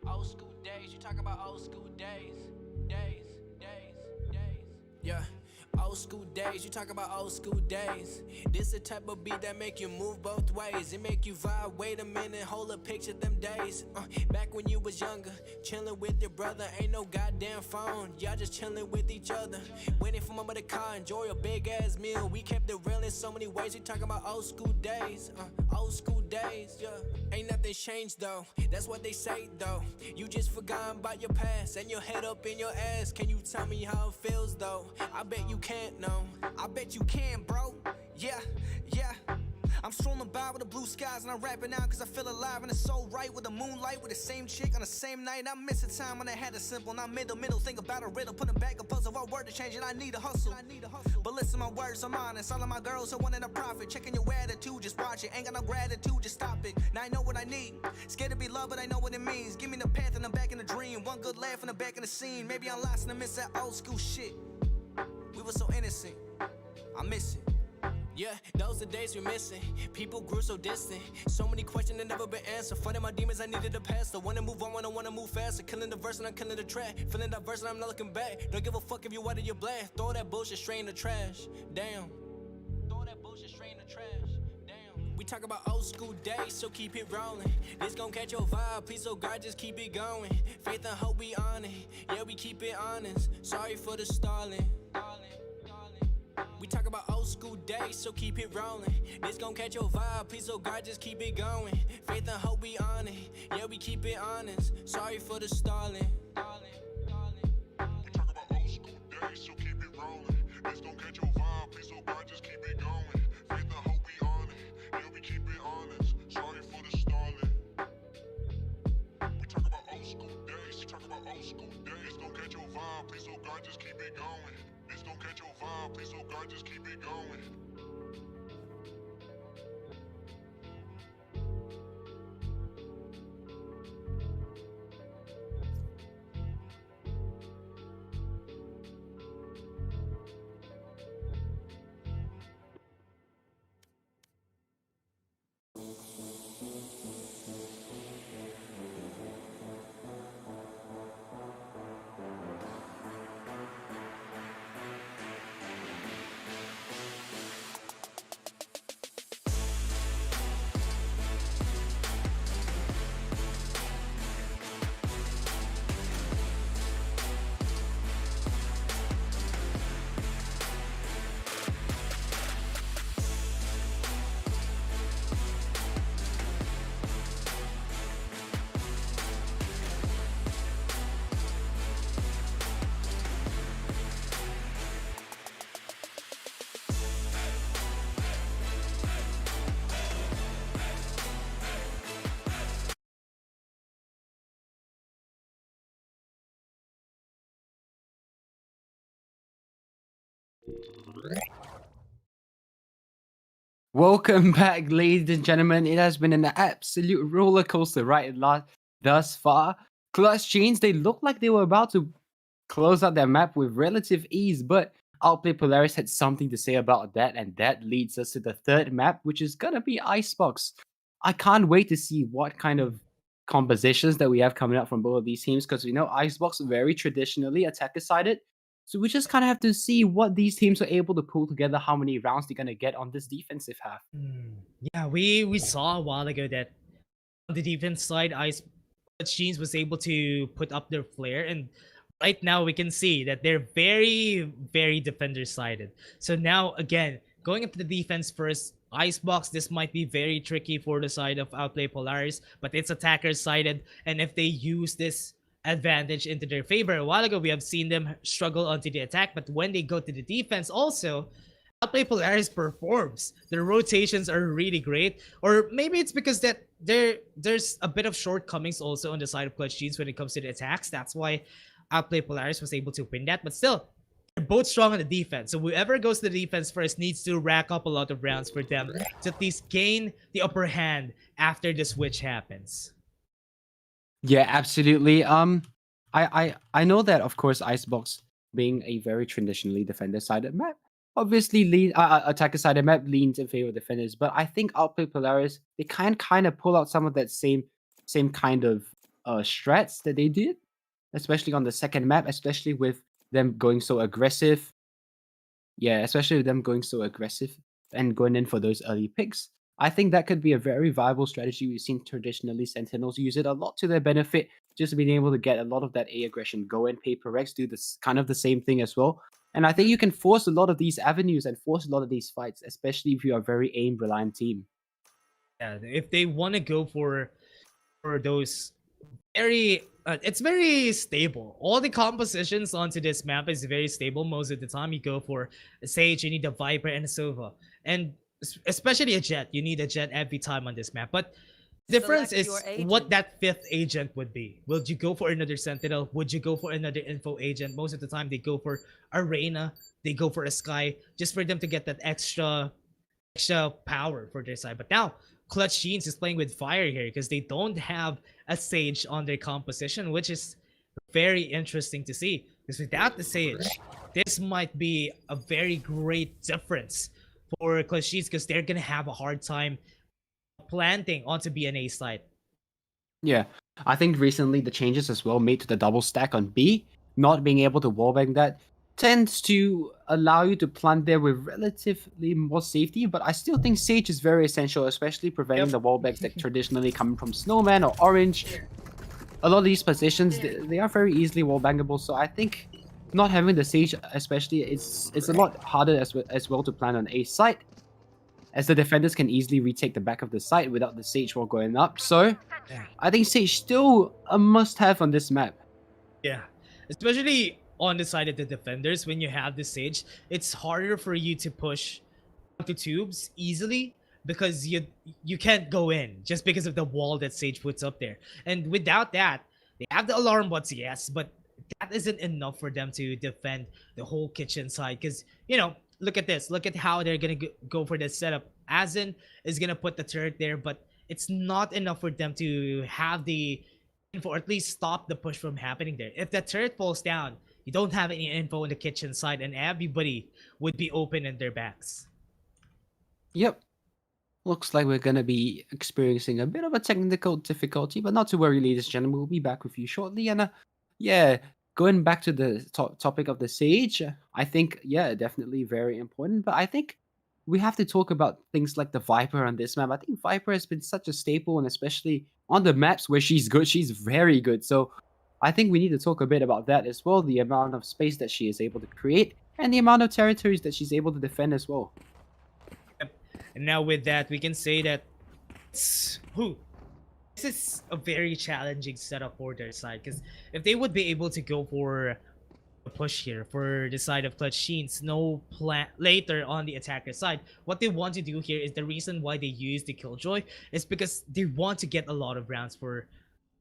Old school days. You talk about old school days. Yeah. Old school days, you talk about old school days. This the type of beat that make you move both ways. It make you vibe, wait a minute, hold a picture them days. Back when you was younger, chilling with your brother, ain't no goddamn phone. Y'all just chilling with each other, waiting for mama to call, enjoy a big ass meal. We kept it real in so many ways. We talking about old school days, old school days. Yeah, ain't nothing changed though. That's what they say though. You just forgotten about your past and your head up in your ass. Can you tell me how it feels though? I bet you can't know. I bet you can, bro. Yeah. I'm strolling by with the blue skies and I'm rapping out cause I feel alive and it's so right with the moonlight with the same chick on the same night. I miss a time when I had it simple and I'm middle. Think about a riddle, putting back a puzzle. What word to change and I need a hustle. But listen, my words, I'm honest. All of my girls are wanting a profit. Checking your attitude, just watch it. Ain't got no gratitude, just stop it. Now I know what I need. Scared to be loved, but I know what it means. Give me the path and I'm back in the dream. One good laugh in the back in the scene. Maybe I'm lost and I miss that old school shit. We were so innocent. I miss it. Yeah, those the days we're missing. People grew so distant. So many questions that never been answered. Fighting my demons, I needed a pass. I wanna move on when I wanna move faster. Killing the verse and I'm killing the track. Feeling diverse and I'm not looking back. Don't give a fuck if you out of your blast. Throw that bullshit straight in the trash. Damn. Throw that bullshit straight in the trash. Damn. We talk about old school days, so keep it rolling. This gon' catch your vibe, please, oh God, just keep it going. Faith and hope we on it. Yeah, we keep it honest. Sorry for the stalling. We talk about old school days, so keep it rolling. This gon' catch your vibe, please, oh God, just keep it going. Faith and hope we on it. Yeah, we keep it honest. Sorry for the stalling. We talk about old school days, so keep it rolling. This gon' catch your vibe, please, oh God, just keep it going. Faith and hope we on it. Yeah, we keep it honest. Sorry for the stalling. We talk about old school days, talk about old school days. This gon' catch your vibe, please, oh God, just keep it going. This gon' catch your vibe, please, oh God, just keep it going. Welcome back, ladies and gentlemen. It has been an absolute roller coaster ride thus far. Clutch Chains, they look like they were about to close out their map with relative ease, but Outplay Polaris had something to say about that, and that leads us to the third map, which is gonna be Icebox. I can't wait to see what kind of compositions that we have coming up from both of these teams, because we know Icebox very traditionally attacker-sided. So we just kind of have to see what these teams are able to pull together, how many rounds they're going to get on this defensive half. Yeah, we saw a while ago that on the defense side, Jeans was able to put up their flare, and right now we can see that they're very, very defender-sided. So now, again, going into the defense first, Icebox, this might be very tricky for the side of Outplay Polaris, but it's attacker-sided, and if they use this advantage into their favor. A while ago, we have seen them struggle onto the attack, but when they go to the defense also, Outplay Polaris performs. Their rotations are really great. Or maybe it's because that there's a bit of shortcomings also on the side of Clutch Jeans when it comes to the attacks. That's why Outplay Polaris was able to win that. But still, they're both strong on the defense. So whoever goes to the defense first needs to rack up a lot of rounds for them to at least gain the upper hand after the switch happens. Yeah, absolutely. I know that, of course, Icebox being a very traditionally defender-sided map, obviously attacker side of the map leans in favor of defenders, but I think Outplay Polaris, they kind of pull out some of that same kind of strats that they did, especially on the second map, especially with them going so aggressive. Yeah, especially with them going so aggressive and going in for those early picks. I think that could be a very viable strategy. We've seen traditionally Sentinels use it a lot to their benefit, just being able to get a lot of that A aggression going. Paper X do this kind of the same thing as well. And I think you can force a lot of these avenues and force a lot of these fights, especially if you're a very aim reliant team. Yeah, if they want to go for those very it's very stable. All the compositions onto this map is very stable. Most of the time you go for a Sage, you need a Viper and a Sova, and especially a Jet. You need a Jet every time on this map. But the difference Select is your what agent. that fifth agent would be. Would you go for another Sentinel? Would you go for another info agent? Most of the time they go for Arena, they go for a Sky, just for them to get that extra power for their side. But now Clutch Jeans is playing with fire here because they don't have a Sage on their composition, which is very interesting to see. Because without the Sage, this might be a very great difference for Clutch Jeans because they're gonna have a hard time planting onto BNA side. Yeah, I think recently the changes as well made to the double stack on B, not being able to wallbang that tends to allow you to plant there with relatively more safety, but I still think Sage is very essential, especially preventing Yep. the wallbangs that traditionally come from Snowman or Orange. A lot of these positions, they are very easily wallbangable, so I think not having the Sage especially, it's a lot harder as well to plan on A site, as the defenders can easily retake the back of the site without the Sage wall going up, so I think Sage still a must-have on this map. Yeah, especially on the side of the defenders, when you have the Sage, it's harder for you to push onto tubes easily because you can't go in just because of the wall that Sage puts up there. And without that, they have the alarm bots, yes, but that isn't enough for them to defend the whole kitchen side. Because, you know, look at this. Look at how they're going to go for this setup. Asin is going to put the turret there, but it's not enough for them to have the info, or at least stop the push from happening there. If the turret falls down, you don't have any info on the kitchen side, and everybody would be open in their backs. Yep. Looks like we're going to be experiencing a bit of a technical difficulty, but not to worry, ladies and gentlemen. We'll be back with you shortly. And yeah, going back to the topic of the Sage, I think, yeah, definitely very important. But I think we have to talk about things like the Viper on this map. I think Viper has been such a staple, and especially on the maps where she's good, she's very good. So I think we need to talk a bit about that as well, the amount of space that she is able to create and the amount of territories that she's able to defend as well. And now with that, we can say that this is a very challenging setup for their side, because if they would be able to go for a push here for the side of Clutch Sheens, no plan later on the attacker side, what they want to do here is the reason why they use the Killjoy is because they want to get a lot of rounds for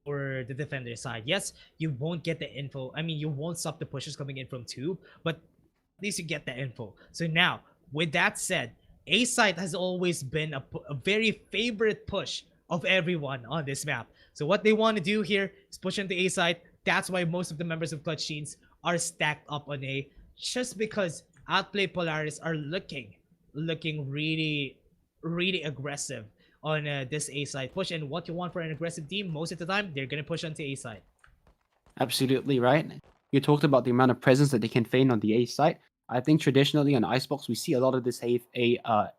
the defender side. Yes, you won't get the info. I mean, you won't stop the pushes coming in from tube, but at least you get the info. So now, with that said, A side has always been a very favorite push of everyone on this map. So what they want to do here is push into A side. That's why most of the members of Clutch Sheens are stacked up on A, just because Outplay Polaris are looking really aggressive on this A side push. And what you want for an aggressive team, most of the time, they're gonna push onto A side. Absolutely right. You talked about the amount of presence that they can feign on the A side. I think traditionally on Icebox, we see a lot of this A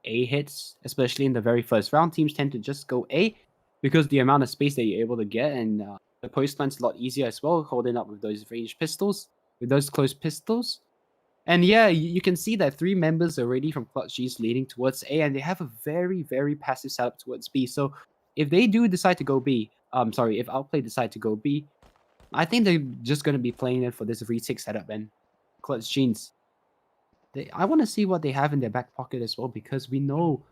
hits, especially in the very first round. Teams tend to just go A because the amount of space that you're able to get, and the post plant's a lot easier as well, holding up with those ranged pistols, with those close pistols. And yeah, you can see that 3 members already from Clutch G's leading towards A, and they have a very, very passive setup towards B. So if they do decide to go B, if Outplay decide to go B, I think they're just going to be playing it for this retake setup, and Clutch Jeans, I want to see what they have in their back pocket as well, because we know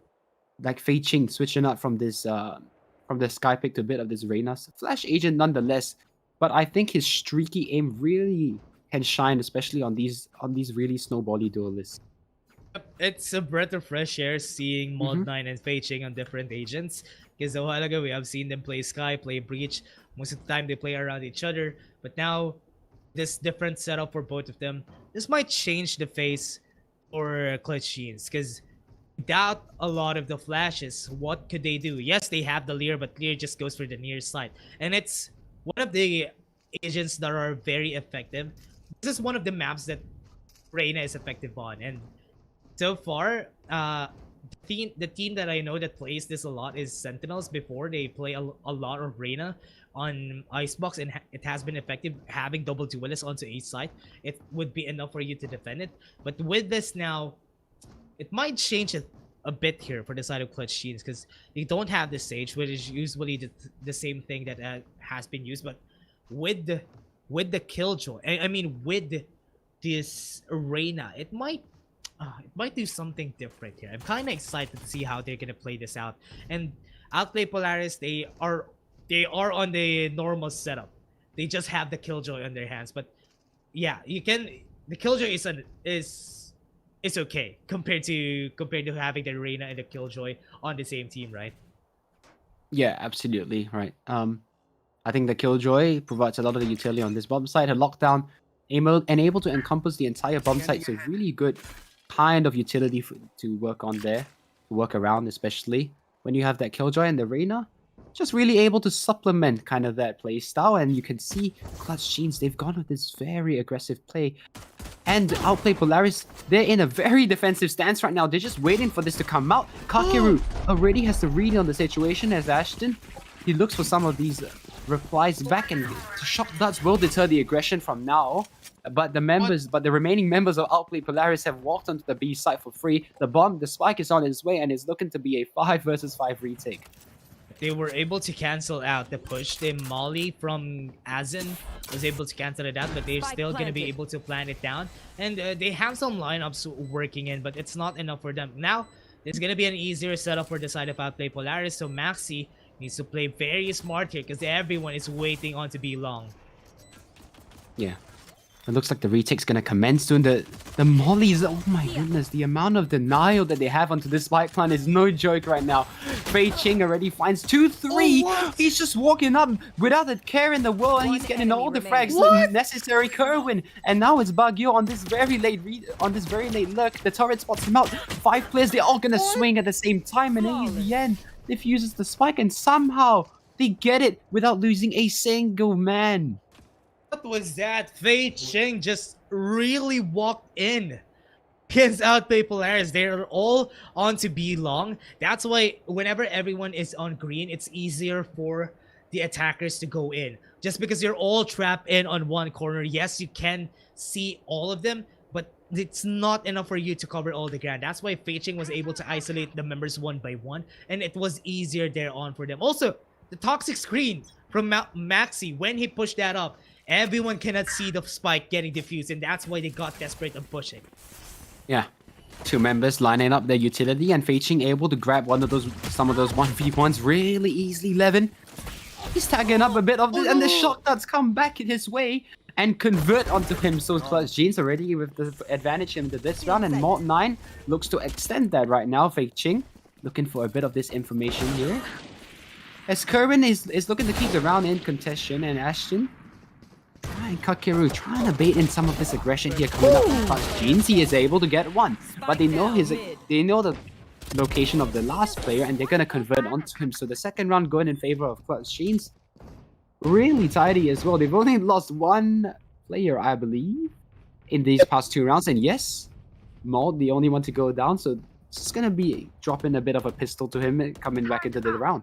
like Fei Ching switching up from this from the Sky pick to a bit of this Reyna's Flash agent nonetheless, but I think his streaky aim really can shine, especially on these really snowbally duelists. It's a breath of fresh air seeing Mod9 and Fei Ching on different agents, because a while ago we have seen them play Sky, play Breach. Most of the time they play around each other, but now this different setup for both of them, this might change the face for Clutch Jeans, because without a lot of the flashes, what could they do? Yes, they have the Lear, but Lear just goes for the near side. And it's one of the agents that are very effective. This is one of the maps that Reyna is effective on. And so far, the team that I know that plays this a lot is Sentinels. Before, they play a lot of Reyna on Icebox, and it has been effective. Having double duelists onto each side, it would be enough for you to defend it. But with this now, it might change it a bit here for the side of Clutch Jeans, because they don't have the Sage, which is usually the same thing that has been used. But with the Killjoy, I mean with this Reyna, it might do something different here. I'm kind of excited to see how they're gonna play this out. And Outplay Polaris, they are on the normal setup. They just have the Killjoy on their hands. But yeah, the Killjoy is okay compared to having the Reyna and the Killjoy on the same team, right? Yeah, absolutely right. I think the Killjoy provides a lot of the utility on this bomb site. Her lockdown, able to encompass the entire bomb site, so really good kind of utility to work on there, to work around, especially when you have that Killjoy and the Reyna. Just really able to supplement kind of that play style, and you can see Clutch Jeans, they've gone with this very aggressive play. And Outplay Polaris, they're in a very defensive stance right now. They're just waiting for this to come out. Kakeru already has the read on the situation as Ashton. He looks for some of these replies back, and shot darts will deter the aggression from now. But the remaining members of Outplay Polaris have walked onto the B site for free. The spike is on its way, and it's looking to be a 5 versus 5 retake. They were able to cancel out the push. The Molly from Azen was able to cancel it out, but they're still going to be able to plant it down. And they have some lineups working in, but it's not enough for them. Now, it's going to be an easier setup for the side of Outplay Polaris, so Maxi needs to play very smart here because everyone is waiting on to be long. Yeah. It looks like the retake's gonna commence soon. The mollies, oh my goodness, the amount of denial that they have onto this spike plan is no joke right now. Fei Ching already finds 2-3. He's just walking up without a care in the world, and he's getting all the frags necessary. Kerwin, and now it's Baguio on this very late lurk. The turret spots him out. 5 players, they're all gonna swing at the same time, and in the end, defuses the spike, and somehow they get it without losing a single man. What was that? Fei Ching just really walked in against Outplay Polaris. They're all on to B long. That's why whenever everyone is on green, it's easier for the attackers to go in. Just because you're all trapped in on one corner. Yes, you can see all of them, but it's not enough for you to cover all the ground. That's why Fei Ching was able to isolate the members one by one, and it was easier there on for them. Also, the toxic screen from Maxi, when he pushed that up, everyone cannot see the spike getting diffused, and that's why they got desperate and pushing. Yeah. 2 members lining up their utility, and Fei Ching able to grab some of those 1v1s really easily. Levin, he's tagging up a bit of this, and the shot darts come back in his way and convert onto him. So Clutch Jeans already with the advantage into this round, and Mod 9 looks to extend that right now. Fei Ching looking for a bit of this information here. As Kerwin is looking to keep the round in contention, and Ashton and Kakeru trying to bait in some of this aggression here coming up with Clutch Jeans. He is able to get one, but they know the location of the last player, and they're gonna convert onto him. So the second round going in favor of Clutch Jeans. Really tidy as well. They've only lost 1 player, I believe, in these past 2 rounds, and yes, Maud the only one to go down. So it's gonna be dropping a bit of a pistol to him coming back into the round.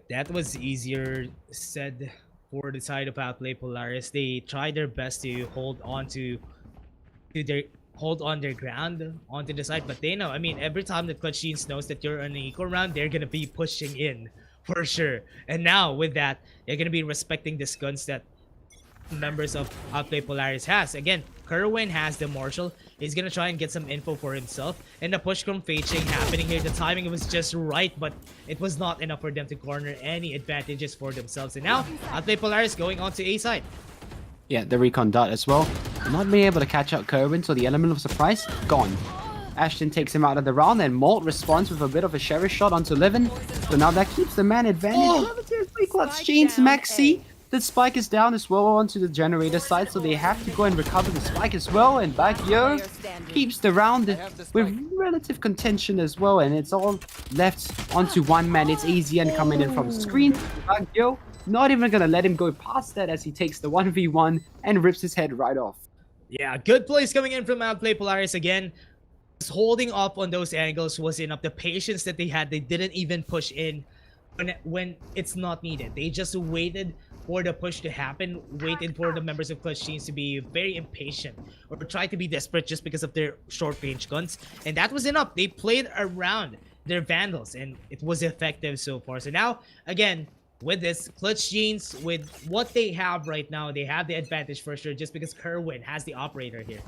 That was easier said for the side of Outplay Polaris. They tried their best to hold on their ground onto the side, but they know, I mean, every time that Clutch Jeans knows that you're on an equal round, they're gonna be pushing in for sure. And now with that, they're gonna be respecting the guns that members of Outplay Polaris has. Again, Kerwin has the Marshall. He's gonna try and get some info for himself, and the push from Fei Ching happening here. The timing was just right, but it was not enough for them to garner any advantages for themselves. And now Outplay Polaris going on to A side. Yeah, the recon dart as well. Not being able to catch out Kerwin, so the element of surprise gone. Ashton takes him out of the round, and Molt responds with a bit of a cherish shot onto Levin. So now that keeps the man advantage. Relatively Clutch Jeans, Maxi. The spike is down as well onto the generator side, so they have to go and recover the spike as well. And back here, keeps the round with relative contention as well, and it's all left onto one man. It's AZN coming in from screen. Yo, not even gonna let him go past that as he takes the 1v1 and rips his head right off. Yeah, good plays coming in from Outplay. Polaris again. Just holding up on those angles was enough. The patience that they had, they didn't even push in when it's not needed. They just waited for the push to happen, waited for the members of Clutch Teams to be very impatient or try to be desperate just because of their short range guns. And that was enough. They played around their Vandals and it was effective so far. So now, again, with this, Clutch Genes, with what they have right now, they have the advantage for sure just because Kerwin has the operator here.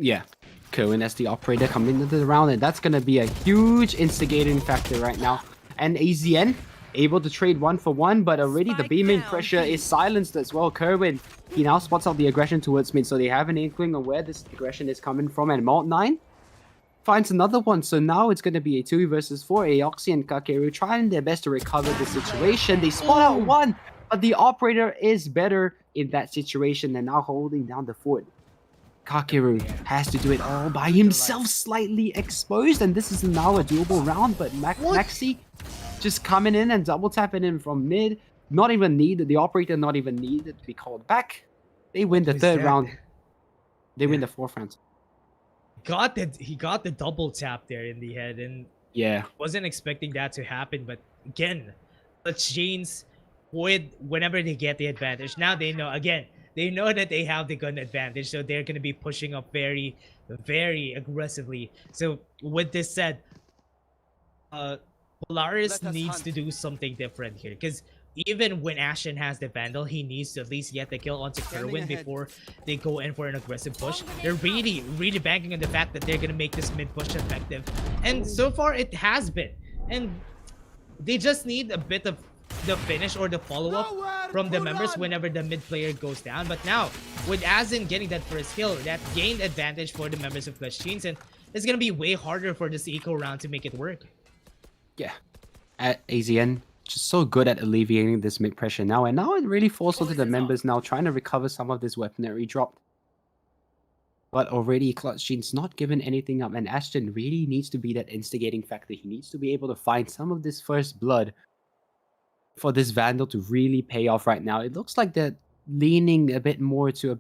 Yeah, Kerwin as the operator coming into the round, and that's going to be a huge instigating factor right now. And AZN able to trade 1-for-1, but already the B-main pressure is silenced as well. Kerwin, he now spots out the aggression towards mid, so they have an inkling of where this aggression is coming from, and Malt9 finds another one, so now it's going to be a 2 versus 4. Aoxy and Kakeru trying their best to recover the situation. They spot out one, but the operator is better in that situation and now holding down the fort. Kakeru has to do it all by himself, slightly exposed, and this is now a doable round, but Maxi just coming in and double tapping in from mid. Not even needed, the operator not even needed to be called back. They win the third round. They win the fourth round. He got the double tap there in the head, and yeah, wasn't expecting that to happen. But again, the Genes, whenever they get the advantage, now they know again. They know that they have the gun advantage, so they're going to be pushing up very, very aggressively. So with this said, Polaris needs to do something different here, because even when Ashen has the Vandal, he needs to at least get the kill onto Kerwin before they go in for an aggressive push. They're really, really banking on the fact that they're going to make this mid push effective. And so far, it has been. And they just need a bit of the finish or the follow-up from the members whenever the mid player goes down. But now, with Azin getting that first kill, that gained advantage for the members of Clutch Teams, and it's going to be way harder for this eco round to make it work. Yeah. At AZN, just so good at alleviating this mid pressure now, and now it really falls onto the members now trying to recover some of this weaponry dropped. But already Clutch Gene's not giving anything up, and Ashton really needs to be that instigating factor. He needs to be able to find some of this first blood for this Vandal to really pay off right now. It looks like they're leaning a bit more to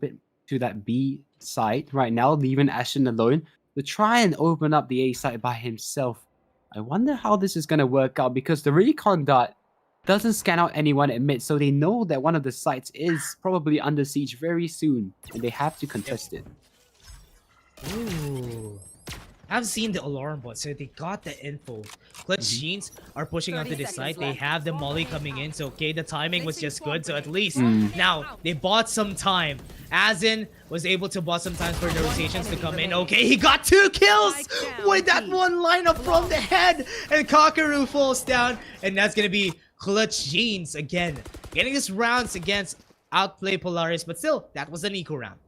that B side right now, leaving Ashton alone to try and open up the A side by himself. I wonder how this is going to work out, because the recon dot doesn't scan out anyone at mid, so they know that one of the sites is probably under siege very soon, and they have to contest it. Ooh. I've seen the alarm bot, so they got the info. Clutch Genes are pushing onto this side. They have the molly coming in, so okay, the timing was just good. So at least now they bought some time. Azin was able to buy some time for the rotations to come in. Okay, he got 2 kills with that one lineup from the head, and Kakeru falls down, and that's gonna be Clutch Genes again getting his rounds against Outplay Polaris, but still, that was an eco round.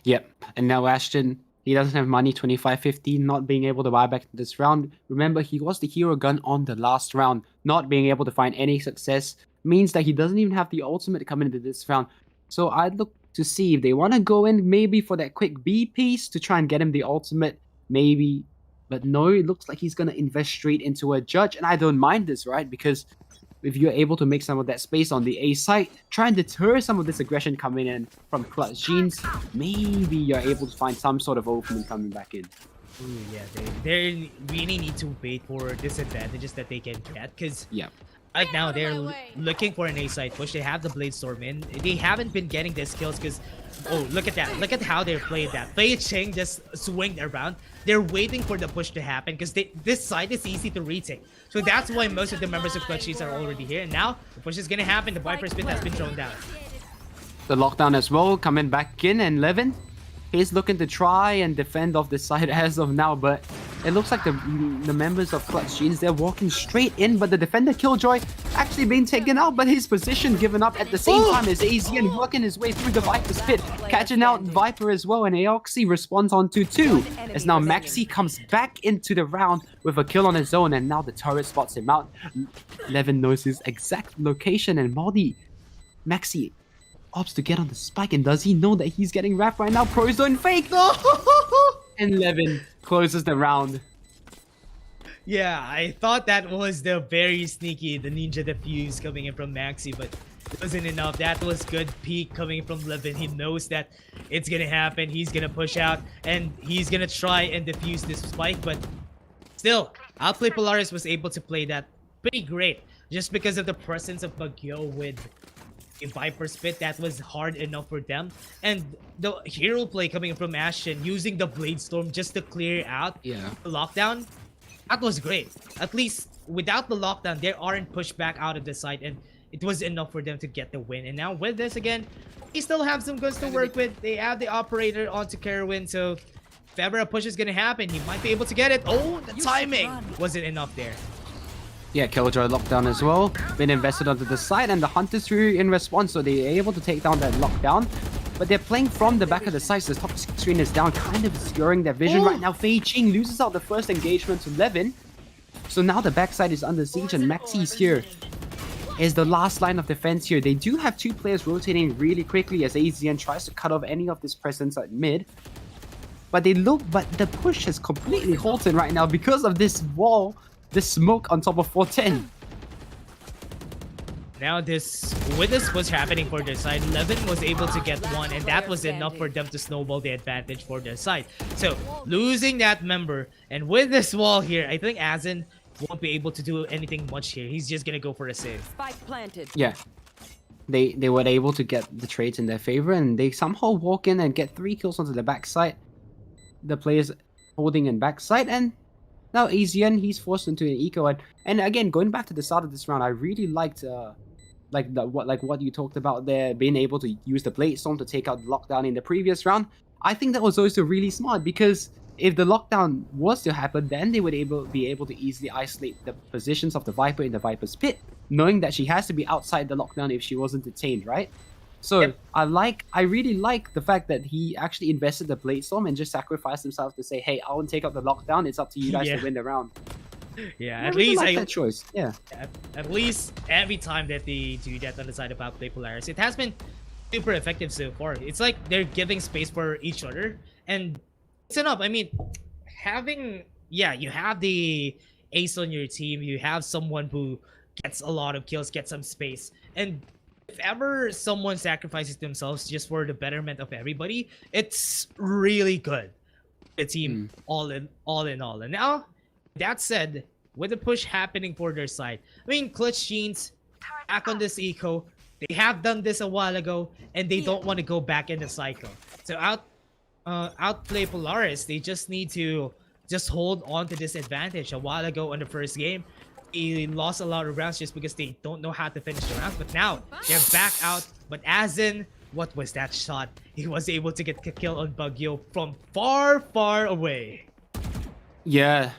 Yep, and now Ashton, he doesn't have money, 25-50, not being able to buy back this round. Remember, he lost the hero gun on the last round. Not being able to find any success means that he doesn't even have the ultimate coming into this round. So I'd look to see if they want to go in maybe for that quick B piece to try and get him the ultimate, maybe. But no, it looks like he's going to invest straight into a judge. And I don't mind this, right? Because if you're able to make some of that space on the A site, try and deter some of this aggression coming in from Clutch Genes, maybe you're able to find some sort of opening coming back in. Ooh, yeah, they really need to wait for disadvantages that they can get, because right now they're looking for an A side push. They have the Blade Storm in. They haven't been getting these kills because, oh, look at that. Look at how they played that. Fei Cheng just swinged around. They're waiting for the push to happen because this side is easy to retake. So that's why most of the members of Clutch Genes are already here. And now the push is going to happen. The Viper's Pit has been thrown down. The lockdown as well coming back in, and Levin, he's looking to try and defend off this side as of now, but it looks like the members of Clutch Genes, they're walking straight in, but the defender Killjoy actually being taken out, but his position given up at the same time as AZ and working his way through the Viper's Pit, catching out Viper as well, and Aoxy responds on 2-2, as now Maxi comes back into the round with a kill on his own, and now the turret spots him out. Levin knows his exact location, and Maxi opts to get on the spike, and does he know that he's getting wrapped right now? Prozone fake! And Levin closes the round. Yeah, I thought that was the very sneaky, the ninja defuse coming in from Maxi, but it wasn't enough. That was good peek coming from Levin. He knows that it's gonna happen. He's gonna push out, and he's gonna try and defuse this spike, but still, Outplay Polaris was able to play that pretty great. Just because of the presence of Baguio with a Viper Spit, that was hard enough for them. And the hero play coming from Ashton, using the Blade Storm just to clear out the lockdown, that was great. At least without the lockdown, they aren't pushed back out of the site, and it was enough for them to get the win. And now with this again, they still have some guns to work with. They have the operator onto Kerwin, so if ever a push is gonna happen, he might be able to get it. Oh, the timing wasn't enough there. Yeah, Killjoy lockdown as well. Been invested onto the side, and the Hunter's Fury in response, so they're able to take down that lockdown. But they're playing from the back of the site, so the top screen is down, kind of obscuring their vision right now. Fei Ching loses out the first engagement to Levin. So now the backside is under siege, and Maxi's here is the last line of defense here. They do have two players rotating really quickly as AZN tries to cut off any of this presence at mid. But the push has completely halted right now because of this wall, this smoke on top of 410. Now with this was happening for their side, Levin was able to get one, and that was enough for them to snowball the advantage for their side. So losing that member, and with this wall here, I think Azen won't be able to do anything much here. He's just gonna go for a save. Spike planted. Yeah. They were able to get the trades in their favor, and they somehow walk in and get 3 kills onto the backside. The players holding in backside, and now AZN, he's forced into an eco. And again, going back to the start of this round, I really liked what you talked about there, being able to use the Blade Storm to take out the lockdown in the previous round. I think that was also really smart, because if the lockdown was to happen, then they would be able to easily isolate the positions of the Viper in the Viper's pit, knowing that she has to be outside the lockdown if she wasn't detained, right? So Yep. I really like the fact that he actually invested the Blade Storm and just sacrificed himself to say, hey, I won't take out the lockdown, it's up to you guys to win the round. Yeah, I at really least like that choice. Yeah. At least every time that they do that on the side of Outplay Polaris, it has been super effective so far. It's like they're giving space for each other, and it's enough. I mean, you have the ace on your team, you have someone who gets a lot of kills, gets some space, and if ever someone sacrifices themselves just for the betterment of everybody, it's really good. The team all in all. And now, that said, with the push happening for their side, I mean, Clutch Jeans back on this eco. They have done this a while ago, and they don't want to go back in the cycle. So Outplay Polaris, they just need to just hold on to this advantage. A while ago in the first game, they lost a lot of rounds just because they don't know how to finish the rounds. But now they're back out. But Azen, what was that shot? He was able to get a kill on Baguio from far, far away. Yeah.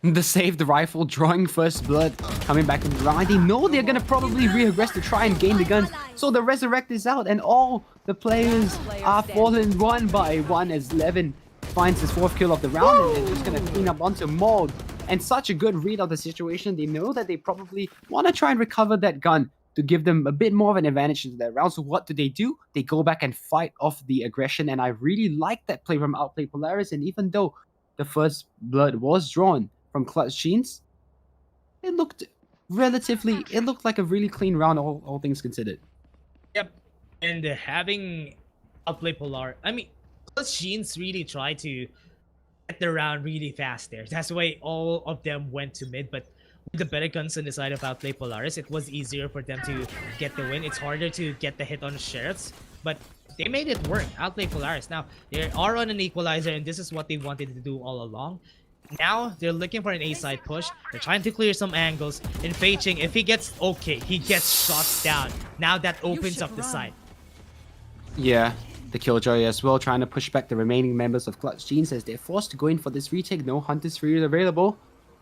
The saved rifle, drawing first blood, coming back in the round. They know they're gonna probably re-aggress to try and gain the gun. So the resurrect is out, and all the players are fallen one by one as Levin finds his 4th kill of the round, and they're just gonna clean up onto Maud. And such a good read of the situation. They know that they probably want to try and recover that gun to give them a bit more of an advantage into their round. So what do? They go back and fight off the aggression, and I really like that play from Outplay Polaris. And even though the first blood was drawn from Clutch Jeans, it looked like a really clean round, all things considered. Yep. And having Outplay Polar, I mean, Clutch Jeans really tried to get the round really fast there. That's why all of them went to mid, but with the better guns on the side of Outplay Polaris, it was easier for them to get the win. It's harder to get the hit on the sheriffs, but they made it work. Outplay Polaris. Now, they are on an equalizer, and this is what they wanted to do all along. Now, they're looking for an A-side push. They're trying to clear some angles. And Fei Ching, if he gets he gets shots down. Now that opens up the side. Yeah, the Killjoy as well, trying to push back the remaining members of Clutch Jeans as they're forced to go in for this retake. No Hunter's Fury available.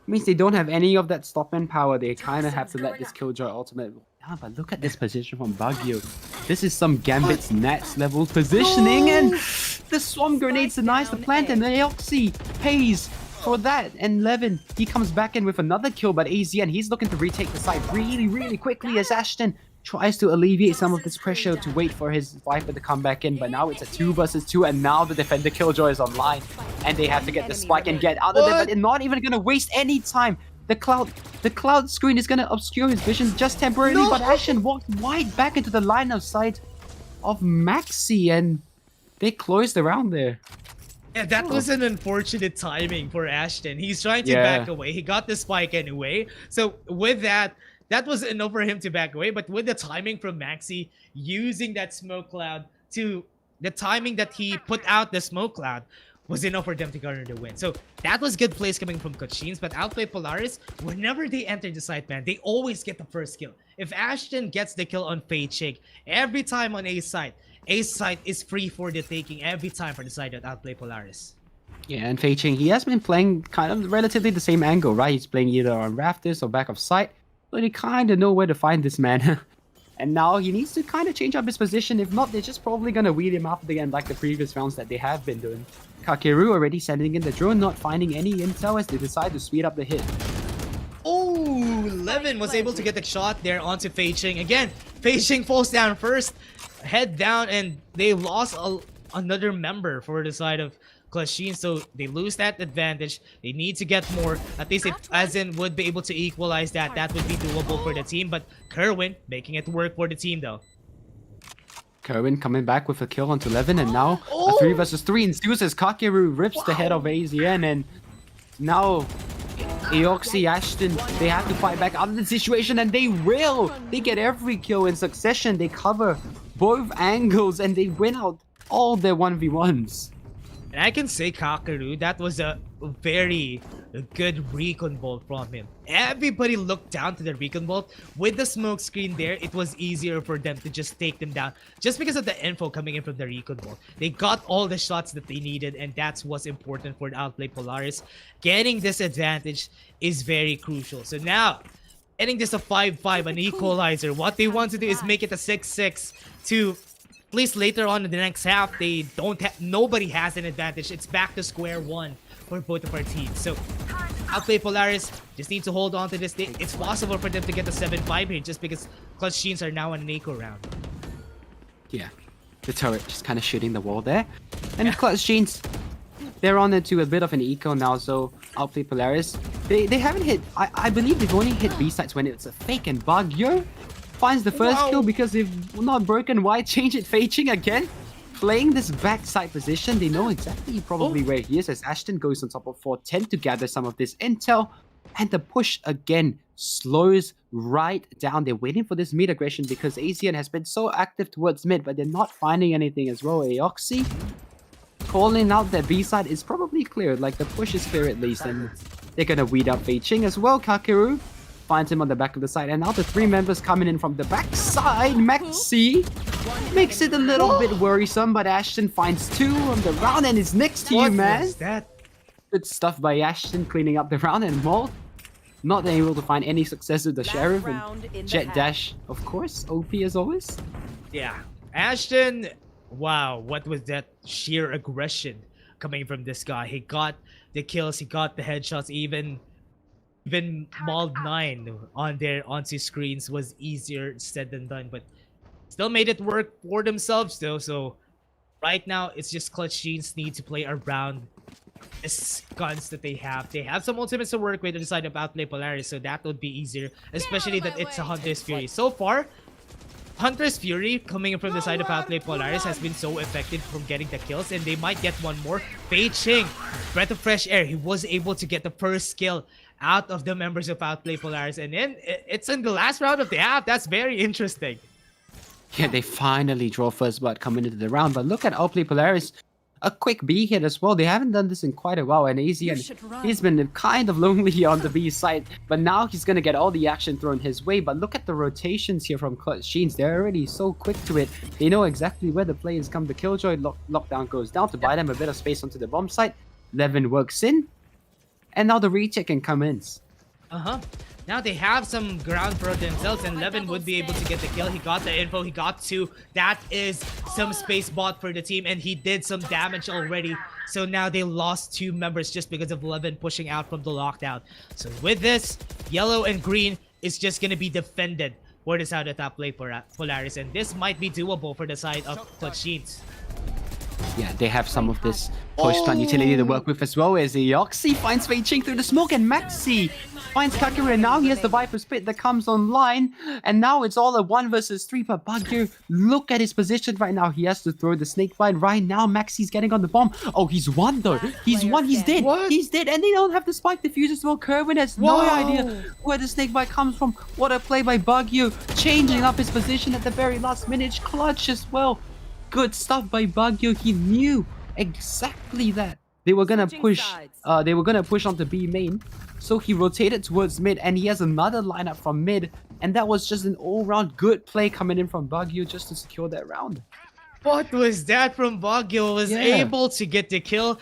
Means they don't have any of that stop-and power. They kind of have to let this Killjoy ultimate. Yeah, but look at this position from Baguio. This is some Gambit's Nats level positioning, and the Swarm Grenades denies the plant, and the Eoxy pays for that. And Levin, he comes back in with another kill, but AZN, he's looking to retake the side really, really quickly as Ashton tries to alleviate some of this pressure to wait for his Viper to come back in, but now it's a 2 versus 2, and now the defender Killjoy is online, and they have to get the spike and get out of there, but they're not even gonna waste any time. The cloud screen is gonna obscure his vision just temporarily, but Ashen walked wide back into the line of sight of Maxi, and they closed around there. Yeah, that was an unfortunate timing for Ashton. He's trying to back away. He got the spike anyway. So with that was enough for him to back away. But with the timing from Maxi, using that smoke cloud to the timing that he put out the smoke cloud was enough for them to garner the win. So that was good plays coming from Cochines, but Outplay Polaris, whenever they enter the site, man, they always get the first kill. If Ashton gets the kill on Fade Shake, every time on A site is free for the taking every time for the side that Outplay Polaris. Yeah, and Fei Ching, he has been playing kind of relatively the same angle, right? He's playing either on rafters or back of sight, but he kind of know where to find this man. And now he needs to kind of change up his position. If not, they're just probably going to weed him out again like the previous rounds that they have been doing. Kakeru already sending in the drone, not finding any intel as they decide to speed up the hit. Oh, Levin was able to get the shot there onto Fei Ching. Again, Fei Ching falls down first, head down, and they lost another member for the side of Clashin, so they lose that advantage. They need to get more. At least if Azin would be able to equalize that, that would be doable for the team. But Kerwin making it work for the team though. Kerwin coming back with a kill onto Levin, and now a 3 versus 3 ensues as Kakeru rips the head of AZN, and now Eoxy, Ashton, they have to fight back out of the situation, and they will! They get every kill in succession, they cover both angles, and they win out all their 1v1s. And I can say Kakeru, that was a very good recon bolt from him. Everybody looked down to the recon bolt. With the smoke screen there, it was easier for them to just take them down just because of the info coming in from the recon bolt. They got all the shots that they needed, and that's what's important for the Outplay Polaris. Getting this advantage is very crucial. So now, getting this a 5-5, an equalizer. What they want to do is make it a 6-6 to... At least later on in the next half, they don't have, nobody has an advantage. It's back to square one for both of our teams. So, Outplay Polaris just need to hold on to this. It's possible for them to get the 7-5 here just because Clutch Sheens are now on an eco round. Yeah, the turret just kind of shooting the wall there. And Clutch Sheens, they're on into a bit of an eco now, so Outplay Polaris, they haven't hit, I believe they've only hit B sites when it's a fake, and Bagyo finds the first kill because they've not broken. Why change it? Fei Ching again playing this backside position. They know exactly probably where he is as Ashton goes on top of 410 to gather some of this intel, and the push again slows right down. They're waiting for this mid aggression because ASEAN has been so active towards mid, but they're not finding anything as well. Aoxy calling out that B side is probably clear, like the push is clear at least, and they're gonna weed out Fei Ching as well. Kakeru finds him on the back of the side, and now the 3 members coming in from the backside. Maxi makes it a little bit worrisome, but Ashton finds 2 on the round and is next to you, man. What was that? Good stuff by Ashton cleaning up the round, and Maul not able to find any success with the Sheriff, and Jet Dash, of course, OP as always. Yeah, Ashton, wow, what was that sheer aggression coming from this guy? He got the kills, he got the headshots, even Mauled 9 on their onto screens was easier said than done, but still made it work for themselves though. So right now it's just Clutch Jeans need to play around the guns that they have. They have some ultimates to work with on the side of Outplay Polaris, so that would be easier, especially that it's a Hunter's Fury. So far, Hunter's Fury coming in from the side of Outplay Polaris has been so effective from getting the kills, and they might get one more. Fei Ching, breath of fresh air. He was able to get the first kill out of the members of Outplay Polaris, and then it's in the last round of the half. That's very interesting. Yeah, they finally draw first blood coming into the round, but look at Outplay Polaris. A quick B hit as well. They haven't done this in quite a while, and ASEAN, he's been kind of lonely on the B side, but now he's going to get all the action thrown his way. But look at the rotations here from Clutch Sheens. They're already so quick to it. They know exactly where the players come. The Killjoy lockdown goes down to buy them a bit of space onto the bomb site. Levin works in, and now the recheck can come in. Now they have some ground for themselves, and Levin would be able to get the kill. He got the info, he got 2. That is some space bought for the team, and he did some damage already. So now they lost 2 members just because of Levin pushing out from the lockdown. So with this, yellow and green is just going to be defended for the side of Outplay Polaris, and this might be doable for the side of Clutch Jeans. Yeah, they have some of this push plant utility to work with as well, as Eoxy finds Fei Ching through the smoke, and Maxi finds Kakeru, and now he has the Viper Spit that comes online, and now it's all a 1 versus 3, but Bagyo, look at his position right now. He has to throw the snake bite right now. Maxi's getting on the bomb. Oh, he's won though. He's won. He's dead. What? He's dead, and they don't have the spike diffuse as well. Kerwin has no idea where the snake bite comes from. What a play by Bagyo, changing up his position at the very last minute. Clutch as well. Good stuff by Bagyo. He knew exactly that they were gonna push. They were gonna push onto B main, so he rotated towards mid, and he has another lineup from mid, and that was just an all-round good play coming in from Bagyo just to secure that round. What was that from Bagyo? Was able to get the kill.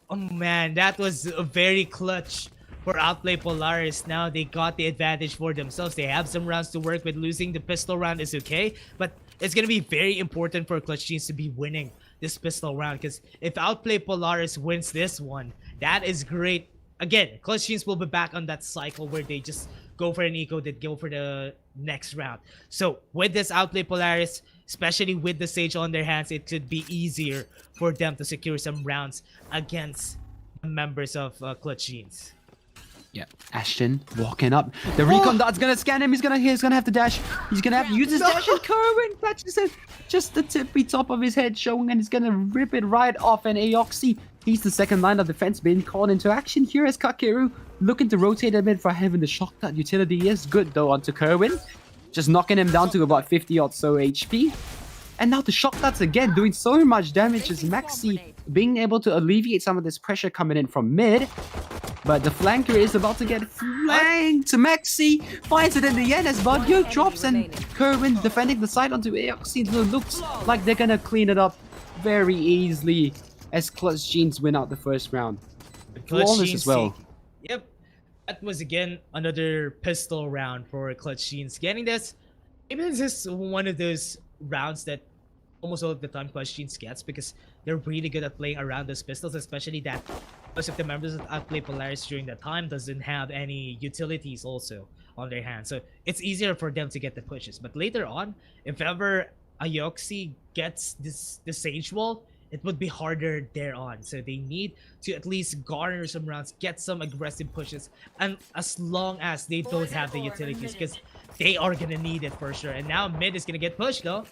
Oh man, that was a very clutch for Outplay Polaris. Now they got the advantage for themselves. They have some rounds to work with. Losing the pistol round is okay, but it's gonna be very important for Clutch Jeans to be winning this pistol round, because if Outplay Polaris wins this one, that is great. Again, Clutch Jeans will be back on that cycle where they just go for an eco, then go for the next round. So with this Outplay Polaris, especially with the Sage on their hands, it could be easier for them to secure some rounds against the members of Clutch Jeans. Yeah, Ashton walking up. The recon dart's gonna scan him. He's gonna have to dash. He's gonna have to use his dash, and Kerwin catches it. Just the tippy top of his head showing, and he's gonna rip it right off. And Aoxy, he's the second line of defense being called into action here as Kakeru looking to rotate a bit for having the shock dart utility is good though onto Kerwin. Just knocking him down to about 50 or so HP. And now the shock darts again doing so much damage as Maxi being able to alleviate some of this pressure coming in from mid. But the flanker is about to get flanked. Maxi finds it in the end as Bagyo drops, and Kerwin defending the side onto Aoxy. Looks like they're gonna clean it up very easily as Clutch Jeans win out the first round. Flawless as well. Yep. That was again another pistol round for Clutch Jeans. Getting this, maybe this is one of those rounds that almost all of the time Clutch Jeans gets, because they're really good at playing around those pistols, especially that most of the members of Outplay Polaris during that time doesn't have any utilities also on their hands, so it's easier for them to get the pushes. But later on, if ever Aoxy gets the Sage Wall, it would be harder there on. So they need to at least garner some rounds, get some aggressive pushes, and as long as they don't have the utilities, because they are gonna need it for sure. And now mid is gonna get pushed though.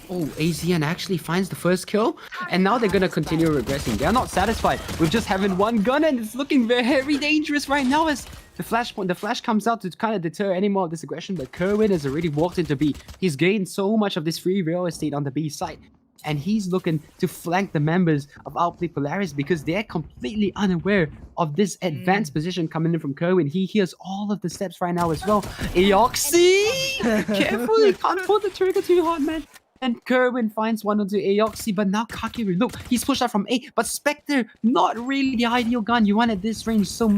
Oh, AZN actually finds the first kill, and now they're gonna continue regressing. They're not satisfied with just having one gun, and it's looking very dangerous right now as the flash comes out to kind of deter any more of this aggression. But Kerwin has already walked into B. He's gained so much of this free real estate on the B side, and he's looking to flank the members of Outplay Polaris because they're completely unaware of this advanced position coming in from Kerwin. He hears all of the steps right now as well. Aoxy! Carefully, can't pull the trigger too hard, man. And Kerwin finds one onto Aoxy, but now Kakeru, look, he's pushed out from A, but Spectre, not really the ideal gun you want at this range. So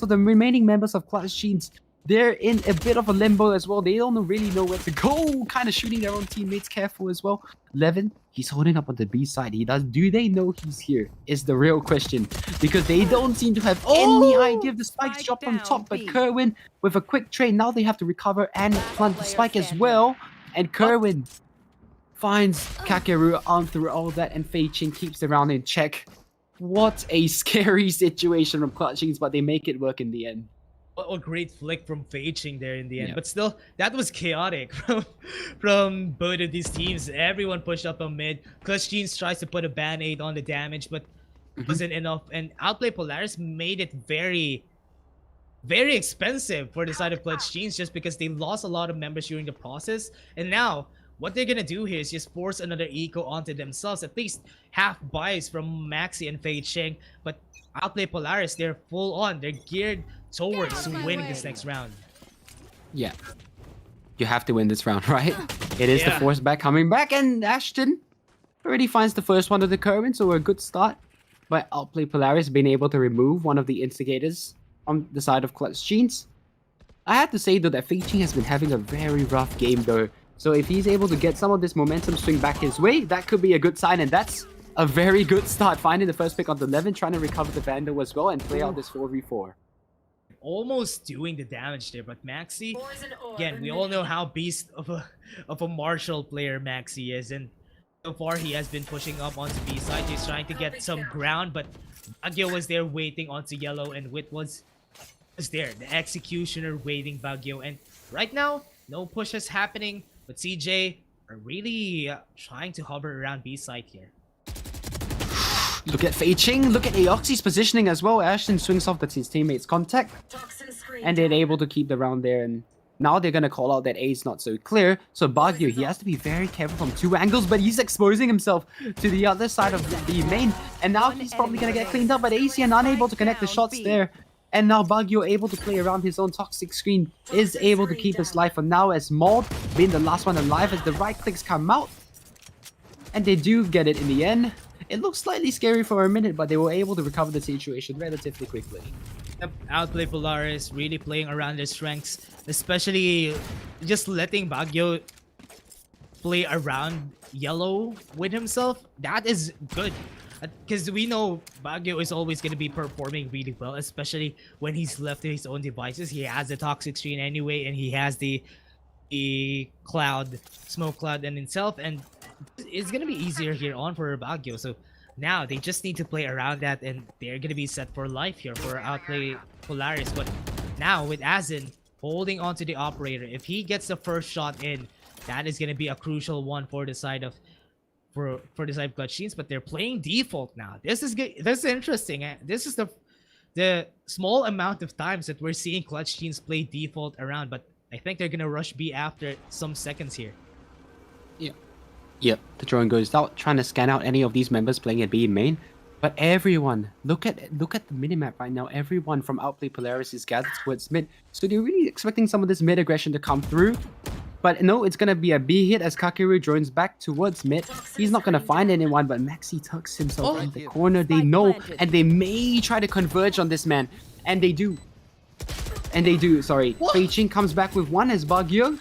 the remaining members of Clutch Jeans, they're in a bit of a limbo as well. They don't really know where to go, kind of shooting their own teammates. Careful as well. Levin, he's holding up on the B side. Do they know he's here is the real question, because they don't seem to have any idea of the spikes drop from top. But Kerwin with a quick trade, now they have to recover and plant the spike as well. And Kerwin finds Kakeru on through all that, and Fei Ching keeps the round in check. What a scary situation from Clutch Jeans, but they make it work in the end. What a great flick from Fei Ching there in the end. But still, that was chaotic from both of these teams. Everyone pushed up on mid. Clutch Jeans tries to put a band-aid on the damage, but wasn't enough. And Outplay Polaris made it very expensive for the side of Clutch Jeans, just because they lost a lot of members during the process. And now, what they're gonna do here is just force another eco onto themselves. At least half buys from Maxi and Fei Ching. But Outplay Polaris, they're full on. They're geared towards winning this next round. Yeah. You have to win this round, right? It is the force back coming back, and Ashton already finds the first one of the Kerwin, so a good start by Outplay Polaris being able to remove one of the instigators on the side of Clutch Jeans. I have to say though that Fei Ching has been having a very rough game though. So if he's able to get some of this momentum swing back his way, that could be a good sign, and that's a very good start. Finding the first pick on the 11, trying to recover the Vandal as well and play out this 4v4. almost doing the damage there. But Maxi, again, we all know how beast of a martial player Maxi is, and so far he has been pushing up onto B side. He's trying to get some ground, but Baguio was there waiting onto yellow, and Wit was there, the executioner waiting Baguio. And right now, no pushes happening, but CJ are really trying to hover around B side here. Look at Fei Ching, look at Aoxy's positioning as well. Ashton swings off his teammate's contact, and they're able to keep the round there. And now they're gonna call out that A is not so clear. So Baguio, he has to be very careful from 2 angles, but he's exposing himself to the other side of the main. And now he's probably gonna get cleaned up, but ACN unable to connect the shots there. And now Baguio able to play around his own toxic screen, is able to keep his life for now, as Maud being the last one alive as the right clicks come out. And they do get it in the end. It looks slightly scary for a minute, but they were able to recover the situation relatively quickly. Yep, Outplay Polaris really playing around their strengths, especially just letting Baguio play around yellow with himself. That is good, because we know Baguio is always going to be performing really well, especially when he's left to his own devices. He has the toxic screen anyway, and he has the smoke cloud in himself, and it's gonna be easier here on for Baguio. So now they just need to play around that, and they're gonna be set for life here for Outplay Polaris. But now with Azin holding on to the operator, if he gets the first shot in, that is gonna be a crucial one for the side of for the side of Clutch Teams. But they're playing default now. This is good. This is interesting. This is the small amount of times that we're seeing Clutch Teams play default around, but I think they're gonna rush B after some seconds here. Yeah. Yep, the drone goes out, trying to scan out any of these members playing at B main. But everyone, look at the minimap right now. Everyone from Outplay Polaris is gathered towards mid. So they're really expecting some of this mid aggression to come through. But no, it's gonna be a B hit as Kakeru drones back towards mid. He's not gonna find anyone, but Maxi tucks himself in the corner. They know, and they may try to converge on this man. And they do. Sorry. Fei Ching comes back with one as Baguio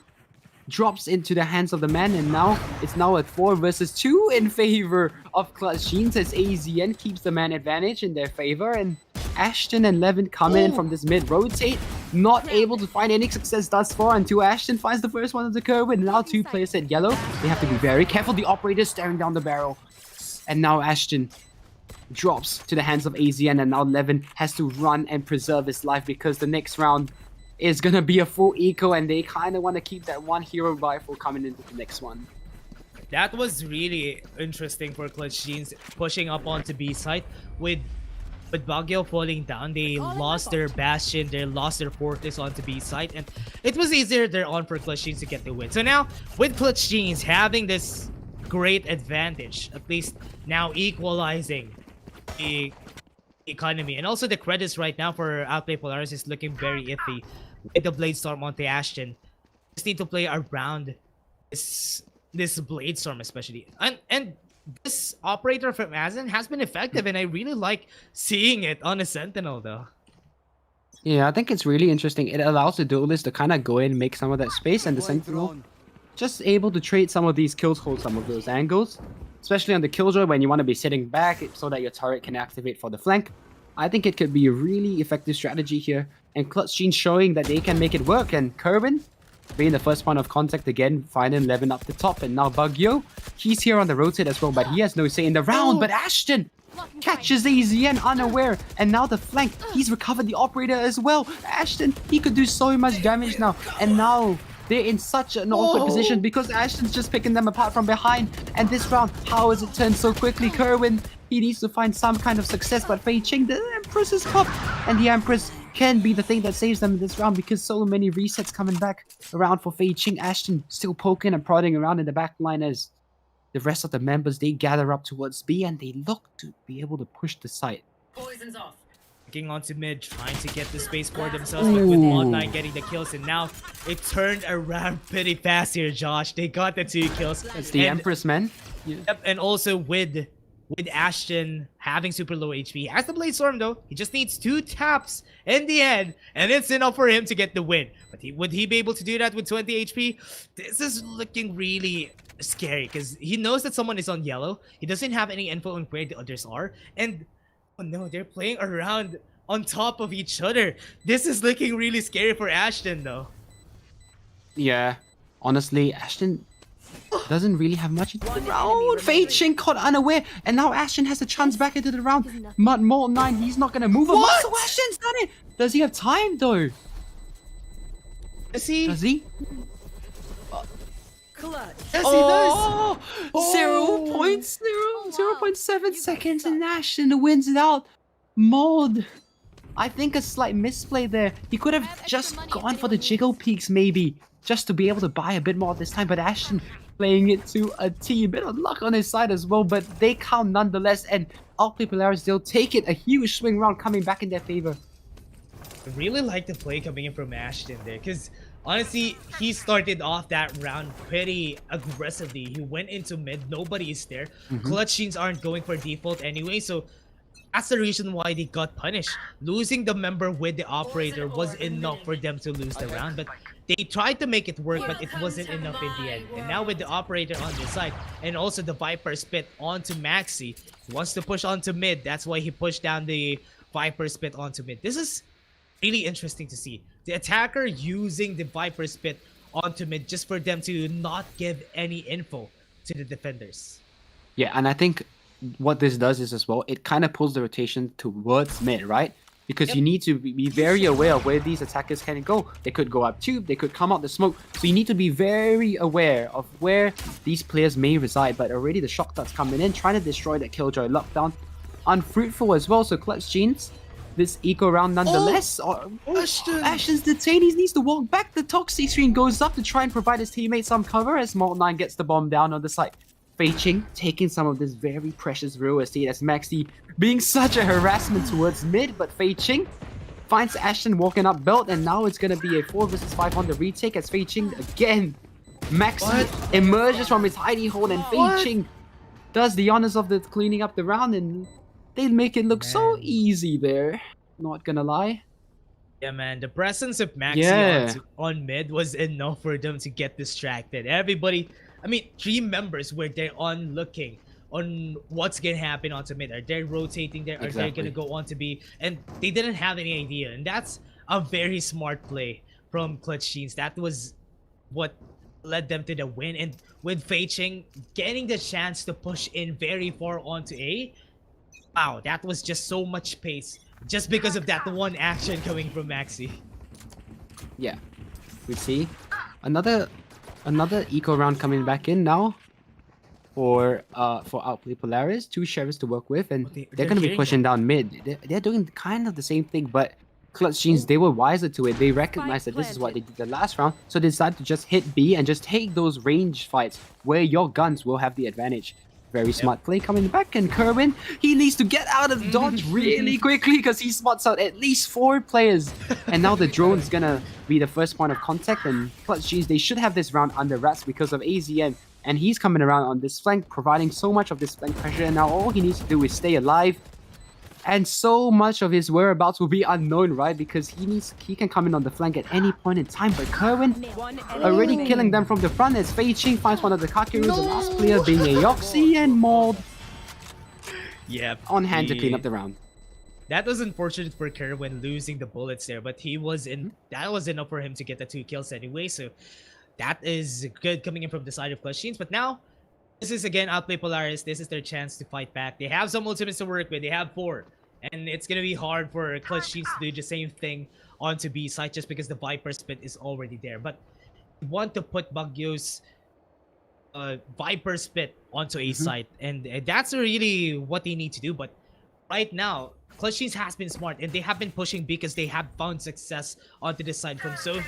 drops into the hands of the man, and now it's a 4 versus 2 in favor of Clutch Teams as AZN keeps the man advantage in their favor, and Ashton and Levin come in from this mid rotate, not able to find any success thus far until Ashton finds the first one of the curve, and now 2 players at yellow. They have to be very careful. The operator is staring down the barrel, and now Ashton drops to the hands of AZN, and now Levin has to run and preserve his life because the next round is gonna be a full eco, and they kind of want to keep that one hero rifle coming into the next one. That was really interesting for Clutch Teams pushing up onto B side with Baguio falling down. They lost their bastion, they lost their fortress onto B side, and it was easier there on for Clutch Teams to get the win. So now with Clutch Teams having this great advantage, at least now equalizing the economy, and also the credits right now for Outplay Polaris is looking very iffy with the Blade Storm onto Ashton. Just need to play around this Blade Storm especially, and this operator from Azin has been effective, and I really like seeing it on a Sentinel though. Yeah, I think it's really interesting. It allows the duelist to kind of go in and make some of that space, and the Sentinel just able to trade some of these kills, hold some of those angles, especially on the Killjoy when you want to be sitting back so that your turret can activate for the flank. I think it could be a really effective strategy here, and Clutch Teams showing that they can make it work, and Kerwin being the first point of contact again, finding Levin up the top, and now Baguio, he's here on the rotate as well, but he has no say in the round, but Ashton catches AZN unaware, and now the flank, he's recovered the operator as well. Ashton, he could do so much damage now, and now they're in such an awkward position because Ashton's just picking them apart from behind, and this round, how has it turned so quickly? Kerwin, he needs to find some kind of success, but Fei Ching, the Empress is up, and the Empress can be the thing that saves them in this round because so many resets coming back around for Fei Ching. Ashton still poking and prodding around in the back line as the rest of the members, they gather up towards B, and they look to be able to push the site. Poison's off. Looking onto mid, trying to get the space for themselves, but with Mod9 getting the kills, and now it turned around pretty fast here, Josh. They got the 2 kills. It's the Empress, man. Yep, and also with Ashton having super low HP. He has the Blade Storm though. He just needs 2 taps in the end, and it's enough for him to get the win. But would he be able to do that with 20 HP? This is looking really scary because he knows that someone is on yellow. He doesn't have any info on where the others are. And oh no, they're playing around on top of each other. This is looking really scary for Ashton, though. Yeah, honestly, Ashton doesn't really have much into the One enemy round. Fei remaining. Ching caught unaware, and now Ashton has a chance back into the round. Mud Mole 9, he's not gonna move him. What? So Ashton's done it. Does he have time though? Does he? Does he? Clutch. Yes, Oh, Oh. 0.7 seconds, and Ashton wins it out. Mold. I think a slight misplay there. He could have just gone for the jiggle peaks maybe, just to be able to buy a bit more this time, but Ashton playing it to a T. Bit of luck on his side as well, but they count nonetheless, and Outplay Polaris, they'll take it. A huge swing round coming back in their favor. I really like the play coming in from Ashton there, because honestly, he started off that round pretty aggressively. He went into mid, nobody is there. Clutch Sheens aren't going for default anyway, so that's the reason why they got punished. Losing the member with the operator was enough for them to lose the round, but they tried to make it work, but it wasn't enough in the end. And now with the operator on their side, and also the Viper spit onto Maxi, he wants to push onto mid. That's why he pushed down the Viper spit onto mid. This is really interesting to see. The attacker using the Viper spit onto mid just for them to not give any info to the defenders. Yeah, and I think what this does is as well, it kind of pulls the rotation towards mid, right? Because you need to be very aware of where these attackers can go. They could go up tube, they could come out the smoke. So you need to be very aware of where these players may reside. But already the shock darts coming in, trying to destroy that Killjoy lockdown. Unfruitful as well, so Clutch Jeans, this eco round nonetheless. Ashton's detained, he needs to walk back. The toxic screen goes up to try and provide his teammates some cover as Malt9 gets the bomb down on the side. Fei Ching taking some of this very precious real estate as Maxi being such a harassment towards mid, but Fei Ching finds Ashton walking up belt, and now it's gonna be a 4 versus 5 on the retake as Fei Ching again. Maxi emerges from his hidey hole, and Fei Ching does the honors of the cleaning up the round, and they make it look so easy there. Not gonna lie. Yeah, man, the presence of Maxi on mid was enough for them to get distracted. Everybody, I mean, 3 members were there on looking on what's gonna happen onto mid. Are they rotating there? Are they gonna go on to B? And they didn't have any idea. And that's a very smart play from Clutch Jeans. That was what led them to the win. And with Fei Ching getting the chance to push in very far onto A, wow, that was just so much pace. Just because of that one action coming from Maxi. Yeah, we see another eco round coming back in now for Outplay Polaris. 2 sheriffs to work with, and they're going to be pushing down mid. They're doing kind of the same thing, but Clutch Jeans, they were wiser to it. They recognized that this is what they did the last round, so they decided to just hit B and just take those range fights where your guns will have the advantage. Very smart play coming back, and Kerwin, he needs to get out of dodge really quickly because he spots out at least 4 players. And now the drone's gonna be the first point of contact, and Clutch Jeans, they should have this round under wraps because of AZN. And he's coming around on this flank, providing so much of this flank pressure, and now all he needs to do is stay alive. And so much of his whereabouts will be unknown, right? Because he can come in on the flank at any point in time. But Kerwin already killing them from the front as Fei Ching finds one of the Kakerus, the last player being a Yoxi, and Mold on hand to clean up the round. That was unfortunate for Kerwin losing the bullets there, but he was in. That was enough for him to get the 2 kills anyway. So that is good coming in from the side of Clutch Jeans. But now, this is again Outplay Polaris. This is their chance to fight back. They have some ultimates to work with. They have 4. And it's gonna be hard for Clutch Jeans to do the same thing onto B side just because the Viper spit is already there. But you want to put Baguio's Viper spit onto A side, and that's really what they need to do. But right now, Clutch Jeans has been smart, and they have been pushing because they have found success onto this side from so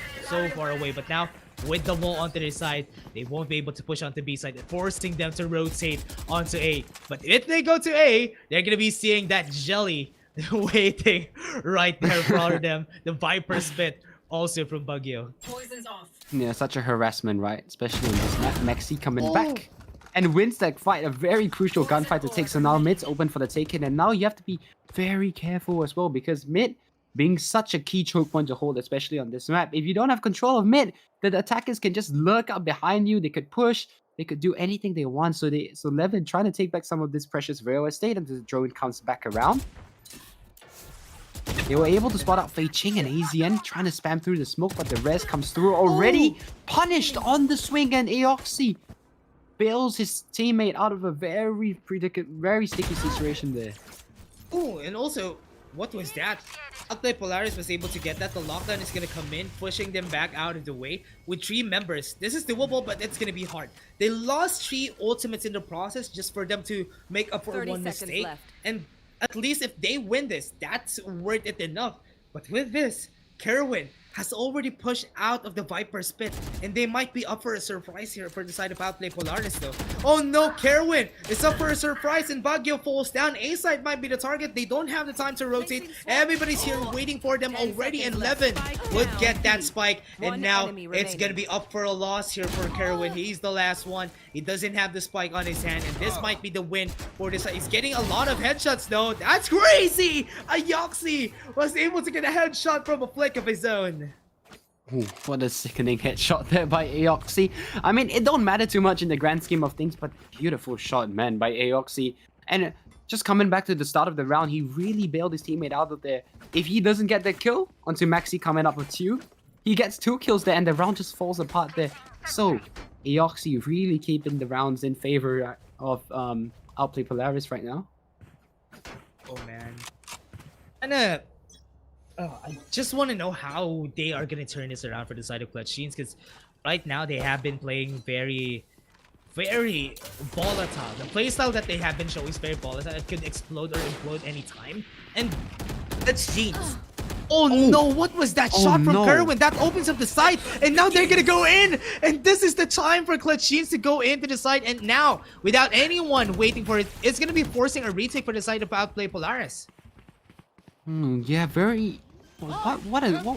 far away. But now, with the wall onto their side, they won't be able to push onto B side, forcing them to rotate onto A. But if they go to A, they're gonna be seeing that jelly waiting right there for them. The Viper spit also from Baguio. Poison's off. Yeah, such a harassment, right? Especially in this map. Maxi coming back and wins that fight, a very crucial gunfight to take. So now mid's open for the taking, and now you have to be very careful as well because mid being such a key choke point to hold, especially on this map. If you don't have control of mid, the attackers can just lurk up behind you. They could push, they could do anything they want. So Levin trying to take back some of this precious real estate, and the drone comes back around. They were able to spot out Fei Ching and AZN trying to spam through the smoke, but the res comes through already. Punished on the swing, and Aoxy bails his teammate out of a very sticky situation there. Oh, and also, what was that? Outplay Polaris was able to get that. The lockdown is going to come in, pushing them back out of the way with 3 members. This is doable, but it's going to be hard. They lost 3 ultimates in the process just for them to make up for 30 one seconds mistake. left. And at least if they win this, that's worth it enough. But with this, Kerwin has already pushed out of the Viper's pit, and they might be up for a surprise here for the side of Outplay Polaris though. Oh no, Kerwin is up for a surprise and Baguio falls down. A side might be the target. They don't have the time to rotate. Everybody's here waiting for them already, and Levin would get that spike, and now it's gonna be up for a loss here for Kerwin. He's the last one. He doesn't have the spike on his hand, and this might be the win for this side. He's getting a lot of headshots though. That's crazy! Aoxy was able to get a headshot from a flick of his own. Ooh, what a sickening headshot there by Aoxy. I mean, it don't matter too much in the grand scheme of things, but beautiful shot, man, by Aoxy. And just coming back to the start of the round, he really bailed his teammate out of there. If he doesn't get the kill onto Maxi coming up with 2, he gets 2 kills there, and the round just falls apart there. So, Aoxy really keeping the rounds in favor of Outplay Polaris right now. Oh man. And I just want to know how they are going to turn this around for the side of Clutch Genes, because right now they have been playing very volatile. The playstyle that they have been showing is very volatile. It could explode or implode anytime. And Clutch Genes. Oh no, what was that shot from Kerwin? That opens up the site, and now they're gonna go in! And this is the time for Clutch Genes to go into the site, and now, without anyone waiting for it, it's gonna be forcing a retake for the side of Outplay Polaris. Yeah, very... What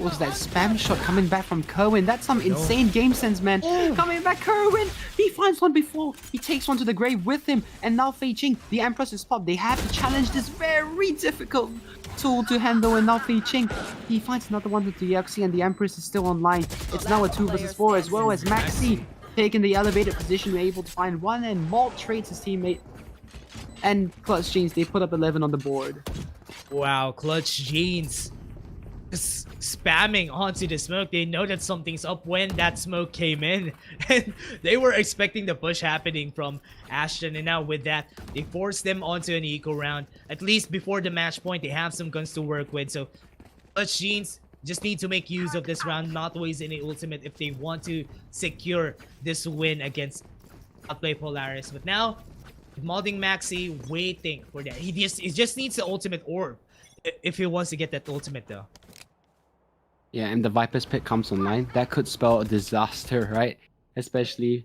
was that spam shot coming back from Kerwin? That's some insane game sense, man. Coming back, Kerwin! He finds one before. He takes one to the grave with him. And now Fei Ching, the Empress is popped. They have to challenge this very difficult tool to handle. And now Fei Ching, he finds another one with the Aoxy, and the Empress is still online. It's now a 2 versus 4, as well as Maxi taking the elevated position, able to find one, and Malt trades his teammate. And Clutch Genes, they put up 11 on the board. Wow, Clutch Genes just spamming onto the smoke. They know that something's up when that smoke came in, and they were expecting the push happening from Ashton, and now with that, they forced them onto an eco round. At least before the match point, they have some guns to work with, so Clutch Genes just need to make use of this round, not waste any ultimate if they want to secure this win against Outplay Polaris. But now, modding Maxi waiting for that. He just needs the ultimate orb if he wants to get that ultimate though. Yeah, and the Viper's Pit comes online. That could spell a disaster, right? Especially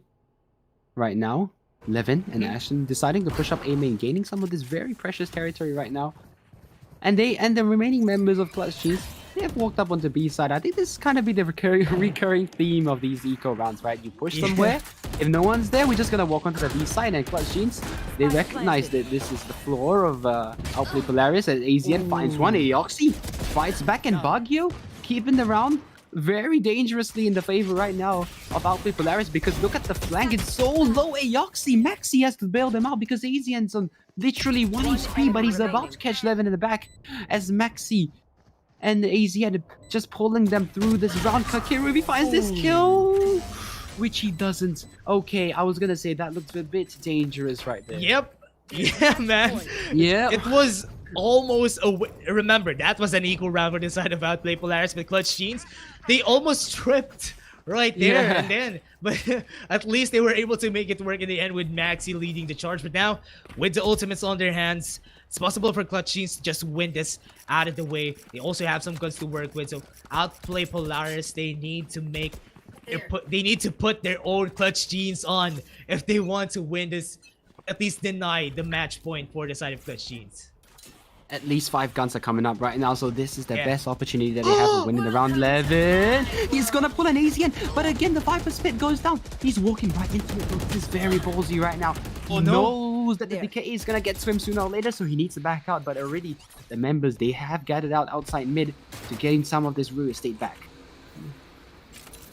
right now. Levin and Ashton deciding to push up A main, gaining some of this very precious territory right now. And the remaining members of Clutch Genes, they have walked up onto B side. I think this is kind of be the recurring theme of these eco rounds, right? You push somewhere. If no one's there, we're just gonna walk onto the B side, and Clutch Genes, they recognize that this is the floor of Outplay Polaris, as AZN finds one. Aoxy fights back, and Baguio keeping the round very dangerously in the favor right now of Outplay Polaris, because look at the flank, it's so low. Aoxy, Maxi has to bail them out because AZN's on literally 1 HP, but he's about to catch Levin in the back as Maxi and AZN just pulling them through this round. Kakirubi finds this kill, which he doesn't. Okay, I was gonna say that looked a bit dangerous right there. Yep. Yeah, man. Yeah. It was almost remember, that was an equal round for the side of Outplay Polaris with Clutch Genes. They almost tripped right there, Yeah. and then, but at least they were able to make it work in the end with Maxi leading the charge. But now, with the ultimates on their hands, it's possible for Clutch Genes to just win this out of the way. They also have some guns to work with, so Outplay Polaris, they need to make they need to put their own Clutch Genes on if they want to win this, at least deny the match point for the side of Clutch Genes. At least 5 guns are coming up right now, so this is the best opportunity that they have of winning the round. 11. He's gonna pull an AZN, but again the Viper's Pit goes down. He's walking right into it. This is very ballsy right now. He knows that the decay is gonna get swim sooner or later, so he needs to back out. But already the members, they have gathered out outside mid to getting some of this real estate back.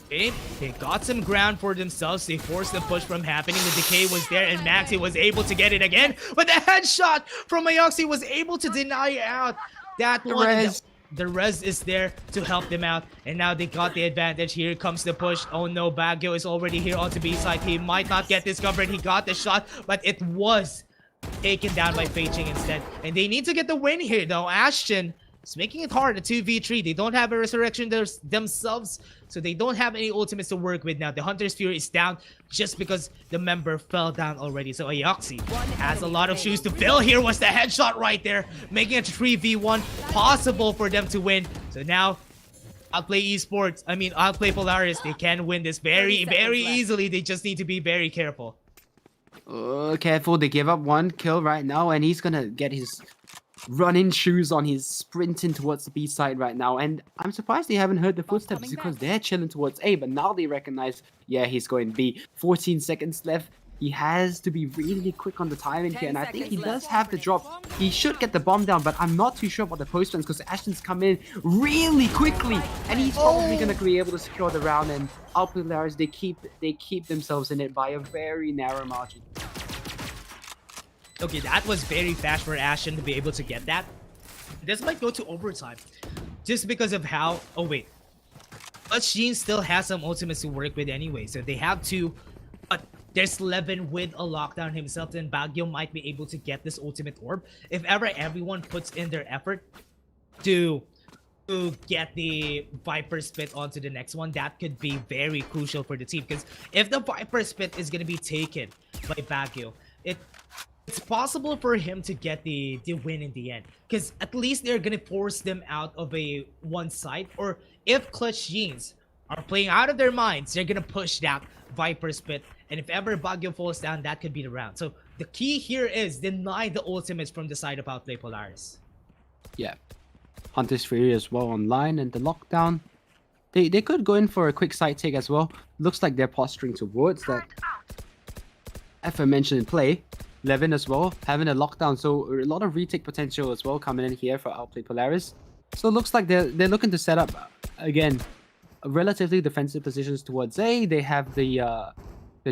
They got some ground for themselves. They forced the push from happening. The decay was there, and Maxi was able to get it again. But the headshot from Aoxy was able to deny out that one. the res is there to help them out, and now they got the advantage. Here comes the push. Oh no, Baguio is already here onto B side. He might not get discovered. He got the shot, but it was taken down by Fei Ching instead. And they need to get the win here though. Ashton is making it hard, a 2v3. They don't have a resurrection themselves, so they don't have any ultimates to work with now. The Hunter's Fury is down just because the member fell down already. So Aoxy has a lot of shoes to fill. Here was the headshot right there, making it 3v1 possible for them to win. So now Outplay Esports, Outplay Polaris, they can win this very easily. They just need to be very careful. Careful, they give up one kill right now, and he's gonna get his running shoes on. He's sprinting towards the B side right now, and I'm surprised they haven't heard the footsteps because they're chilling towards A, but now they recognize, yeah, he's going B. 14 seconds left. He has to be really quick on the timing here, and I think he does have the drop. He should get the bomb down, but I'm not too sure about the post plans because Ashton's come in really quickly, and he's probably gonna be able to secure the round. And Outplay Polaris, they keep themselves in it by a very narrow margin. Okay, that was very fast for Ashton to be able to get that. This might go to overtime just because of how... Oh, wait. But Sheen still has some ultimates to work with anyway, so they have to... But there's Levin with a lockdown himself, and Baguio might be able to get this ultimate orb. If ever everyone puts in their effort to get the Viper Spit onto the next one, that could be very crucial for the team. Because if the Viper Spit is going to be taken by Baguio, it's possible for him to get the win in the end, because at least they're gonna force them out of a one side. Or if Clutch Jeans are playing out of their minds, they're gonna push that Viper Spit, and if ever Baguio falls down, that could be the round. So the key here is deny the ultimates from the side of Outplay Polaris. Yeah, Hunter's Fury as well online, and the lockdown. They could go in for a quick side take as well. Looks like they're posturing towards that aforementioned play. Levin as well, having a lockdown, so a lot of retake potential as well coming in here for Outplay Polaris. So it looks like they're looking to set up, again, relatively defensive positions towards A. They have the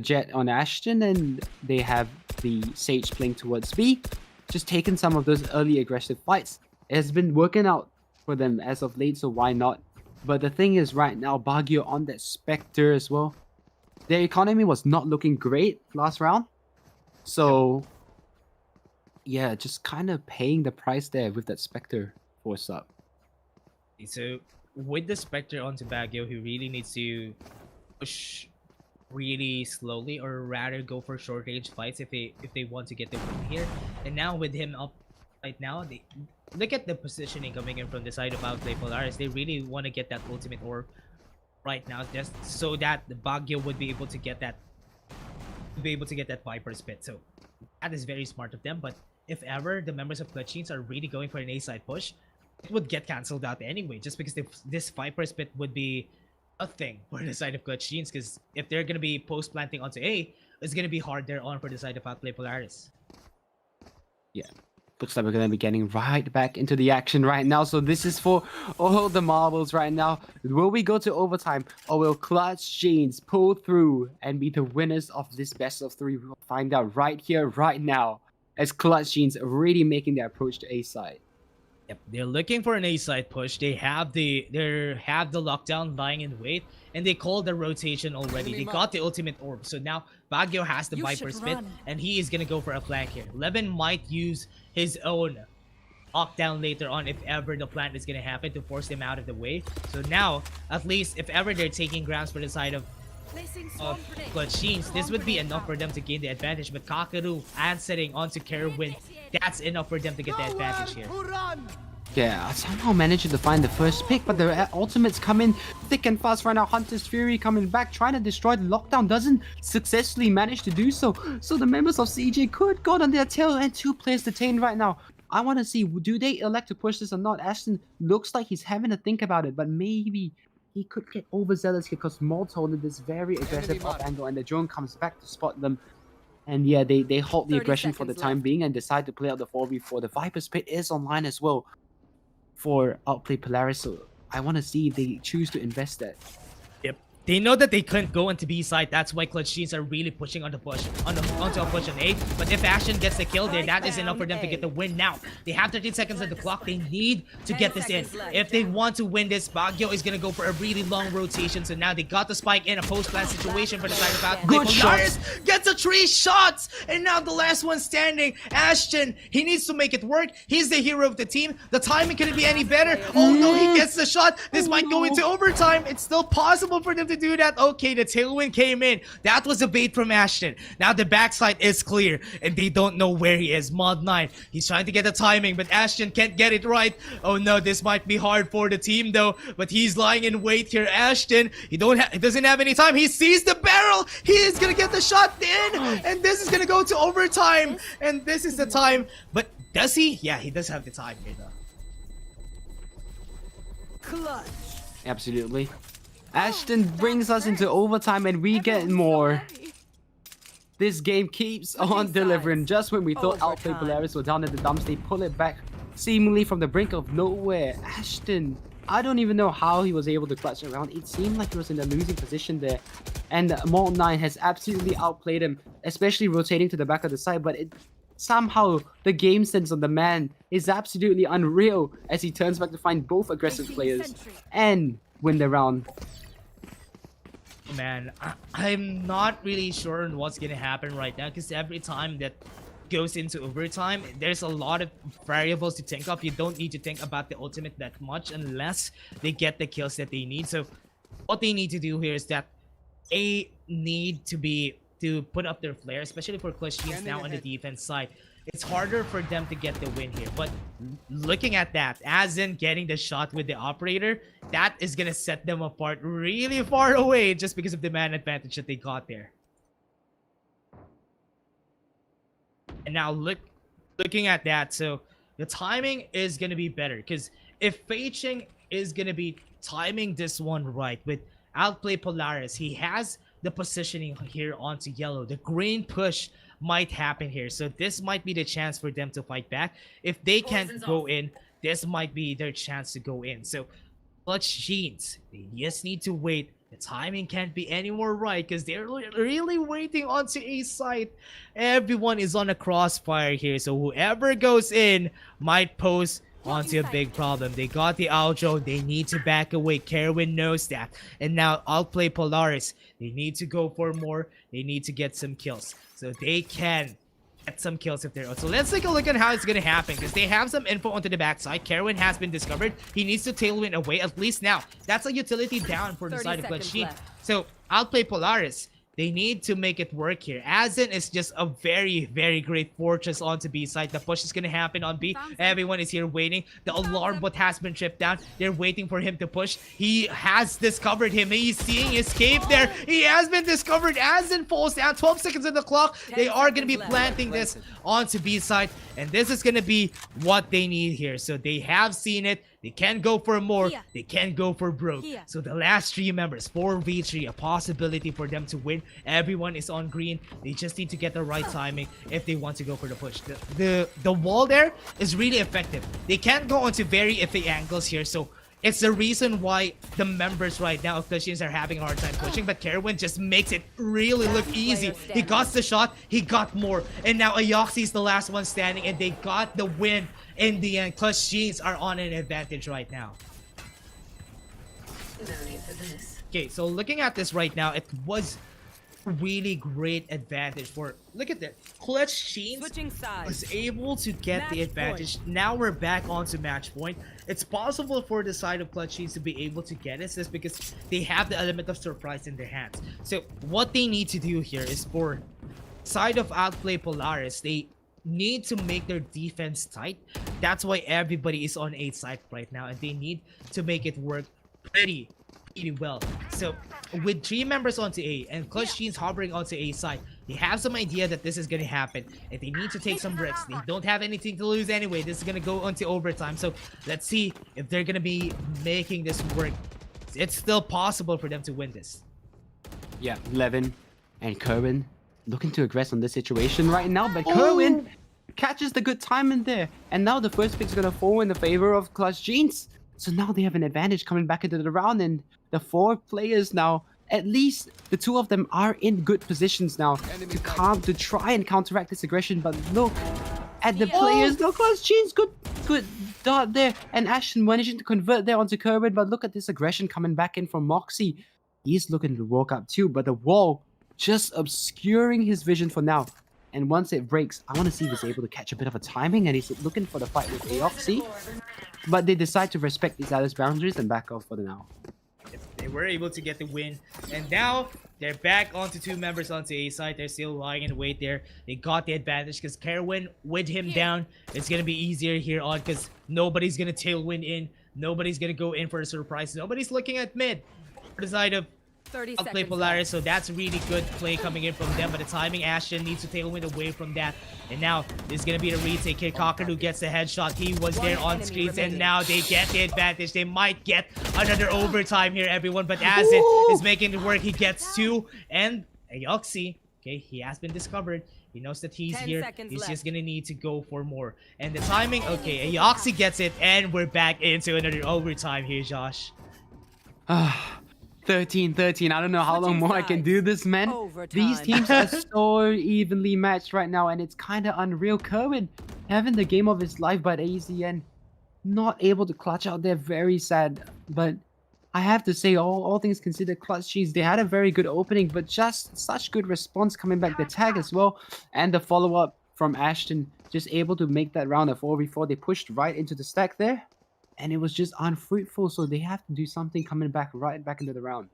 Jet on Ashton, and they have the Sage playing towards B. Just taking some of those early aggressive fights. It has been working out for them as of late, so why not? But the thing is, right now, Baguio on that Spectre as well. Their economy was not looking great last round. So, yeah, just kind of paying the price there with that Spectre force up. So, with the Spectre onto Baguio, he really needs to push really slowly, or rather go for short range fights if they want to get the win here. And now with him up right now, look at the positioning coming in from the side of Outplay Polaris. They really want to get that ultimate orb right now, just so that the Baguio would be able to get that Viper Spit. So that is very smart of them. But if ever the members of Clutch Jeans are really going for an A side push, it would get cancelled out anyway, just because this Viper Spit would be a thing for the side of Clutch Jeans. Because if they're gonna be post planting onto A, it's gonna be hard there on for the side of Outplay Polaris. Yeah, looks like we're gonna be getting right back into the action right now. So this is for all the marbles right now. Will we go to overtime, or will Clutch Jeans pull through and be the winners of this best of 3? We'll find out right here, right now, as Clutch Jeans are really making their approach to A side. Yep, they're looking for an A side push. They have the lockdown lying in wait, and they called the rotation already. They got the ultimate orb, so now Baguio has the Viper Spit, and he is gonna go for a flank here. Levin might use his own lockdown later on if ever the plant is gonna happen to force them out of the way. So now, at least if ever they're taking grounds for the side of Clutch Jeans, this would be enough for them to gain the advantage. But Kakaru answering onto Kerwin, that's enough for them to get the advantage here. Yeah, somehow managing to find the first pick, but the ultimates come in thick and fast right now. Hunter's Fury coming back, trying to destroy the lockdown, doesn't successfully manage to do so. So the members of CJ could go on their tail, and 2 players detained right now. I want to see, do they elect to push this or not? Ashton looks like he's having to think about it, but maybe he could get overzealous here because Maul's holding this very aggressive up angle, and the drone comes back to spot them. And yeah, they halt the aggression for the time being and decide to play out the 4v4. The Viper Spit is online as well for Outplay Polaris, so I want to see if they choose to invest that. Yep, They know that they couldn't go into B side. That's why Clutch Jeans are really pushing on the push, onto a push on A. But if Ashton gets the kill there, that is enough for them to get the win now. They have 13 seconds on the clock. They need to get this in. If they want to win this, Baguio is going to go for a really long rotation. So now they got the spike in a post-plant situation for the side of Outplay. Good Polaris gets a 3 shots. And now the last one standing, Ashton, he needs to make it work. He's the hero of the team. The timing couldn't be any better. Oh no, he gets the shot. This might go into overtime. It's still possible for them to do that. Okay, the tailwind came in. That was a bait from Ashton. Now the backside is clear and they don't know where he is. Mod 9, he's trying to get the timing, but Ashton can't get it right. Oh no, this might be hard for the team though, but he's lying in wait here. Ashton, he doesn't have any time. He sees the barrel. He is gonna get the shot in, and this is gonna go to overtime, and this is the time. But does he? Yeah, he does have the time here though. Clutch. Absolutely. Ashton brings us into overtime and we get more. This game keeps on delivering. Just when we thought Outplay Polaris were down in the dumps, they pull it back seemingly from the brink of nowhere. Ashton, I don't even know how he was able to clutch around. It seemed like he was in a losing position there. And Mod 9 has absolutely outplayed him, especially rotating to the back of the side. But somehow the game sense of the man is absolutely unreal as he turns back to find both aggressive players and win the round. Man, I'm not really sure on what's gonna happen right now, because every time that goes into overtime, there's a lot of variables to think of. You don't need to think about the ultimate that much unless they get the kills that they need. So what they need to do here is that they need to put up their flare, especially for Clutch Jeans now on the defense side. It's harder for them to get the win here, but looking at that, as in getting the shot with the operator, that is gonna set them apart really far away just because of the man advantage that they got there. And now looking at that, so the timing is gonna be better, because if Feiching is gonna be timing this one right with Outplay Polaris, he has the positioning here onto yellow. The green push might happen here, so this might be the chance for them to fight back. If they can't go in, this might be their chance to go in. So Clutch Jeans, they just need to wait. The timing can't be any more right, because they're really waiting onto a site. Everyone is on a crossfire here, so whoever goes in might pose onto a big problem. They got the outro. They need to back away. Kerwin knows that. And now Outplay Polaris. They need to go for more. They need to get some kills, so they can get some kills if they're out. So let's take a look at how it's gonna happen, because they have some info onto the backside. Kerwin has been discovered. He needs to tailwind away at least now. That's a utility down for the side of Clutch Jeans. So Outplay Polaris, they need to make it work here. Asin is just a very, very great fortress onto B side. The push is gonna happen on B. Everyone is here waiting. The alarm bot has been tripped down. They're waiting for him to push. He has discovered him. He's seeing escape there. He has been discovered. Asin falls down. 12 seconds on the clock. They are gonna be planting this onto B side, and this is gonna be what they need here. So they have seen it. They can go for more. They can go for broke. So the last 3 members, 4v3, a possibility for them to win. Everyone is on green. They just need to get the right timing if they want to go for the push. The wall there is really effective. They can't go onto very iffy angles here, so it's the reason why the members right now of Clutch Jeans are having a hard time pushing, but Kerwin just makes it really look easy. He got the shot, he got more, and now Ayoxi is the last one standing, and they got the win in the end. Clutch Jeans are on an advantage right now. Okay, so looking at this right now, it was really great advantage for, look at that, Clutch Jeans was able to get the advantage. Now we're back onto match point. It's possible for the side of Clutch Jeans to be able to get it, just because they have the element of surprise in their hands. So what they need to do here is, for side of Outplay Polaris, they need to make their defense tight. That's why everybody is on A side right now, and they need to make it work pretty well. So with 3 members onto A and Clutch Jeans hovering onto A side, they have some idea that this is gonna happen, and they need to take some risks. They don't have anything to lose anyway. This is gonna go onto overtime, so let's see if they're gonna be making this work. It's still possible for them to win this. Yeah, Levin and Kerwin looking to aggress on this situation right now, but Kerwin catches the good time in there, and now the first pick's gonna fall in the favor of Clutch Jeans. So now they have an advantage coming back into the round, and the 4 players now at least the two of them are in good positions now to try and counteract this aggression. But look at the players. Look, Jean's good dart there, and Ashton managing to convert there onto Kerwin. But look at this aggression coming back in from Moxie. He's looking to walk up too, but the wall just obscuring his vision for now. And once it breaks, I want to see if he's able to catch a bit of a timing, and he's looking for the fight with Aoxy. But they decide to respect each other's boundaries and back off for the now. They were able to get the win, and now they're back onto 2 members onto A side. They're still lying in wait there. They got the advantage because Kerwin with him down, it's gonna be easier here on because nobody's gonna tailwind in. Nobody's gonna go in for a surprise. Nobody's looking at mid for the side of 30 Outplay seconds Polaris, so that's a really good play coming in from them. But the timing, Ashton needs to tailwind away from that. And now there's gonna be the retake here. Cockatoo gets the headshot. He was there on enemy screens, and remaining. now they get the advantage. They might get another overtime here, everyone. But as it is making it work, he gets 2. And Aoxy, okay, he has been discovered. He knows that he's 10 here. seconds He's left. just gonna need to go for more. And the timing, okay, Aoxy gets it, and we're back into another overtime here, Josh. 13-13. I don't know how long Switching more I can sides. do this, man. These Overtime. teams are so evenly matched right now, and it's kind of unreal. Kerwin having the game of his life, but AZN not able to clutch out there. Very sad. But I have to say, all things considered, Clutch Cheese, they had a very good opening, but just such good response coming back. The tag as well, and the follow-up from Ashton, just able to make that round a 4v4. They pushed right into the stack there, and it was just unfruitful, so they have to do something coming back right back into the round.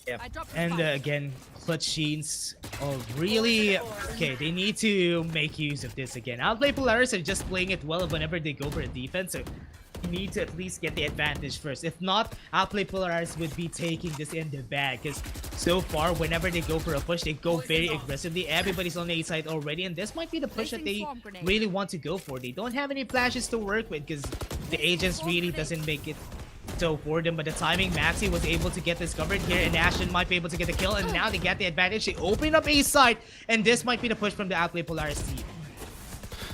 Yep. And again, Clutch Sheens, really, okay, they need to make use of this again. Outplay Polaris are just playing it well whenever they go for a defense, so you need to at least get the advantage first. If not, Outplay Polaris would be taking this in the bag, because so far, whenever they go for a push, they go very aggressively. Everybody's on the A side already, and this might be the push that they really want to go for. They don't have any flashes to work with, because the agents really doesn't make it so for them. But the timing, Maxi was able to get discovered here, and Ashton might be able to get the kill, and now they get the advantage. They open up A side, and this might be the push from the Outplay Polaris team.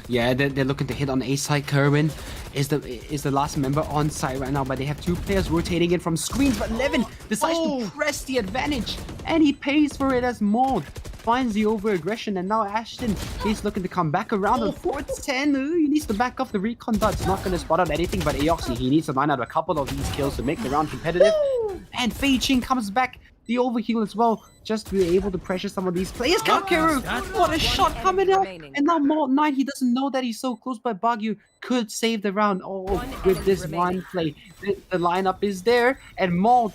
Yeah, they're looking to hit on A side. Kerwin is the last member on site right now, but they have 2 players rotating in from screens. But Levin decides to press the advantage, and he pays for it as Maud finds the over-aggression. And now Ashton is looking to come back around on 4-10. He needs to back off the recon darts. Not going to spot out anything, but Aoxy, he needs to line out a couple of these kills to make the round competitive. And Fei Ching comes back, the overheal as well, just to be able to pressure some of these players. Kakeru, what a shot coming up! remaining. And now Malt 9, he doesn't know that he's so close, but Bagyu could save the round. Oh, with this one play, the lineup is there, and Malt,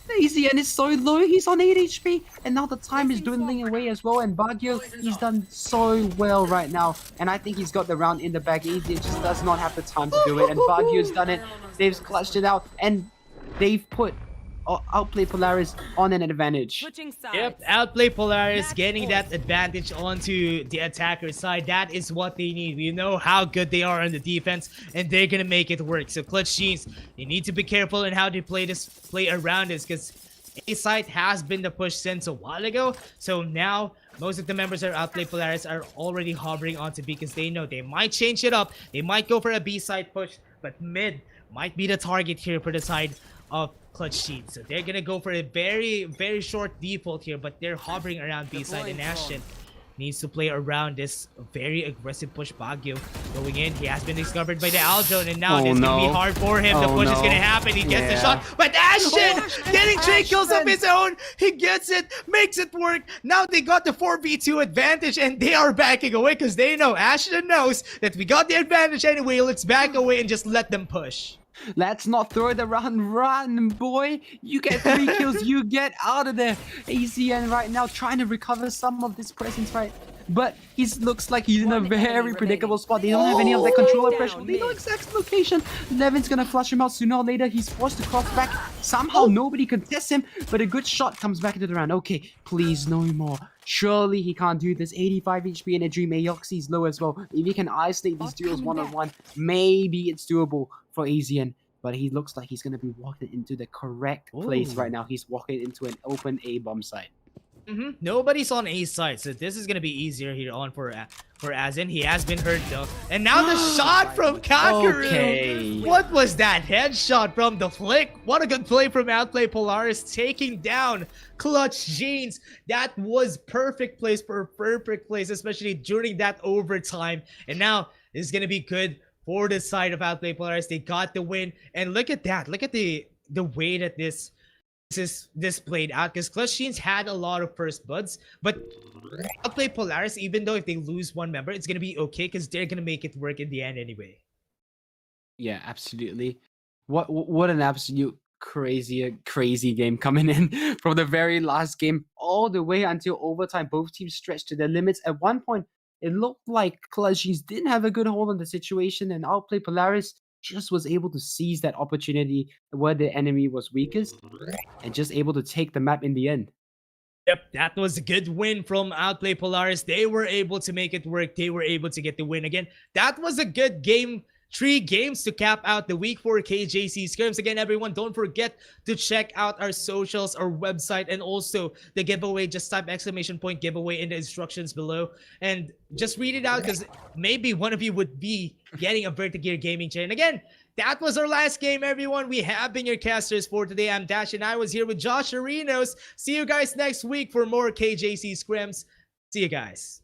AZN is so low, he's on 8 HP, and now the time is dwindling away as well, and Bagyu, he's done so well right now, and I think he's got the round in the bag. AZN just does not have the time to do it, and Bagyu's done it. They've clutched it out, and they've put Outplay Polaris on an advantage. Switching sides. Yep, Outplay Polaris getting that advantage onto the attacker side. That is what they need. We know how good they are on the defense, and they're gonna make it work. So Clutch Jeans, they need to be careful in how they play around this, because A side has been the push since a while ago. So now most of the members of Outplay Polaris are already hovering onto B, because they know they might change it up. They might go for a B side push, but mid might be the target here for the side of Clutch Sheet. So they're gonna go for a very, very short default here, but they're hovering around B side, and Ashton needs to play around this very aggressive push. Baguio going in. He has been discovered by the Aldrone, and now it's gonna be hard for him. The push is gonna happen. He gets the shot, but Ashton getting 3 kills of his own. He gets it, makes it work. Now they got the 4v2 advantage, and they are backing away because they know, Ashton knows that we got the advantage anyway. Let's back away and just let them push. Let's not throw it around, run, boy. You get 3 kills, you get out of there. AZN right now trying to recover some of this presence, right? But he looks like he's in a very predictable spot. They don't have any of that controller pressure. They know exact location. Levin's gonna flush him out sooner or later. He's forced to cross back. Somehow nobody contests him, but a good shot comes back into the round. Okay, please, no more. Surely he can't do this. 85 HP in a dream. Aoxy's low as well. If he can isolate these duels one-on-one, maybe it's doable for AZN. But he looks like he's going to be walking into the correct place right now. He's walking into an open A bomb site. Nobody's on A side, so this is gonna be easier here on for Azin. He has been hurt though, and now the shot from Kakaru. Okay. What was that headshot from the flick? What a good play from Outplay Polaris, taking down Clutch Jeans. That was perfect place for a perfect place, especially during that overtime. And now it's gonna be good for the side of Outplay Polaris. They got the win, and look at that. Look at the way that this played out, because Clutch Jeans had a lot of first bloods, but Outplay Polaris, even though if they lose one member, it's gonna be okay because they're gonna make it work in the end anyway. Yeah, absolutely. What an absolute crazy game coming in from the very last game all the way until overtime. Both teams stretched to their limits. At one point, it looked like Clutch Jeans didn't have a good hold on the situation, and Outplay Polaris just was able to seize that opportunity where the enemy was weakest and just able to take the map in the end. Yep, that was a good win from Outplay Polaris. They were able to make it work. They were able to get the win again. That was a good game. 3 games to cap out the week for KJC Scrims. Again, everyone, don't forget to check out our socials, our website, and also the giveaway. Just type ! giveaway in the instructions below and just read it out, because maybe one of you would be getting a Vertigear gaming chair. And again, that was our last game, everyone. We have been your casters for today. I'm Dash, and I was here with Josh Arenos. See you guys next week for more KJC Scrims. See you guys.